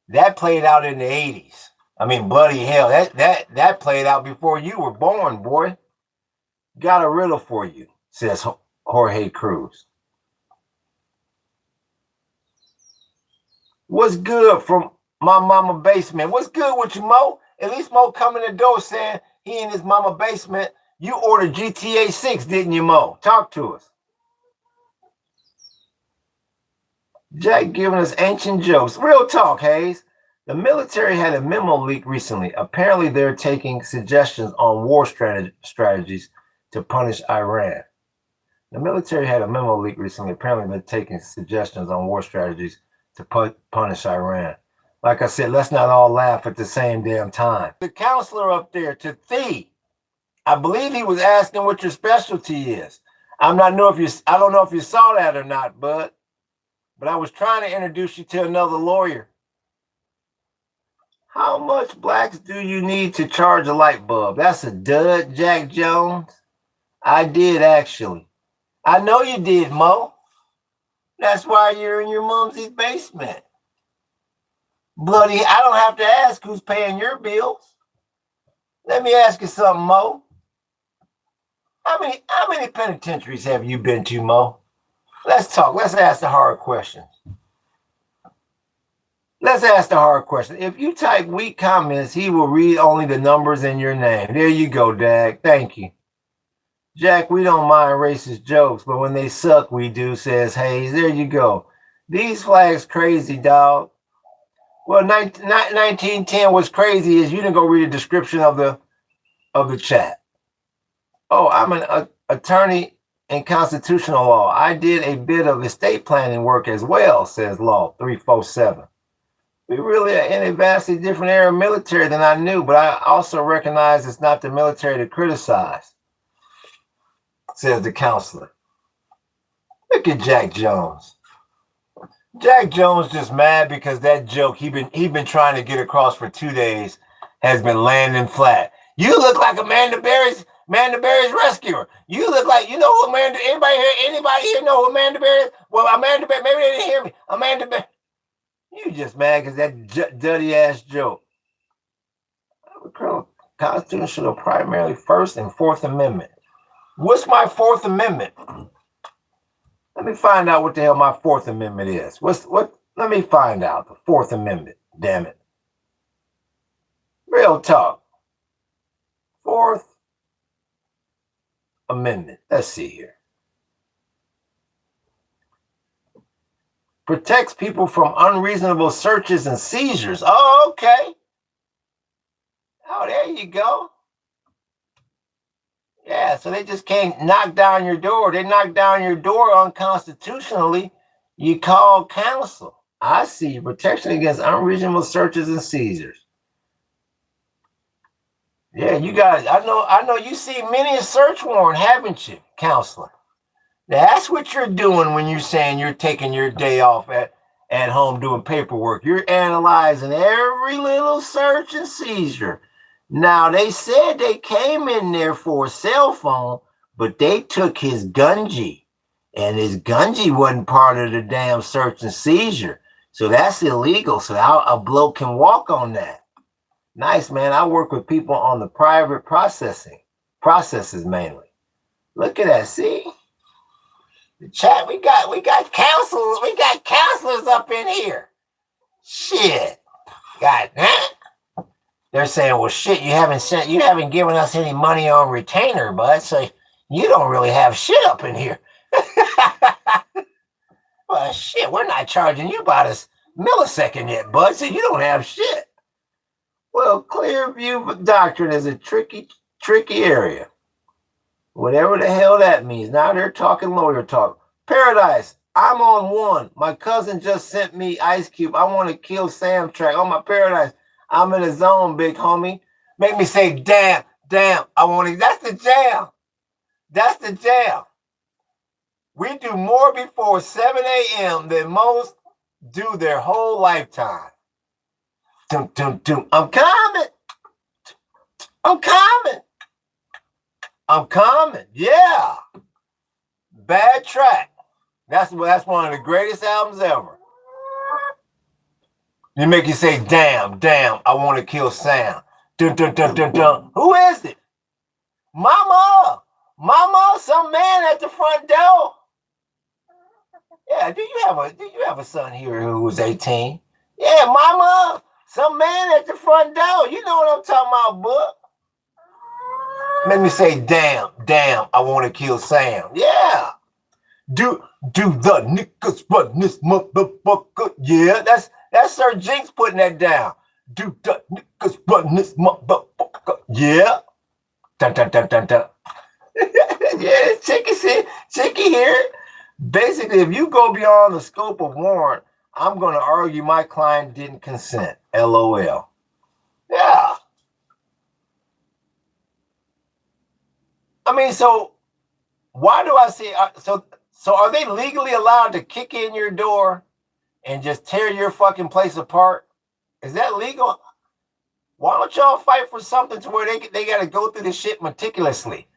That played out in the 80s. I mean, bloody hell. That played out before you were born, boy. Got a riddle for you, says Jorge Cruz. What's good from my mama basement? What's good with you, Mo? At least Mo come in the door saying he in his mama basement. You ordered GTA 6, didn't you, Mo? Talk to us. Jack giving us ancient jokes. Real talk, Hayes. The military had a memo leak recently. Apparently, they're taking suggestions on war strategies to punish Iran. The military had a memo leak recently. Apparently, they're taking suggestions on war strategies to punish Iran. Like I said, let's not all laugh at the same damn time. The counselor up there, to Thee, I believe he was asking what your specialty is. I don't know if you saw that or not, bud. But I was trying to introduce you to another lawyer. How much blacks do you need to charge a light bulb? That's a dud, Jack Jones. I did, actually. I know you did, Mo. That's why you're in your mom's basement. Bloody, I don't have to ask who's paying your bills. Let me ask you something, Mo. How many penitentiaries have you been to, Mo? Let's talk. Let's ask the hard questions. Let's ask the hard question. If you type weak comments, he will read only the numbers in your name. There you go, Dag. Thank you. Jack, we don't mind racist jokes, but when they suck, we do, says Hayes. There you go. These flags crazy, dog. Well, 1910 was crazy is you didn't go read a description of the chat. Oh, I'm an attorney in constitutional law. I did a bit of estate planning work as well, says Law 347. We really are in a vastly different era of military than I knew, but I also recognize it's not the military to criticize, says the counselor. Look at Jack Jones. Jack Jones just mad because that joke he been trying to get across for 2 days has been landing flat. You look like Amanda Berry's rescuer. You look like, you know who Amanda, anybody here know who Amanda Berry is? Well, Amanda Berry, maybe they didn't hear me. Amanda Berry. You just mad because that dirty ass joke. Constitutional primarily First and Fourth Amendment. What's my Fourth Amendment? Let me find out what the hell my Fourth Amendment is. Let me find out the Fourth Amendment. Damn it. Real talk. Fourth Amendment. Let's see here. Protects people from unreasonable searches and seizures. Oh, okay. Oh, there you go. Yeah, so they just can't knock down your door. They knock down your door unconstitutionally. You call counsel. I see. Protection against unreasonable searches and seizures. Yeah, you guys, I know you see many a search warrant, haven't you, counselor? That's what you're doing when you're saying you're taking your day off at home doing paperwork. You're analyzing every little search and seizure. Now, they said they came in there for a cell phone, but they took his gungie, and his gungie wasn't part of the damn search and seizure. So that's illegal. So a bloke can walk on that. Nice, man. I work with people on the private processes mainly. Look at that. See? The chat, we got counselors up in here. Shit. God, huh? They're saying, well, shit, you haven't given us any money on retainer, bud, so you don't really have shit up in here. Well, shit, we're not charging you about a millisecond yet, bud, so you don't have shit. Well, clear view doctrine is a tricky area. Whatever the hell that means. Now they're talking lawyer talk. Paradise, I'm on one. My cousin just sent me Ice Cube. I want to kill Sam track. On my Paradise. I'm in the zone, big homie. Make me say, damn, I want to. That's the jam. That's the jam. We do more before 7 a.m. than most do their whole lifetime. Dum, dum, dum. I'm coming. I'm coming. I'm coming. Yeah. Bad track. That's one of the greatest albums ever. You make you say, damn, I want to kill Sam. Dun, dun, dun, dun, dun. Who is it? Mama, some man at the front door. Yeah, do you have a son here who was 18? Yeah, mama, some man at the front door. You know what I'm talking about, book. Make me say, damn, I want to kill Sam. Yeah. Do the niggas run this motherfucker? Yeah, that's Sir Jinx putting that down. Do the niggas run this motherfucker? Yeah. Dun, dun, dun, dun, dun. Yeah, Chicky here. Basically, if you go beyond the scope of warrant, I'm going to argue my client didn't consent. LOL. Yeah. I mean, so why do I see? So are they legally allowed to kick in your door and just tear your fucking place apart? Is that legal? Why don't y'all fight for something to where they got to go through this shit meticulously?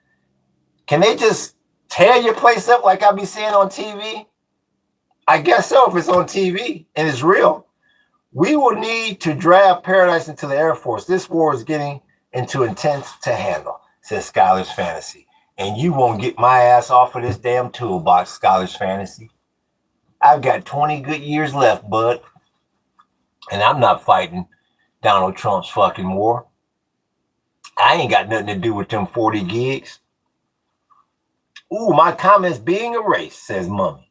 Can they just tear your place up like I be seeing on TV? I guess so if it's on TV and it's real. We will need to draft Paradise into the Air Force. This war is getting into intense to handle, says Skylar's Fantasy. And you won't get my ass off of this damn toolbox, Skylar's Fantasy. I've got 20 good years left, bud. And I'm not fighting Donald Trump's fucking war. I ain't got nothing to do with them 40 gigs. Ooh, my comments being erased, says Mummy.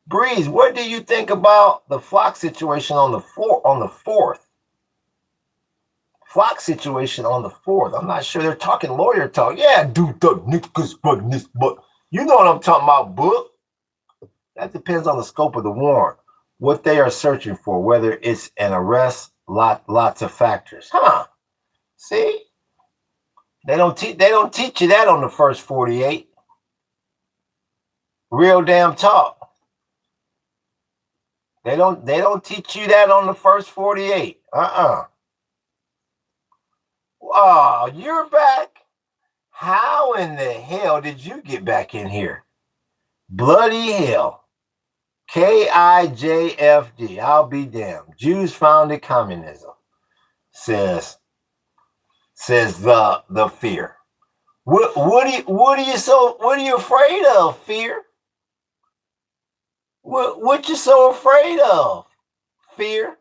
Breeze, what do you think about the Flock situation on the 4th? Flock situation on the 4th. I'm not sure they're talking lawyer talk. Yeah, dude, the niggas run this, but you know what I'm talking about, book. That depends on the scope of the warrant, what they are searching for, whether it's an arrest, lots of factors. Huh? See, they don't teach you that on the first 48. Real damn talk. They don't teach you that on the first 48. Oh, you're back? How in the hell did you get back in here? Bloody hell. KIJFD. I'll be damned. Jews founded communism. Says the fear. What are you afraid of, fear? What you so afraid of? Fear?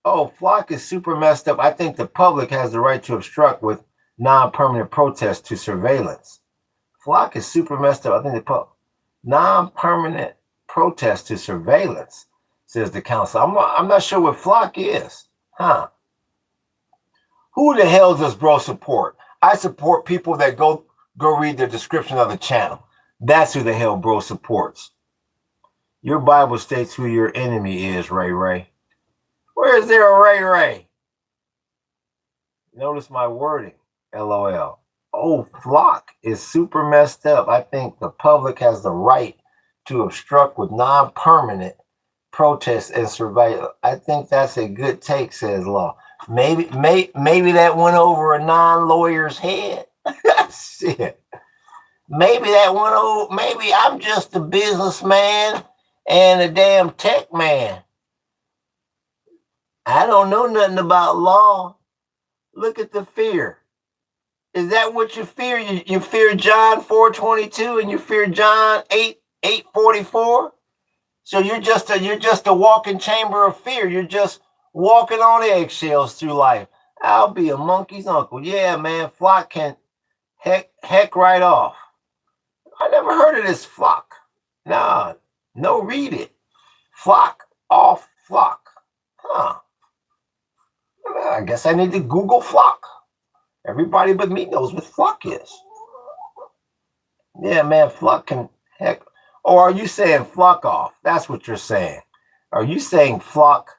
Oh, Flock is super messed up. I think the public has the right to obstruct with non-permanent protest to surveillance. Flock is super messed up. I think the non-permanent protest to surveillance, says the council. I'm not sure what Flock is. Huh? Who the hell does bro support? I support people that go read the description of the channel. That's who the hell bro supports. Your Bible states who your enemy is, Ray. Where is there a Ray? Notice my wording, LOL. Oh, Flock is super messed up. I think the public has the right to obstruct with non-permanent protests and surveillance. I think that's a good take, says Law. Maybe that went over a non-lawyer's head. Shit. Maybe that went over. Maybe I'm just a businessman and a damn tech man. I don't know nothing about law. Look at the fear. Is that what you fear? You fear John 4:22 and you fear John 8:44? So you're just a walking chamber of fear. You're just walking on eggshells through life. I'll be a monkey's uncle. Yeah, man. Flock can heck right off. I never heard of this Flock. Nah, no, read it. Flock off Flock. Huh. I guess I need to Google Flock. Everybody but me knows what Flock is. Yeah, man, Flock can heck. Or are you saying flock off? That's what you're saying. Are you saying flock?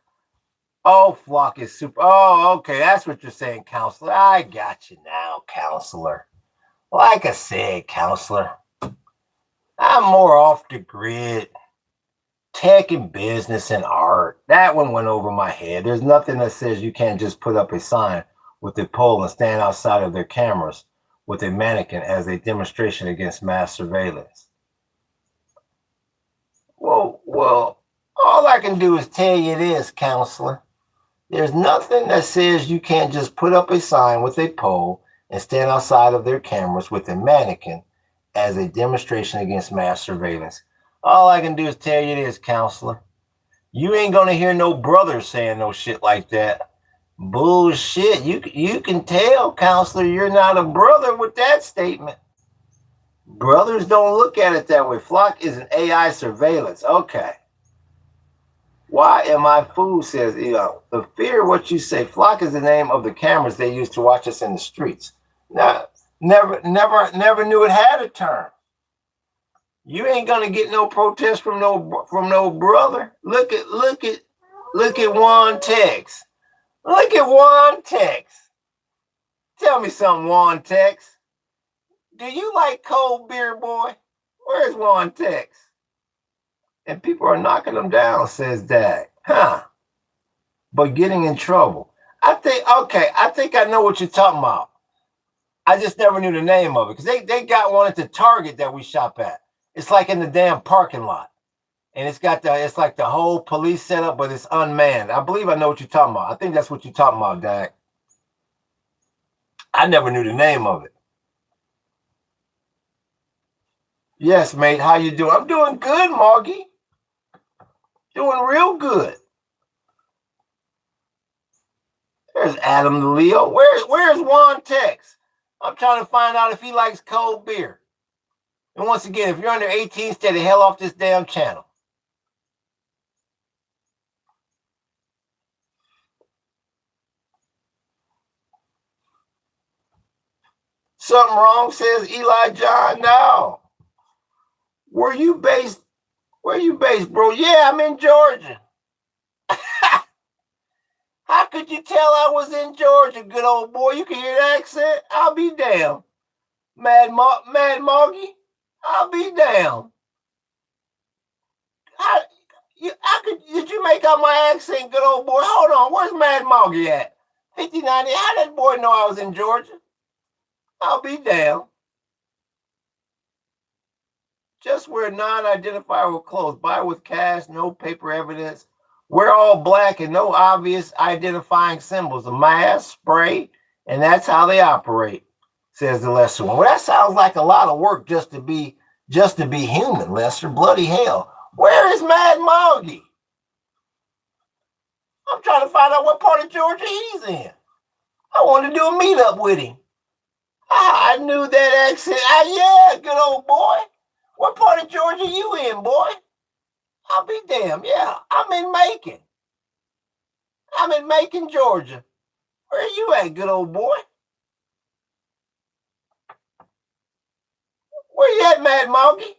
Oh, flock is super. Oh, okay. That's what you're saying, counselor. I got you now, counselor. Like I said, counselor, I'm more off the grid. Tech and business and art. That one went over my head. There's nothing that says you can't just put up a sign with a pole and stand outside of their cameras with a mannequin as a demonstration against mass surveillance. Well, all I can do is tell you this, counselor. There's nothing that says you can't just put up a sign with a pole and stand outside of their cameras with a mannequin as a demonstration against mass surveillance. All I can do is tell you this, counselor. You ain't gonna hear no brothers saying no shit like that. Bullshit. You can tell, counselor, you're not a brother with that statement. Brothers don't look at it that way. Flock is an AI surveillance. Okay. Why am I fool? Says, the fear what you say. Flock is the name of the cameras they use to watch us in the streets. Now, never knew it had a term. You ain't gonna get no protest from no brother. Look at Juan Tex. Look at Juan Tex. Tell me something, Juan Tex. Do you like cold beer, boy? Where's Juan Tex? And people are knocking them down, says Dag. Huh. But getting in trouble. I think I know what you're talking about. I just never knew the name of it. Because they got one at the Target that we shop at. It's like in the damn parking lot. And it's like the whole police setup, but it's unmanned. I believe I know what you're talking about. I think that's what you're talking about, Dag. I never knew the name of it. Yes, mate. How you doing? I'm doing good, Margie. Doing real good. There's Adam the Leo. Where's Juan Tex? I'm trying to find out if he likes cold beer. And once again, if you're under 18, stay the hell off this damn channel. Something wrong, says Eli John. No. Where you based, bro? Yeah, I'm in Georgia. How could you tell I was in Georgia, good old boy? You can hear the accent? I'll be damned. Mad Moggy? I'll be damned. Did you make out my accent, good old boy? Hold on, where's Mad Moggy at? 5090, how did that boy know I was in Georgia? I'll be damned. Just wear non-identifiable clothes. Buy with cash, no paper evidence. We're all black and no obvious identifying symbols. A mask, spray, and that's how they operate, says the lesser one. Well, that sounds like a lot of work just to be human, Lester. Bloody hell. Where is Mad Moggy? I'm trying to find out what part of Georgia he's in. I want to do a meetup with him. I knew that accent. Yeah, good old boy. What part of Georgia you in, boy? I'll be damned. Yeah, I'm in Macon. I'm in Macon, Georgia. Where are you at, good old boy? Where you at, Mad Moggy?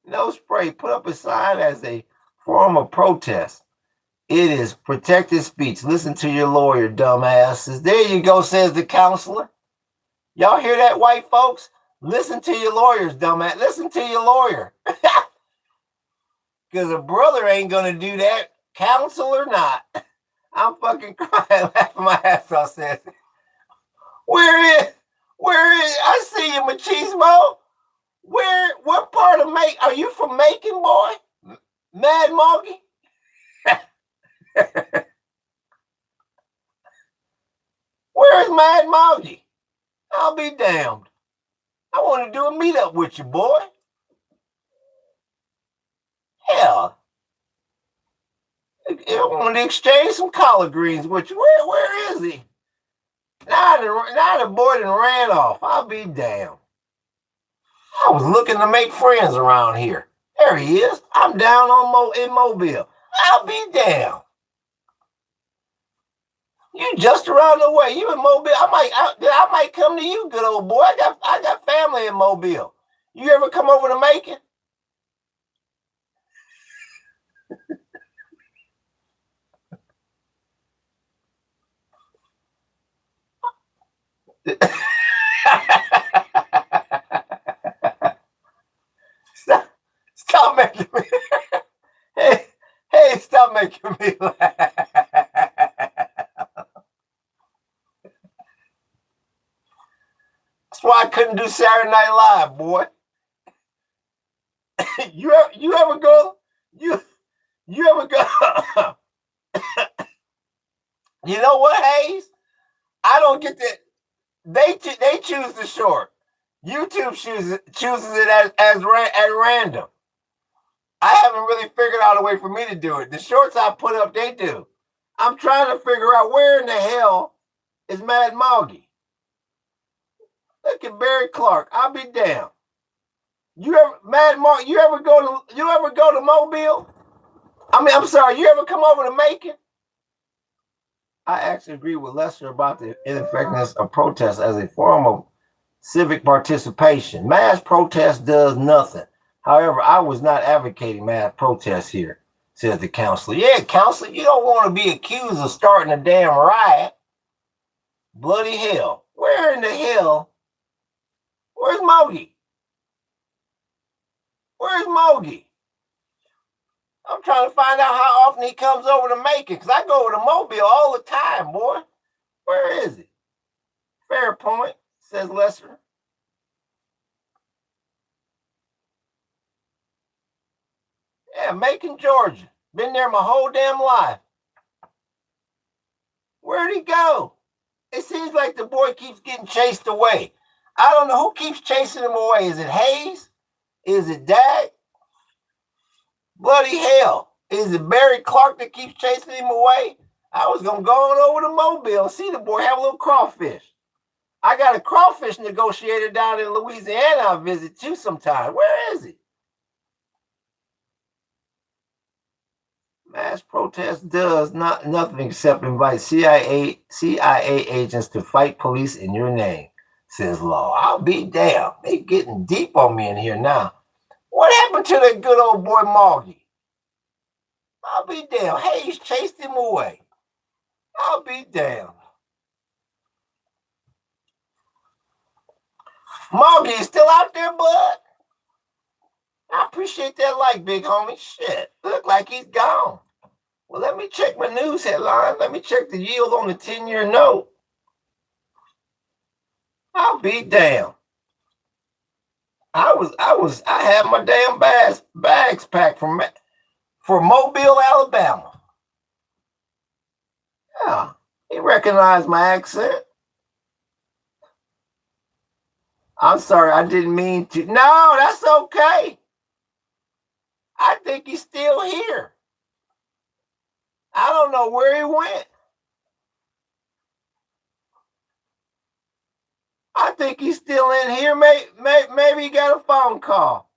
No spray. Put up a sign as a form of protest. It is protected speech. Listen to your lawyer, dumbasses. There you go, says the counselor. Y'all hear that, white folks? Listen to your lawyers, dumbass. Listen to your lawyer. Because a brother ain't going to do that, counsel or not. I'm fucking crying, laughing my ass off, says. Where is, I see you, machismo. What part of Macon? Are you from Macon, boy? Mad Moggy? Where is Mad Moggy? I'll be damned. I want to do a meetup with you, boy. Hell. I want to exchange some collard greens with you. Where is he? Now the boy done ran off. I'll be damned. I was looking to make friends around here. There he is. I'm down in Mobile. I'll be damned. You just around the way. You in Mobile? I might come to you, good old boy. I got family in Mobile. You ever come over to Macon? stop, stop making me. Hey, hey, stop making me laugh. That's why I couldn't do Saturday Night Live, boy. You ever go? You ever go? You know what, Hayes? I don't get that. They choose the short. YouTube chooses it as at random. I haven't really figured out a way for me to do it. The shorts I put up, they do. I'm trying to figure out where in the hell is Mad Moggy. Look at Barry Clark. I'll be damned. You ever Mad Moggy? You ever go to Mobile? I mean, I'm sorry. You ever come over to Macon? I actually agree with Lester about the ineffectiveness of protest as a form of civic participation. Mass protest does nothing. However, I was not advocating mass protest here, says the counselor. Yeah, counselor, you don't want to be accused of starting a damn riot. Bloody hell. Where in the hell? Where's Mogi? Where's Mogi? I'm trying to find out how often he comes over to Macon, because I go over to Mobile all the time, boy. Where is he? Fair point, says Lester. Yeah, Macon, Georgia. Been there my whole damn life. Where'd he go? It seems like the boy keeps getting chased away. I don't know who keeps chasing him away. Is it Hayes? Is it Dag? Bloody hell. Is it Barry Clark that keeps chasing him away? I was going to go on over to Mobile and see the boy have a little crawfish. I got a crawfish negotiator down in Louisiana I'll visit too sometime. Where is he? Mass protest does nothing except invite CIA agents to fight police in your name, says Law. I'll be damned. They getting deep on me in here now. What happened to that good old boy Moggy? I'll be damned. Hayes chased him away. I'll be damned. Moggy is still out there, bud? I appreciate that like, big homie. Shit, look like he's gone. Well, let me check my news headline. Let me check the yield on the 10-year note. I'll be damned. I had my damn bags packed for Mobile, Alabama. Yeah, he recognized my accent. I'm sorry, I didn't mean to. No, that's okay. I think he's still here. I don't know where he went. I think he's still in here. Maybe he got a phone call.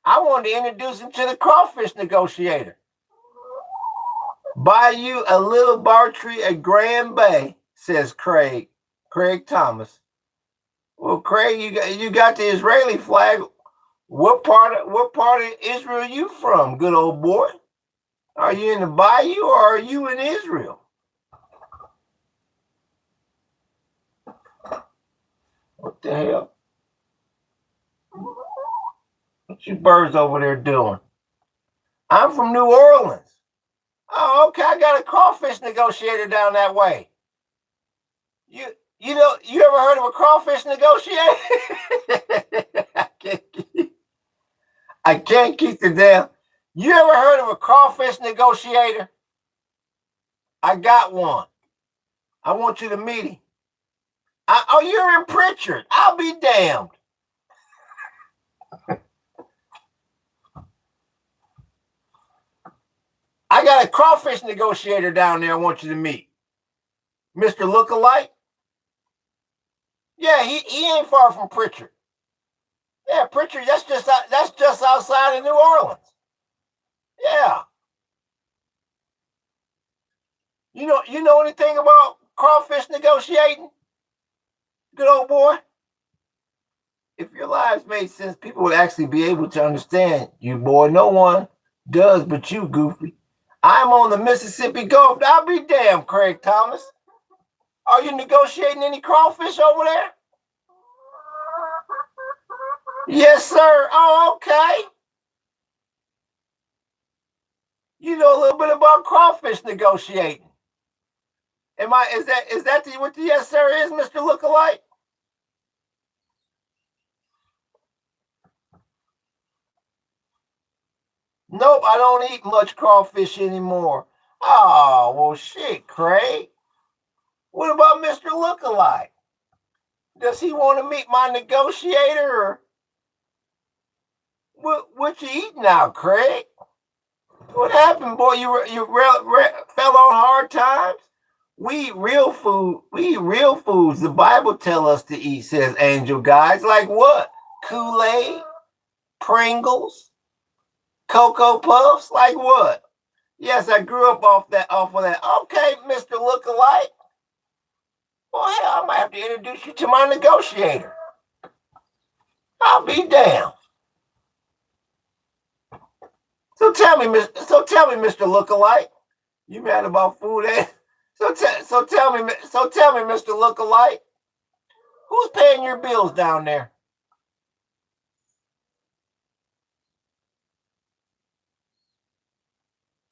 I wanted to introduce him to the crawfish negotiator. Buy you a little bar tree at Grand Bay, says Craig Thomas. Well, Craig, you got the Israeli flag. What part of Israel are you from, good old boy? Are you in the bayou or are you in Israel? What the hell? What you birds over there doing? I'm from New Orleans. Oh, okay. I got a crawfish negotiator down that way. You ever heard of a crawfish negotiator? I can't keep the damn. You ever heard of a crawfish negotiator? I got one. I want you to meet him. You're in Pritchard. I'll be damned. I got a crawfish negotiator down there I want you to meet. Mr. Lookalike. Yeah, he ain't far from Pritchard. Yeah, Pritchard, that's just outside of New Orleans. Yeah. You know anything about crawfish negotiating? Good old boy. If your lives made sense, people would actually be able to understand you, boy. No one Does, but you goofy. I'm on the Mississippi Gulf. I'll be damned, Craig Thomas. Are you negotiating any crawfish over there? Yes, sir. Oh, okay. You know a little bit about crawfish negotiating. Is that what the yes, sir is, Mr. Lookalike? Nope, I don't eat much crawfish anymore. Oh, well, shit, Craig. What about Mr. Lookalike? Does he want to meet my negotiator? Or what you eating now, Craig? What happened, boy? You fell on hard times? We eat real food. We eat real foods. The Bible tell us to eat, says Angel Guys. Like what? Kool-Aid, Pringles, Cocoa Puffs. Like what? Yes, I grew up off of that. Okay, Mr. Lookalike. Well, hell, I might have to introduce you to my negotiator. I'll be damned. So tell me, Mr. Lookalike, you mad about food? Eh? So tell me, Mr. Lookalike, who's paying your bills down there?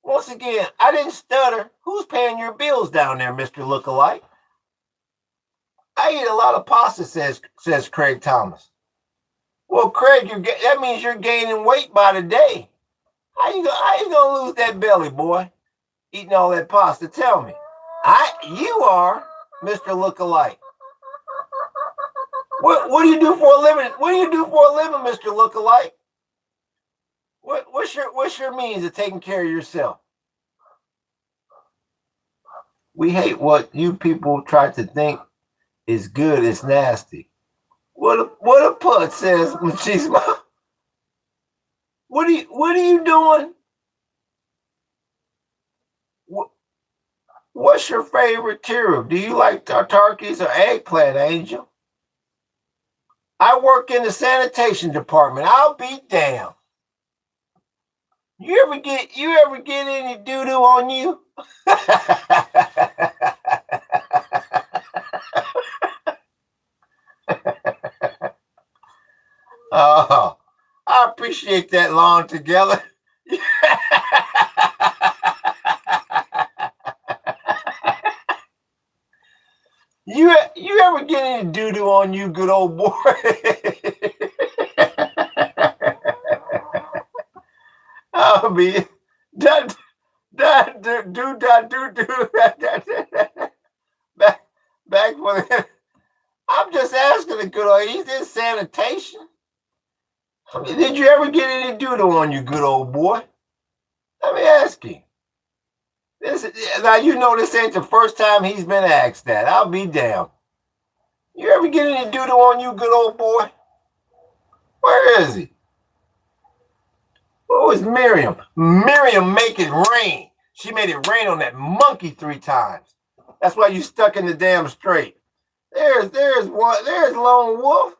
Once again, I didn't stutter. Who's paying your bills down there, Mr. Lookalike? I eat a lot of pasta, says Craig Thomas. Well, Craig, that means you're gaining weight by the day. How you gonna lose that belly, boy? Eating all that pasta. Tell me. You are Mr. Lookalike. What do you do for a living? What do you do for a living, Mr. Lookalike? What's your means of taking care of yourself? We hate what you people try to think is good. It's nasty. What a put, says Machismo. What are you doing? What's your favorite cereal? Do you like turkeys or eggplant, Angel? I work in the sanitation department. I'll be damned. You ever get any doo doo on you? Oh, I appreciate that long together. You ever get any doo doo on you, good old boy? I'll be back for that. I'm just asking the good old. He's in sanitation. I mean, did you ever get any doo doo on you, good old boy? Let me ask you. Now you know this ain't the first time he's been asked that. I'll be damned. You ever get any doo doo on you, good old boy? Where is he? Oh, it's Miriam. Miriam make it rain. She made it rain on that monkey 3 times. That's why you stuck in the damn strait. There's Lone Wolf.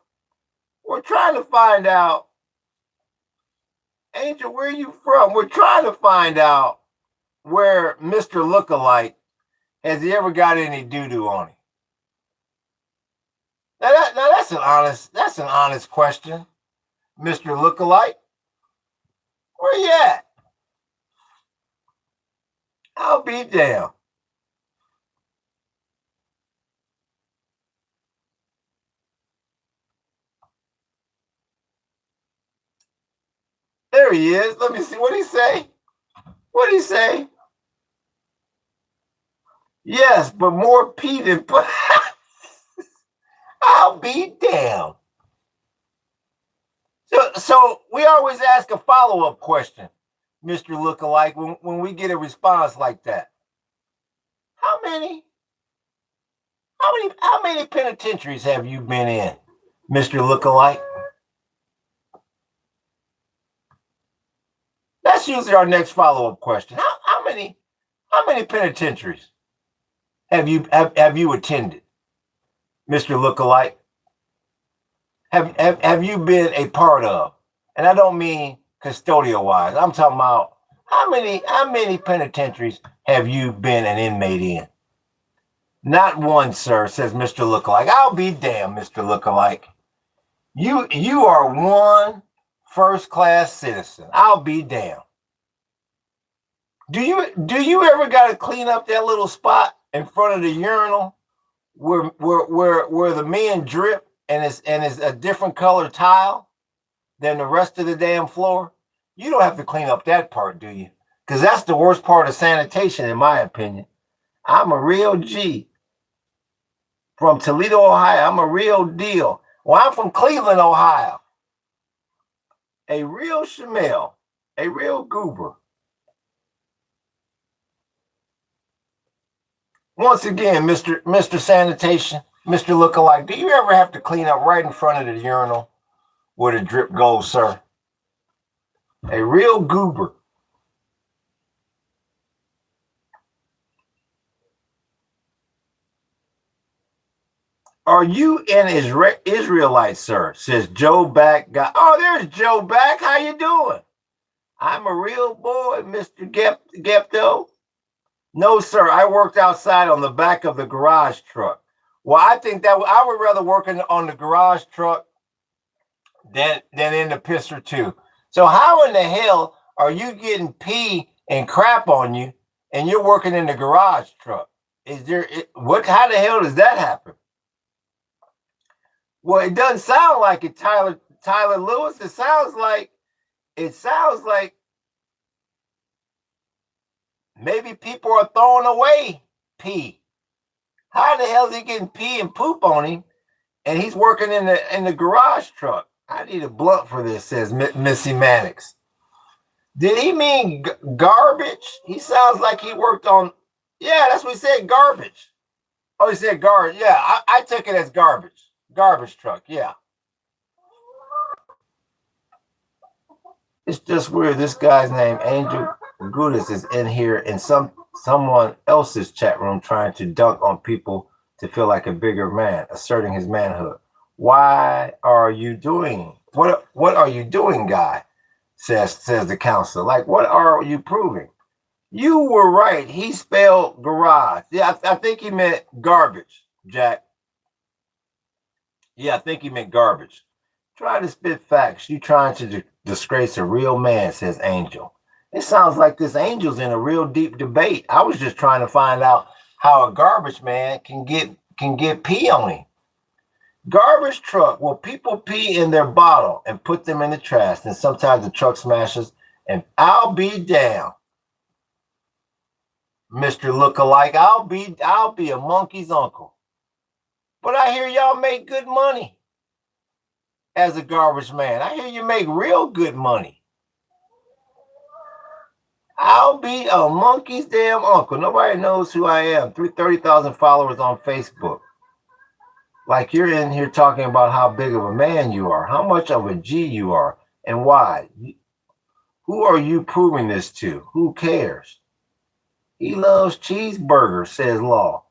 We're trying to find out. Angel, where are you from? We're trying to find out where Mr. Lookalike, has he ever got any doo-doo on him? Now that's an honest question, Mr. Lookalike. Where you at? I'll be damned. There he is. Let me see. What'd he say? What'd he say? Yes, but more pee than I'll be damned. So we always ask a follow-up question, Mr. Lookalike, when we get a response like that. How many penitentiaries have you been in, Mr. Lookalike? That's usually our next follow-up question. How many penitentiaries have you attended, Mr. Lookalike? Have you been a part of? And I don't mean custodial wise. I'm talking about How many penitentiaries have you been an inmate in? Not one, sir, says Mr. Lookalike. I'll be damned, Mr. Lookalike. You are one first-class citizen. I'll be damned. Do you ever gotta clean up that little spot in front of the urinal where the men drip and it's a different color tile than the rest of the damn floor? You don't have to clean up that part, do you? Because that's the worst part of sanitation, in my opinion. I'm a real G from Toledo, Ohio. I'm a real deal. Well, I'm from Cleveland, Ohio. A real Shamel, a real goober. Once again, Mr. Sanitation, Mr. Lookalike, do you ever have to clean up right in front of the urinal where the drip goes, sir? A real goober. Are you an Israelite, sir? Says Joe Back. Oh, there's Joe Back. How you doing? I'm a real boy, Mr. Gepto. No, sir. I worked outside on the back of the garage truck. Well, I think that I would rather work on the garage truck than in the pisser too. So how in the hell are you getting pee and crap on you and you're working in the garage truck? How the hell does that happen? Well, it doesn't sound like it, Tyler Lewis. It sounds like maybe people are throwing away pee. How the hell is he getting pee and poop on him, and he's working in the garage truck? I need a blunt for this, says Missy Mannix. Did he mean garbage? He sounds like he worked on. Yeah, that's what he said. Garbage. Oh, he said garbage. Yeah, I took it as garbage. Garbage truck, yeah. It's just weird. This guy's name, Angel Gudis, is in here in someone else's chat room trying to dunk on people to feel like a bigger man, asserting his manhood. Why are you doing? What are you doing, guy? Says the counselor. Like, what are you proving? You were right. He spelled garage. Yeah, I think he meant garbage, Jack. Yeah, I think he meant garbage. Try to spit facts. You trying to disgrace a real man, says Angel. It sounds like this Angel's in a real deep debate. I was just trying to find out how a garbage man can get pee on him. Garbage truck. Well, people pee in their bottle and put them in the trash, and sometimes the truck smashes, and I'll be down. Mr. Lookalike, I'll be a monkey's uncle. But I hear y'all make good money as a garbage man. I hear you make real good money. I'll be a monkey's damn uncle. Nobody knows who I am. 30,000 followers on Facebook. Like you're in here talking about how big of a man you are, how much of a G you are, and why. Who are you proving this to? Who cares? He loves cheeseburgers, says Law.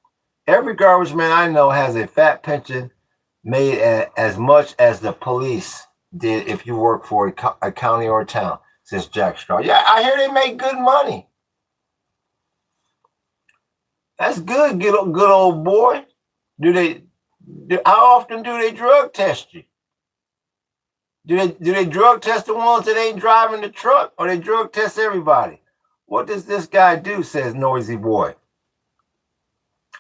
Every garbage man I know has a fat pension made as much as the police did if you work for a county or a town, says Jack Straw. Yeah, I hear they make good money. That's good, good old boy. How often do they drug test you? Do they drug test the ones that ain't driving the truck, or they drug test everybody? What does this guy do, says Noisy Boy.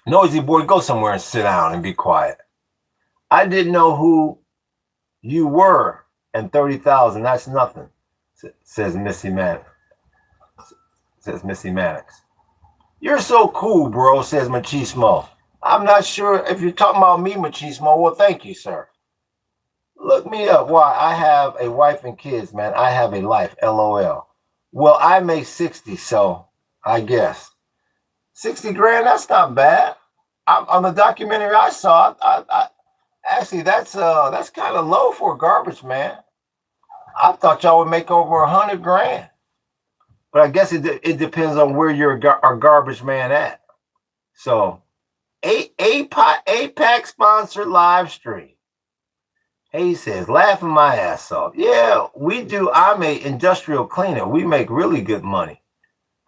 Noisy Boy, go somewhere and sit down and be quiet. I didn't know who you were, and 30,000, that's nothing, says Missy Mannix. You're so cool, bro, says Machismo. I'm not sure if you're talking about me, Machismo. Well, thank you, sir. Look me up. Why? I have a wife and kids, man. I have a life, LOL. Well, I make 60, so I guess. 60 grand, that's not bad. On the documentary I saw, actually, that's kind of low for a garbage man. I thought y'all would make over 100 grand. But I guess it depends on where you're a garbage man at. So, APAC sponsored live stream. He says, laughing my ass off. Yeah, we do. I'm a industrial cleaner. We make really good money.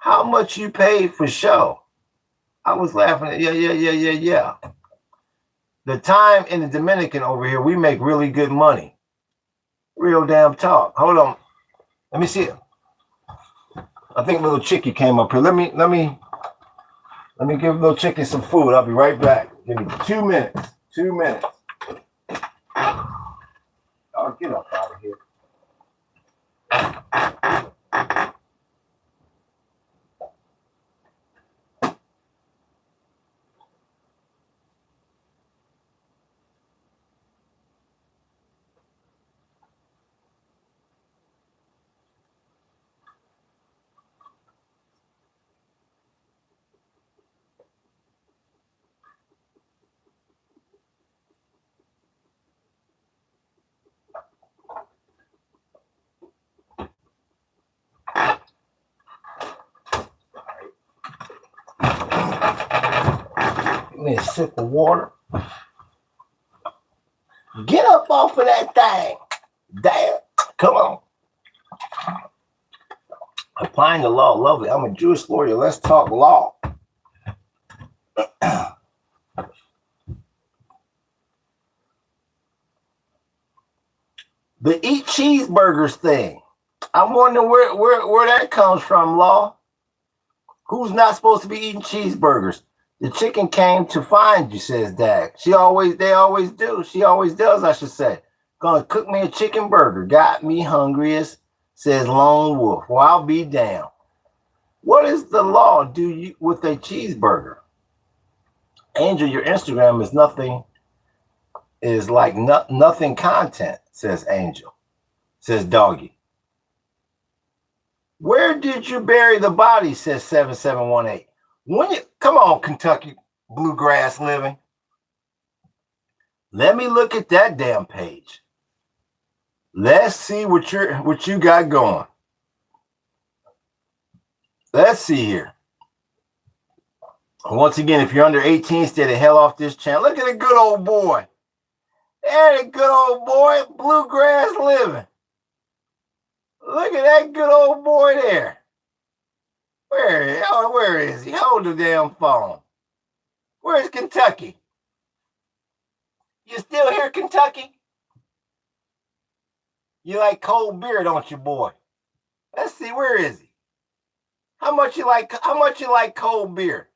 How much you paid for show? I was laughing at yeah. The time in the Dominican over here, we make really good money. Real damn talk. Hold on. Let me see it. I think little Chicky came up here. Let me give little Chicky some food. I'll be right back. Give me 2 minutes. 2 minutes. Oh, get up out of here. Give me a sip of water. Get up off of that thing. Damn. Come on. Applying the law. Lovely. I'm a Jewish lawyer. Let's talk law. The eat cheeseburgers thing. I'm wondering where that comes from, Law. Who's not supposed to be eating cheeseburgers? The chicken came to find you, says Dag. They always do. She always does, I should say. Gonna cook me a chicken burger. Got me hungriest, says Lone Wolf. Well, I'll be damned. What is the law do you with a cheeseburger? Angel, your Instagram is nothing, is like nothing content, says Angel. Says Doggy. Where did you bury the body, says 7718. Come on, Kentucky bluegrass living. Let me look at that damn page. Let's see what you got going. Let's see here. Once again, if you're under 18, stay the hell off this channel. Look at the good old boy. There, the good old boy, bluegrass living. Look at that good old boy there. Where is he? Hold the damn phone. Where's Kentucky? You still here, Kentucky? You like cold beer, don't you, boy? Let's see, where is he? How much you like cold beer?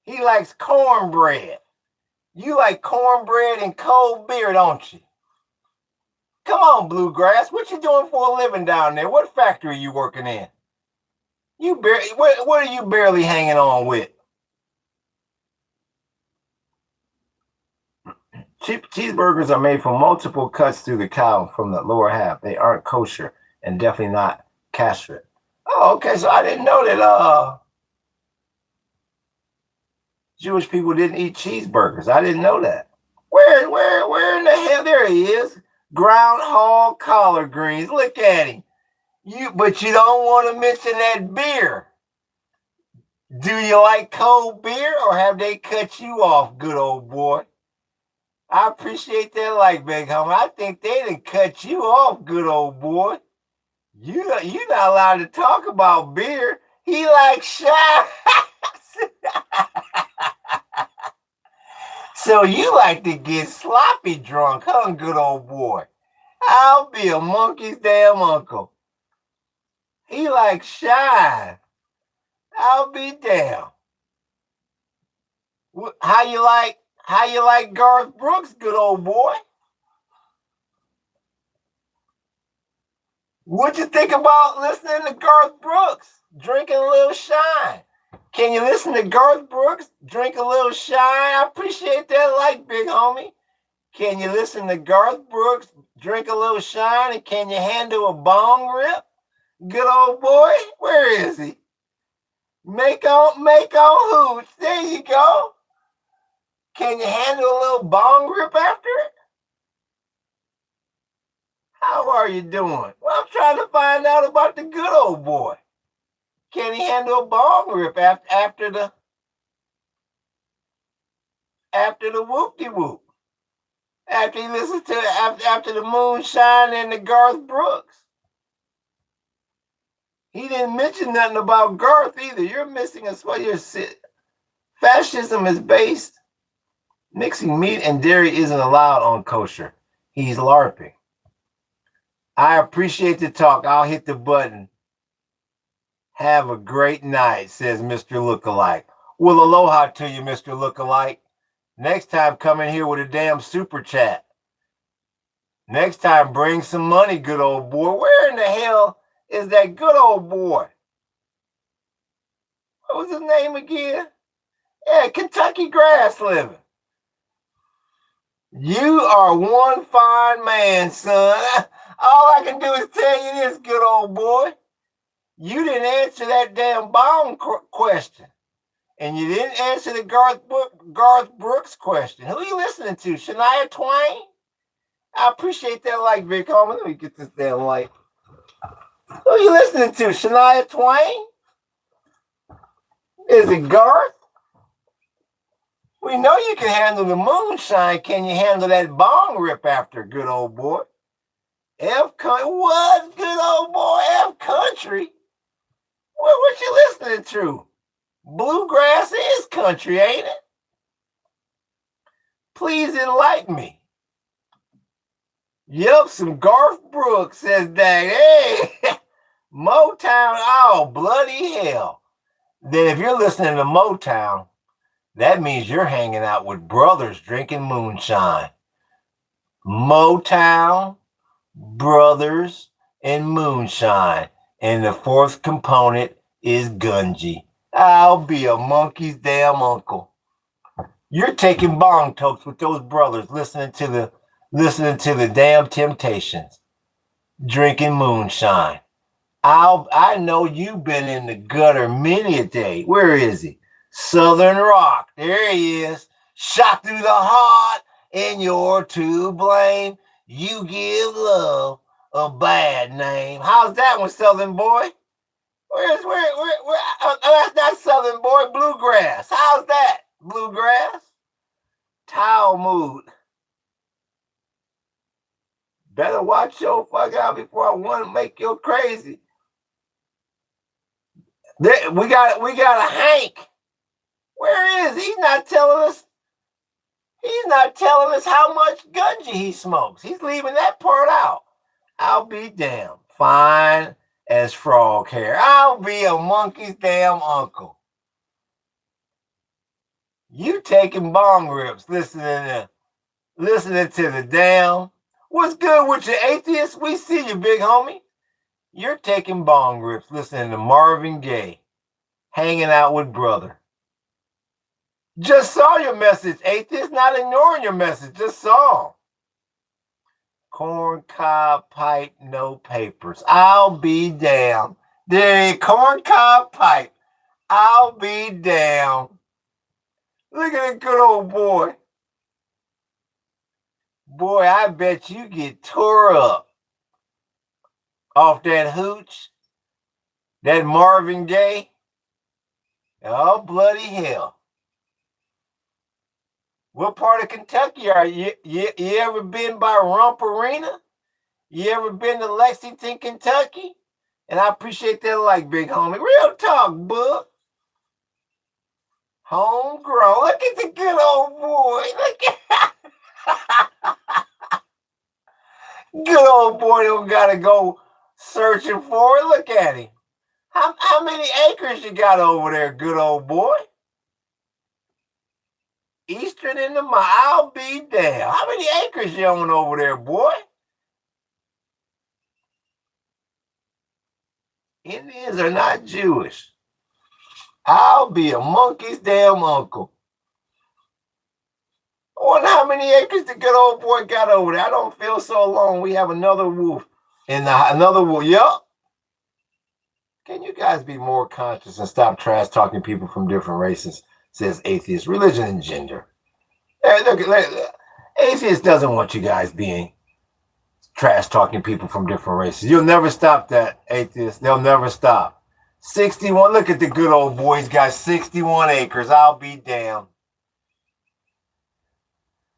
He likes cornbread. You like cornbread and cold beer, don't you? Come on, Bluegrass. What you doing for a living down there? What factory are you working in? What are you barely hanging on with? Cheeseburgers are made from multiple cuts through the cow from the lower half. They aren't kosher and definitely not castrate. Oh, okay. So I didn't know that Jewish people didn't eat cheeseburgers. I didn't know that. Where in the hell? There he is. Groundhog collard greens. Look at him. But you don't want to mention that beer. Do you like cold beer or have they cut you off, good old boy? I appreciate that like, big homie. I think they done cut you off, good old boy. You're not allowed to talk about beer. He likes shots. So you like to get sloppy drunk, huh, good old boy? I'll be a monkey's damn uncle. He likes shine. I'll be damned. How you like Garth Brooks, good old boy? What'd you think about listening to Garth Brooks? Drinking a little shine. Can you listen to Garth Brooks? Drink a little shine. I appreciate that like, big homie. Can you listen to Garth Brooks? Drink a little shine. And can you handle a bong rip? Good old boy. Where is he? Make on hooch. There you go. Can you handle a little bong rip after it? How are you doing? Well, I'm trying to find out about the good old boy. Can he handle a bong rip after the whoop-de-whoop? After he listens to after the moonshine and the Garth Brooks? He didn't mention nothing about Garth either. You're missing a spot. Fascism is based. Mixing meat and dairy isn't allowed on kosher. He's LARPing. I appreciate the talk. I'll hit the button. Have a great night, says Mr. Lookalike. Well, aloha to you, Mr. Lookalike. Next time, come in here with a damn super chat. Next time, bring some money, good old boy. Where in the hell is that good old boy? What was his name again? Yeah, Kentucky Grass Living. You are one fine man, son. All I can do is tell you this, good old boy. You didn't answer that damn bomb question. And you didn't answer the Garth Brooks question. Who are you listening to? Shania Twain? I appreciate that like, Vic Holman. Let me get this damn light. Who are you listening to? Shania Twain? Is it Garth? We know you can handle the moonshine. Can you handle that bong rip after, good old boy? What, good old boy? F country? What you listening to? Bluegrass is country, ain't it? Please enlighten me. Yep, some Garth Brooks, says Dag. Hey, Motown, oh, bloody hell. Then if you're listening to Motown, that means you're hanging out with brothers drinking moonshine. Motown, brothers, and moonshine. And the fourth component is Gunji. I'll be a monkey's damn uncle. You're taking bong tokes with those brothers, listening to the damn Temptations, drinking moonshine. I know you've been in the gutter many a day. Where is he? Southern Rock. There he is. Shot through the heart, and you're to blame. You give love a bad name. How's that one, Southern boy? Where? That's not Southern boy. Bluegrass. How's that? Bluegrass. Talmud. Better watch your fuck out before I want to make you crazy. We got a Hank. Where is he? He's not telling us how much Gunji he smokes. He's leaving that part out. I'll be damned. Fine as frog hair. I'll be a monkey's damn uncle. You taking bong rips, listening to the damn. What's good with you, atheists? We see you, big homie. You're taking bong rips, listening to Marvin Gaye, hanging out with brother. Just saw your message, atheist. Not ignoring your message. Just saw. Corn cob pipe, no papers. I'll be damned. There, corn cob pipe. I'll be damned. Look at that good old boy. Boy, I bet you get tore up off that hooch, that Marvin Gaye. Oh, bloody hell. What part of Kentucky are you? You ever been by Rump Arena? You ever been to Lexington, Kentucky? And I appreciate that like, big homie. Real talk, bud. Homegrown. Look at the good old boy. Look at good old boy don't gotta go searching for it. Look at him. How many acres you got over there, good old boy? Eastern in the mile. I'll be damned. How many acres you own over there, boy? Indians are not Jewish. I'll be a monkey's damn uncle. I wonder how many acres the good old boy got over there. I don't feel so alone. We have another wolf. Another wolf. Yup. Can you guys be more conscious and stop trash talking people from different races? Says atheist. Religion and gender. Hey, look, atheist doesn't want you guys being trash talking people from different races. You'll never stop that, atheist. They'll never stop. 61. Look at the good old boy. He's got 61 acres. I'll be damned.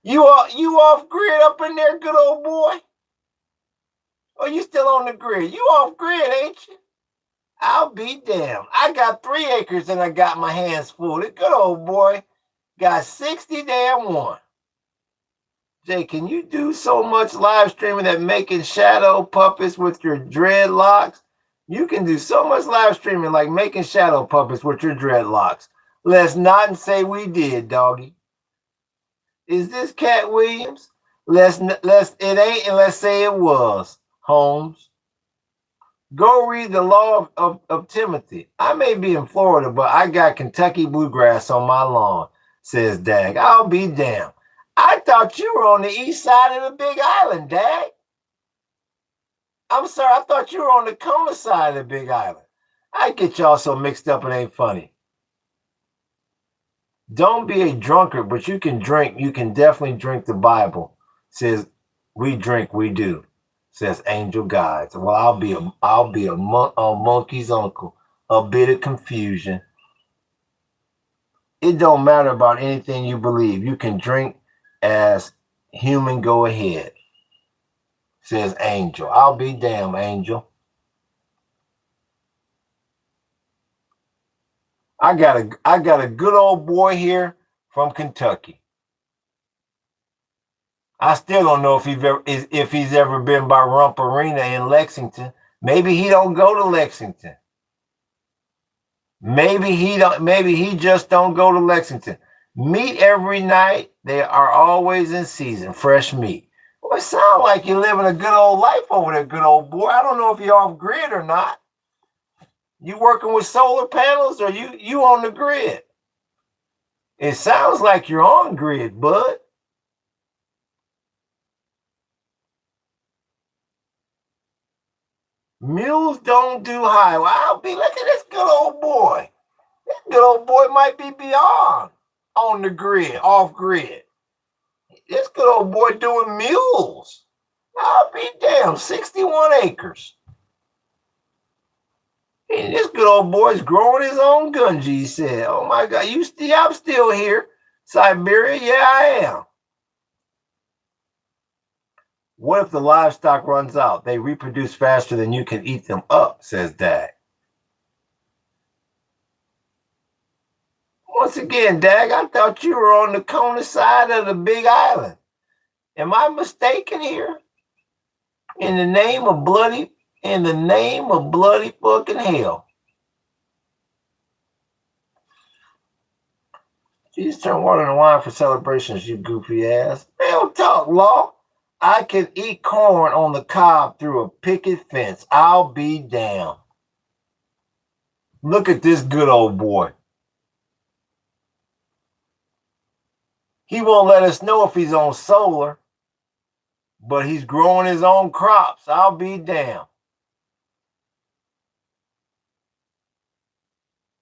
You off grid up in there, good old boy? Or you still on the grid? You off grid, ain't you? I'll be damned. I got 3 acres and I got my hands full. The good old boy got 60 damn one. Jay, can you do so much live streaming that making shadow puppets with your dreadlocks? You can do so much live streaming like making shadow puppets with your dreadlocks. Let's not say we did, doggy. Is this Cat Williams? Let's it ain't, and let's say it was. Holmes. Go read the law of Timothy. I may be in Florida, but I got Kentucky bluegrass on my lawn, says Dag. I'll be damned. I thought you were on the east side of the Big Island, Dag. I'm sorry, I thought you were on the Kona side of the Big Island. I get y'all so mixed up, it ain't funny. Don't be a drunkard, but you can drink. You can definitely drink the Bible. Says, we drink, we do. Says Angel Guides. Well, I'll be a monkey's uncle. A bit of confusion. It don't matter about anything you believe. You can drink as human. Go ahead. Says Angel. I'll be damned, Angel. I got a good old boy here from Kentucky. I still don't know if he's ever been by Rump Arena in Lexington. Maybe he don't go to Lexington. Maybe he just don't go to Lexington. Meat every night. They are always in season. Fresh meat. Well, it sounds like you're living a good old life over there, good old boy. I don't know if you're off grid or not. You working with solar panels or you on the grid? It sounds like you're on grid, bud. Mules don't do highway. I'll be, look at this good old boy. This good old boy might be beyond on the grid, off grid. This good old boy doing mules. I'll be damned, 61 acres. And this good old boy's growing his own gunji, he said. Oh my God, I'm still here. Siberia, yeah, I am. What if the livestock runs out? They reproduce faster than you can eat them up, says Dag. Once again, Dag, I thought you were on the Kona side of the Big Island. Am I mistaken here? In the name of bloody fucking hell. Jesus, turn water into wine for celebrations, you goofy ass. Man, don't talk law. I can eat corn on the cob through a picket fence. I'll be damned. Look at this good old boy. He won't let us know if he's on solar, but he's growing his own crops. I'll be damned.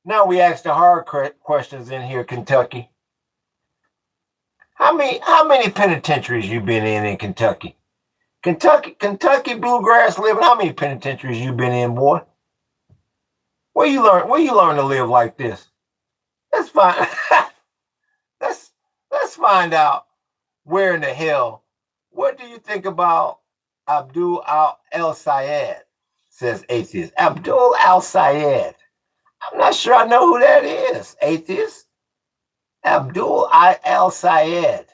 Now we ask the hard questions in here, Kentucky. How many penitentiaries you been in Kentucky? Kentucky bluegrass living. How many penitentiaries you been in, boy? Where you learn to live like this? Let's find let's find out where in the hell. What do you think about Abdul al-Sayed? Says atheist. Abdul al-Sayed. I'm not sure I know who that is, atheist. Abdul al-Sayed.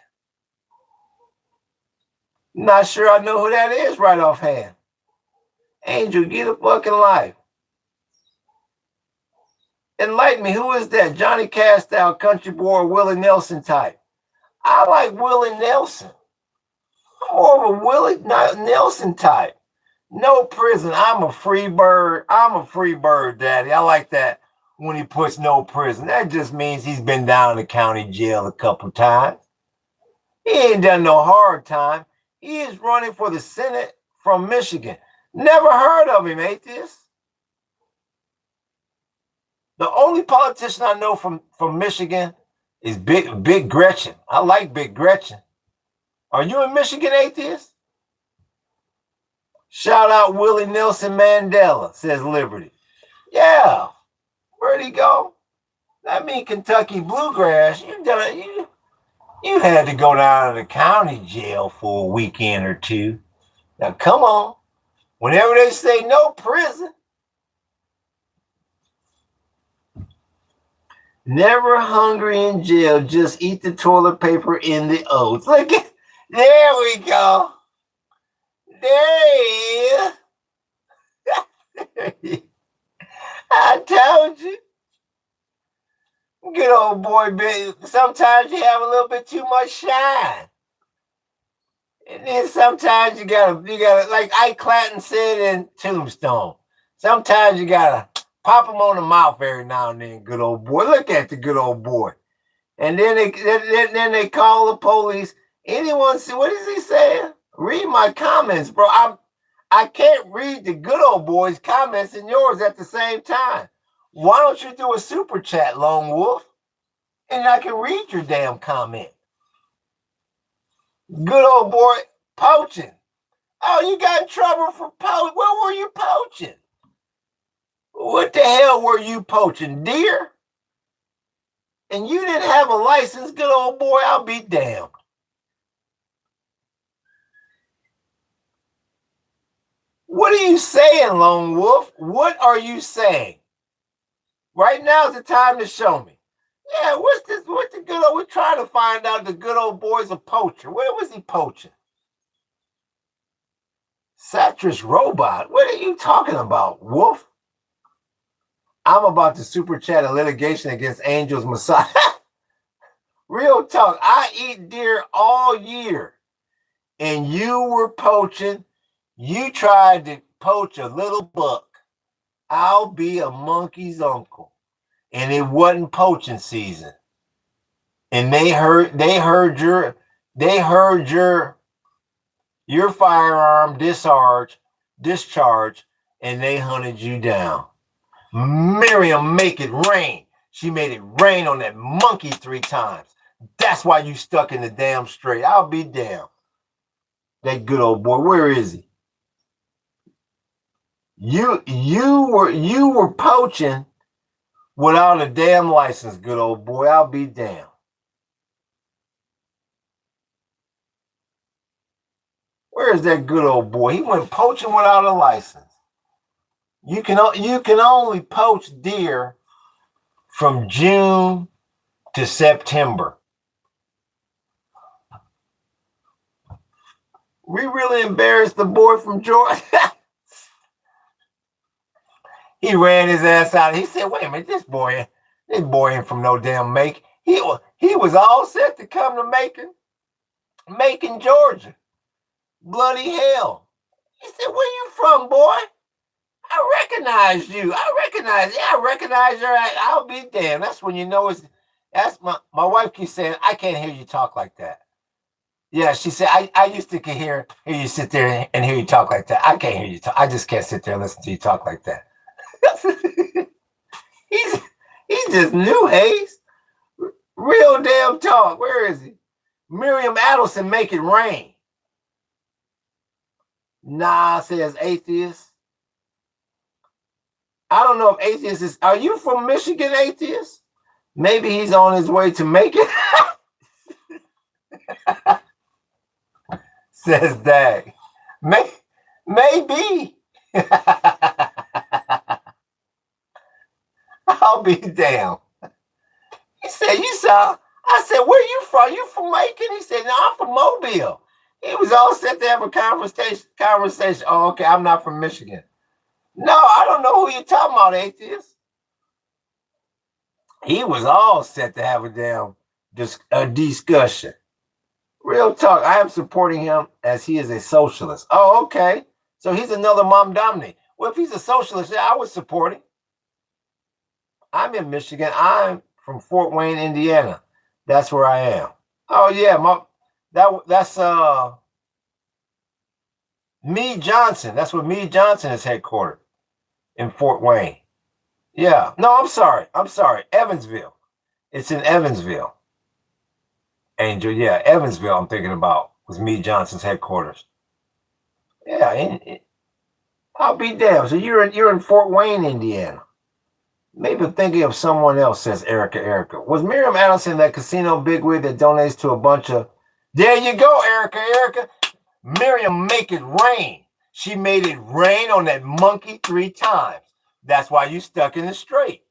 Not sure I know who that is right offhand. Angel, get a fucking life. Enlighten me. Who is that? Johnny Castow, country boy, Willie Nelson type. I like Willie Nelson. I'm more of a Willie Nelson type. No prison. I'm a free bird. I'm a free bird, Daddy. I like that when he puts no prison. That just means he's been down in the county jail a couple times. He ain't done no hard time. He is running for the Senate from Michigan. Never heard of him, atheist. The only politician I know from Michigan is Big Gretchen. I like Big Gretchen. Are you in Michigan, atheist? Shout out Willie Nelson Mandela, says Liberty. Yeah. Where'd he go? That mean Kentucky bluegrass. You had to go down to the county jail for a weekend or two. Now come on. Whenever they say no prison, Never hungry in jail. Just eat the toilet paper in the oats. Look at, there we go. There you I told you. Good old boy, baby. Sometimes you have a little bit too much shine. And then sometimes you gotta, like Ike Clanton said in Tombstone, sometimes you gotta pop him on the mouth every now and then, good old boy. Look at the good old boy. And then they call the police. Anyone see, what is he saying? Read my comments, bro. I can't read the good old boy's comments and yours at the same time. Why don't you do a super chat, Lone Wolf? And I can read your damn comment. Good old boy poaching. Oh, you got in trouble for poaching. Where were you poaching? What the hell were you poaching? Deer? And you didn't have a license, good old boy, I'll be damned. What are you saying, Lone Wolf? What are you saying? Right now is the time to show me. Yeah, what's the good old, we're trying to find out the good old boy's a poacher. Where was he poaching? Satrus Robot, what are you talking about, Wolf? I'm about to super chat a litigation against Angel's Messiah. Real talk, I eat deer all year. And you were poaching. You tried to poach a little buck. I'll be a monkey's uncle. And it wasn't poaching season. And they heard your firearm discharge, and they hunted you down. Miriam, make it rain. She made it rain on that monkey 3 times. That's why you stuck in the damn straight. I'll be damned. That good old boy, where is he? You were poaching without a damn license, good old boy. I'll be damned. Where is that good old boy? He went poaching without a license. You can only poach deer from June to September. We really embarrassed the boy from Georgia. He ran his ass out. He said, wait a minute, this boy ain't from no damn Macon. He was all set to come to Macon, Georgia. Bloody hell. He said, where you from, boy? I recognize you. I recognize your act. I'll be damned. That's when you know that's my wife keeps saying, I can't hear you talk like that. Yeah, she said, I used to hear you sit there and hear you talk like that. I can't hear you talk. I just can't sit there and listen to you talk like that. he's just new, Hayes. Real damn talk. Where is he? Miriam Adelson, make it rain. Nah, says atheist. I don't know if atheist is. Are you from Michigan, atheist? Maybe he's on his way to make it. Says Dag. Maybe. I'll be damned. He said, you saw. I said, where you from? You from Macon? He said, no, I'm from Mobile. He was all set to have a conversation. Oh, okay, I'm not from Michigan. No, I don't know who you're talking about, atheist. He was all set to have a damn discussion. Real talk. I am supporting him as he is a socialist. Oh, okay. So he's another Mom Dominic. Well, if he's a socialist, yeah, I would support him. I'm in Michigan. I'm from Fort Wayne, Indiana. That's where I am. Oh yeah, that's Meade Johnson. That's where Meade Johnson is headquartered, in Fort Wayne. Yeah. No, I'm sorry. Evansville. It's in Evansville. Angel, yeah, Evansville. I'm thinking about was Meade Johnson's headquarters. Yeah, I'll be damned. So you're in Fort Wayne, Indiana. Maybe thinking of someone else, says Erica. Was Miriam Adelson that casino bigwig that donates to a bunch of... There you go, Erica. Miriam, make it rain. She made it rain on that monkey 3 times. That's why you stuck in the straight.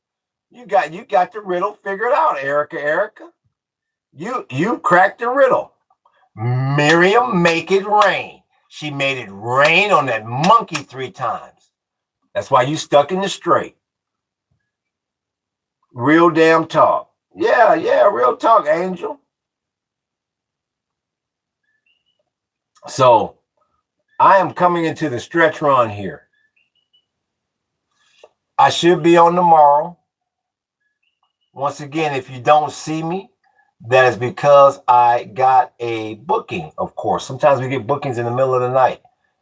You got the riddle figured out, Erica. You cracked the riddle. Miriam make it rain. She made it rain on that monkey 3 times. That's why you stuck in the straight. Real damn talk. Yeah, real talk, Angel. So I am coming into the stretch run here. I should be on tomorrow. Once again, if you don't see me, that is because I got a booking, of course. Sometimes we get bookings in the middle of the night.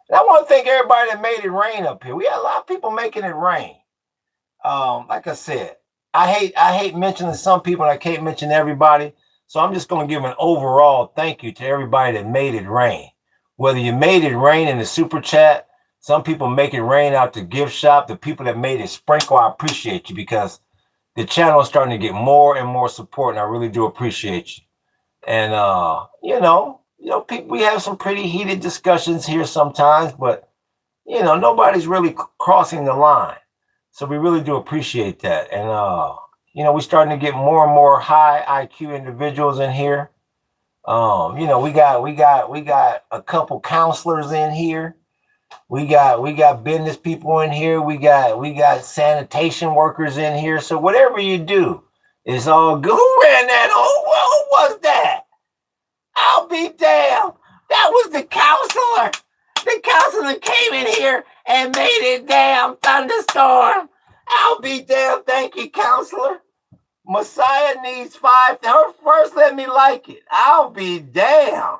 And I want to thank everybody that made it rain up here. We had a lot of people making it rain. Like I said, I hate mentioning some people, and I can't mention everybody. So I'm just going to give an overall thank you to everybody that made it rain. Whether you made it rain in the super chat, some people make it rain out the gift shop, the people that made it sprinkle, I appreciate you, because the channel is starting to get more and more support, and I really do appreciate you. And people, we have some pretty heated discussions here sometimes, but nobody's really crossing the line. So we really do appreciate that. And we're starting to get more and more high IQ individuals in here. We got a couple counselors in here. We got business people in here. We got sanitation workers in here. So whatever you do, it's all good. Who ran that? Who was that? I'll be damned. That was the counselor. The counselor came in here and made it damn thunderstorm. I'll be damned. Thank you, counselor. Messiah needs 5. Her first, let me like it. I'll be damned.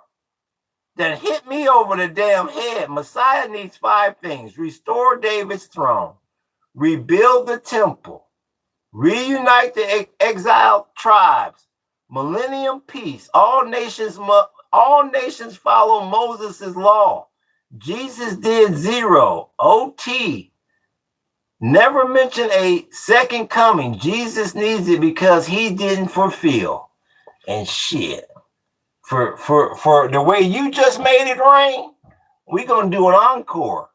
That hit me over the damn head. Messiah needs 5 things. Restore David's throne. Rebuild the temple. Reunite the exiled tribes. Millennium peace. All nations follow Moses' law. Jesus did 0. OT. Never mention a second coming. Jesus needs it because he didn't fulfill. And shit. For the way you just made it rain, we're going to do an encore.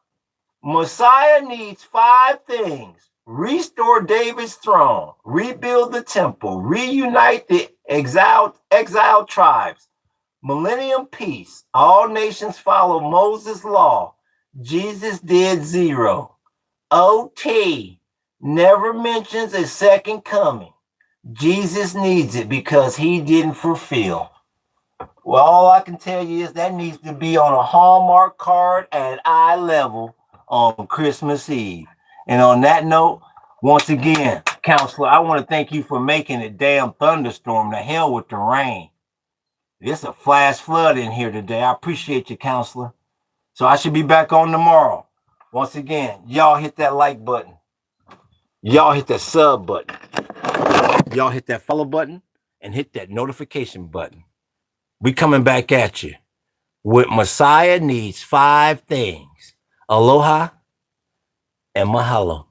Messiah needs 5 things. Restore David's throne. Rebuild the temple. Reunite the exiled tribes. Millennium peace. All nations follow Moses' law. Jesus did 0. OT. Never mentions a second coming. Jesus needs it because he didn't fulfill. Well, all I can tell you is that needs to be on a Hallmark card at eye level on Christmas Eve. And on that note, once again, counselor, I want to thank you for making a damn thunderstorm. The hell with the rain. It's a flash flood in here today. I appreciate you, counselor. So I should be back on tomorrow. Once again, y'all hit that like button. Y'all hit that sub button. Y'all hit that follow button and hit that notification button. We coming back at you with Messiah needs 5 things. Aloha and mahalo.